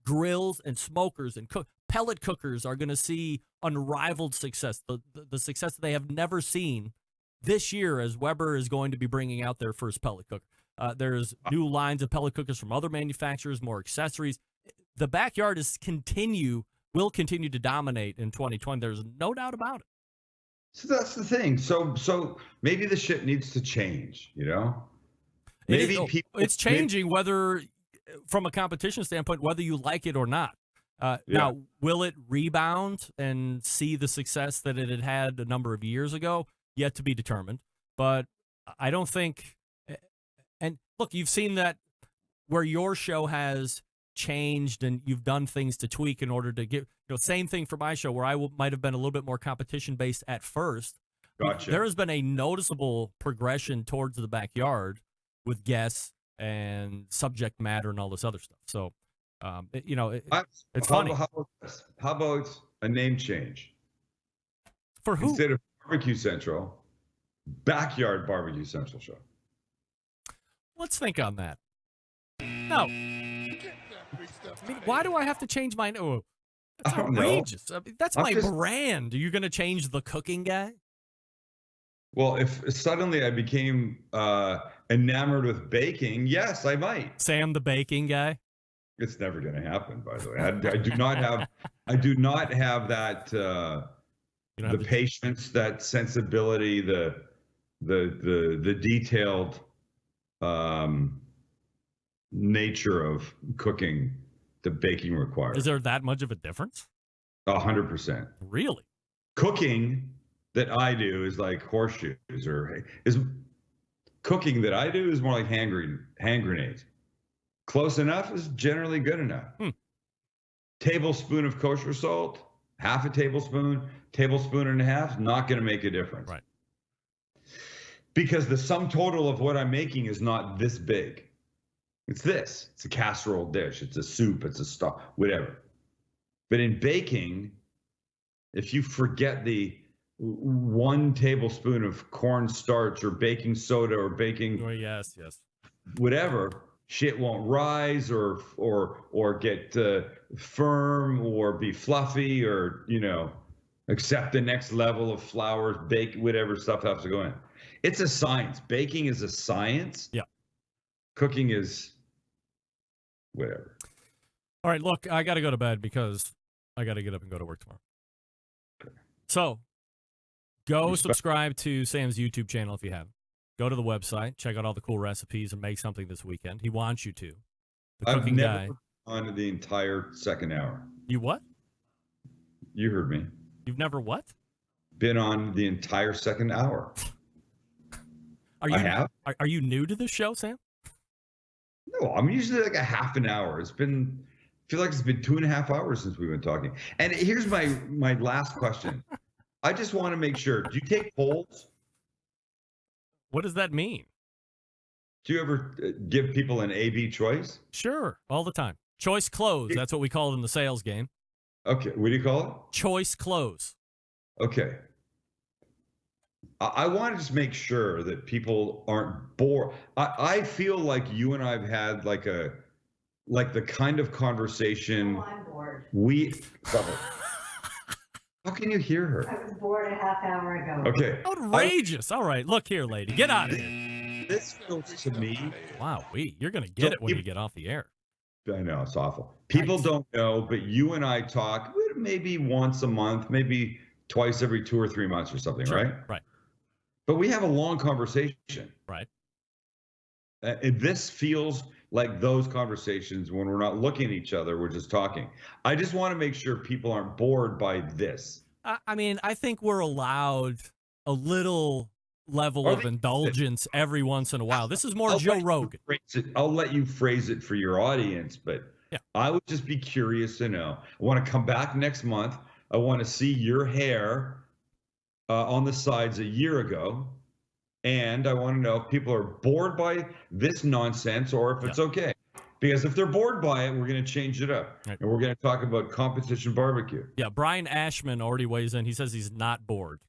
Speaker 5: grills and smokers and pellet cookers are going to see unrivaled success, the success that they have never seen this year as Weber is going to be bringing out their first pellet cooker. There's new lines of pellet cookers from other manufacturers, more accessories. The backyard will continue to dominate in 2020. There's no doubt about it.
Speaker 14: So that's the thing. So maybe the shit needs to change, you know? Maybe
Speaker 5: it's changing whether, from a competition standpoint, whether you like it or not. Now, will it rebound and see the success that it had a number of years ago? Yet to be determined. But I don't think, and look, you've seen that where your show has changed and you've done things to tweak in order to get, same thing for my show where I might have been a little bit more competition based at first.
Speaker 14: Gotcha.
Speaker 5: There has been a noticeable progression towards the backyard with guests and subject matter and all this other stuff. So, it's funny.
Speaker 14: How about a name change?
Speaker 5: For who?
Speaker 14: Instead of Barbecue Central, Backyard Barbecue Central Show.
Speaker 5: Let's think on that. No. I mean, why do I have to change my name? Oh, that's outrageous. I mean, that's my brand. Are you going to change the cooking guy?
Speaker 14: Well, if suddenly I became enamored with baking, yes, I might.
Speaker 5: Sam the baking guy?
Speaker 14: It's never going to happen, by the way. I do not have that the patience, that sensibility, the detailed nature of cooking the baking requires.
Speaker 5: Is there that much of a difference?
Speaker 14: 100%.
Speaker 5: Really?
Speaker 14: Cooking that I do is like horseshoes, cooking that I do is more like hand grenades. Close enough is generally good enough. Tablespoon of kosher salt, half a tablespoon and a half, not going to make a difference.
Speaker 5: Right.
Speaker 14: Because the sum total of what I'm making is not this big. It's this. It's a casserole dish. It's a soup. It's a stock, whatever. But in baking, if you forget the 1 tablespoon of cornstarch or baking soda or baking,
Speaker 5: yes,
Speaker 14: whatever, shit won't rise or get firm or be fluffy or accept the next level of flours, bake whatever stuff has to go in. It's a science. Baking is a science.
Speaker 5: Yeah.
Speaker 14: Cooking is whatever.
Speaker 5: All right, look, I got to go to bed because I got to get up and go to work tomorrow.
Speaker 14: Okay.
Speaker 5: So go subscribe to Sam's YouTube channel if you haven't. Go to the website, check out all the cool recipes, and make something this weekend. He wants you to. The cooking guy.
Speaker 14: On the entire second hour.
Speaker 5: You what?
Speaker 14: You heard me.
Speaker 5: You've never what?
Speaker 14: Been on the entire second hour.
Speaker 5: I have. Are you new to the show, Sam?
Speaker 14: No, I'm usually like a half an hour. I feel like it's been 2.5 hours since we've been talking. And here's my last question. I just want to make sure. Do you take polls?
Speaker 5: What does that mean?
Speaker 14: Do you ever give people an A/B choice?
Speaker 5: Sure, all the time. Choice close. That's what we call it in the sales game.
Speaker 14: Okay, what do you call it?
Speaker 5: Choice close.
Speaker 14: Okay. I want to just make sure that people aren't bored. I feel like you and I've had like the kind of conversation
Speaker 15: I'm bored.
Speaker 14: How can you hear her?
Speaker 15: I was bored a half hour ago.
Speaker 14: Okay.
Speaker 5: Outrageous. All right, look here, lady. Get out of here.
Speaker 14: This feels to me.
Speaker 5: Wow, you're going to get it when you get off the air.
Speaker 14: I know, it's awful. People don't know, but you and I talk maybe once a month, maybe twice every 2 or 3 months or something, right?
Speaker 5: Right.
Speaker 14: But we have a long conversation.
Speaker 5: Right.
Speaker 14: And this feels like those conversations when we're not looking at each other, we're just talking. I just want to make sure people aren't bored by this.
Speaker 5: I mean, I think we're allowed a little level of indulgence every once in a while. This is more Joe Rogan.
Speaker 14: I'll let you phrase it for your audience, but I would just be curious to know. I want to come back next month. I want to see your hair on the sides a year ago. And I want to know if people are bored by this nonsense or if it's okay. Because if they're bored by it, we're going to change it up. Right. And we're going to talk about competition barbecue.
Speaker 5: Yeah, Brian Ashman already weighs in. He says he's not bored.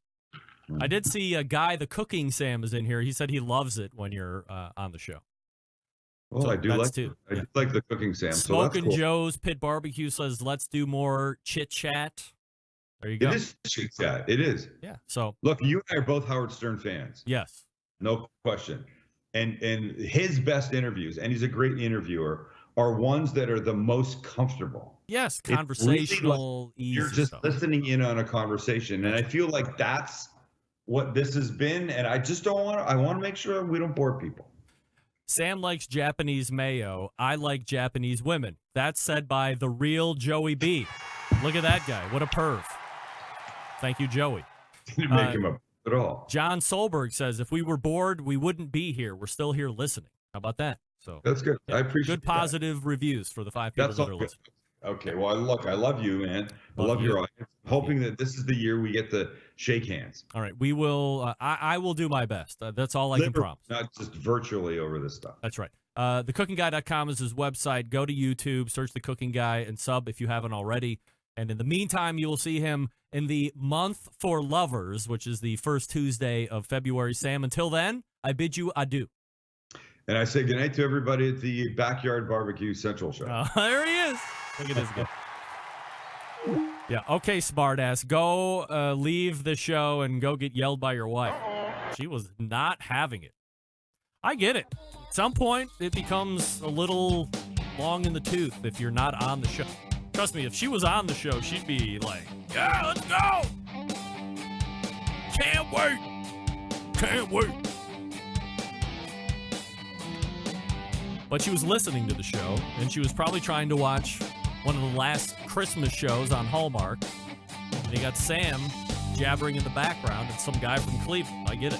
Speaker 5: I did see a guy, the cooking Sam, is in here. He said he loves it when you're on the show.
Speaker 14: Well, I do like the cooking Sam.
Speaker 5: Smoking
Speaker 14: so cool.
Speaker 5: Joe's Pit Barbecue says, let's do more chit-chat. There you go.
Speaker 14: It is chit-chat. It is.
Speaker 5: Yeah. So
Speaker 14: look, you and I are both Howard Stern fans.
Speaker 5: Yes.
Speaker 14: No question. And his best interviews, and he's a great interviewer, are ones that are the most comfortable.
Speaker 5: Yes, conversational,
Speaker 14: really
Speaker 5: easy
Speaker 14: you're just
Speaker 5: stuff.
Speaker 14: listening in on a conversation. And I feel like that's what this has been. And I just I want to make sure we don't bore people.
Speaker 5: Sam likes Japanese mayo. I like Japanese women. That's said by the real Joey B. Look at that guy. What a perv. Thank you, Joey.
Speaker 14: Didn't make him up at all.
Speaker 5: John Solberg says, if we were bored, we wouldn't be here. We're still here listening. How about that? So
Speaker 14: that's good. I appreciate
Speaker 5: good positive reviews for the 5 people that are listening.
Speaker 14: Okay. Well, look, I love you, man. I love your audience. Hoping that this is the year we get to shake hands.
Speaker 5: All right. We will. I will do my best. That's all I can promise.
Speaker 14: Not just virtually over this stuff.
Speaker 5: That's right. TheCookingGuy.com is his website. Go to YouTube, search The Cooking Guy, and sub if you haven't already. And in the meantime, you will see him in the Month for Lovers, which is the first Tuesday of February. Sam, until then, I bid you adieu.
Speaker 14: And I say goodnight to everybody at the Backyard Barbecue Central Show.
Speaker 5: There he is. Look at this guy. Yeah, okay, smartass. Go leave the show and go get yelled by your wife. She was not having it. I get it. At some point, it becomes a little long in the tooth if you're not on the show. Trust me, if she was on the show, she'd be like, yeah, let's go. Can't wait. Can't wait. But she was listening to the show, and she was probably trying to watch one of the last Christmas shows on Hallmark. And you got Sam jabbering in the background and some guy from Cleveland. I get it.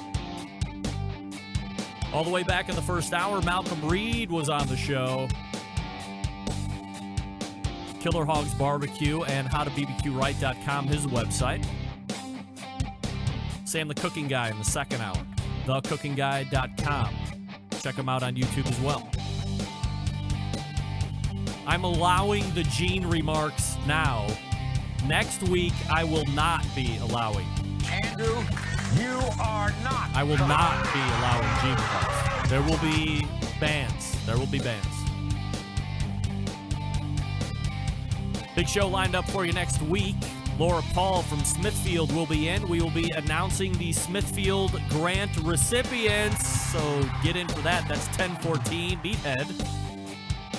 Speaker 5: All the way back in the first hour, Malcom Reed was on the show. Killer Hogs Barbecue and HowToBBQRight.com, his website. Sam the Cooking Guy in the second hour. TheCookingGuy.com. Check him out on YouTube as well. I'm allowing the Gene remarks now. Next week, I will not be allowing.
Speaker 4: Andrew, you are not.
Speaker 5: I will not be allowing Gene remarks. There will be bans. There will be bans. Big show lined up for you next week. Laura Paul from Smithfield will be in. We will be announcing the Smithfield grant recipients, so get in for that. That's 10:14. Meathead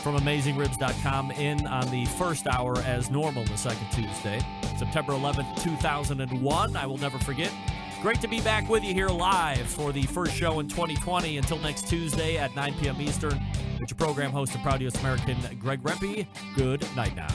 Speaker 5: from AmazingRibs.com in on the first hour as normal the second Tuesday. September 11th, 2001. I will never forget. Great to be back with you here live for the first show in 2020. Until next Tuesday at 9 p.m. Eastern. It's your program host and proud U.S. American, Greg Rempe. Good night now.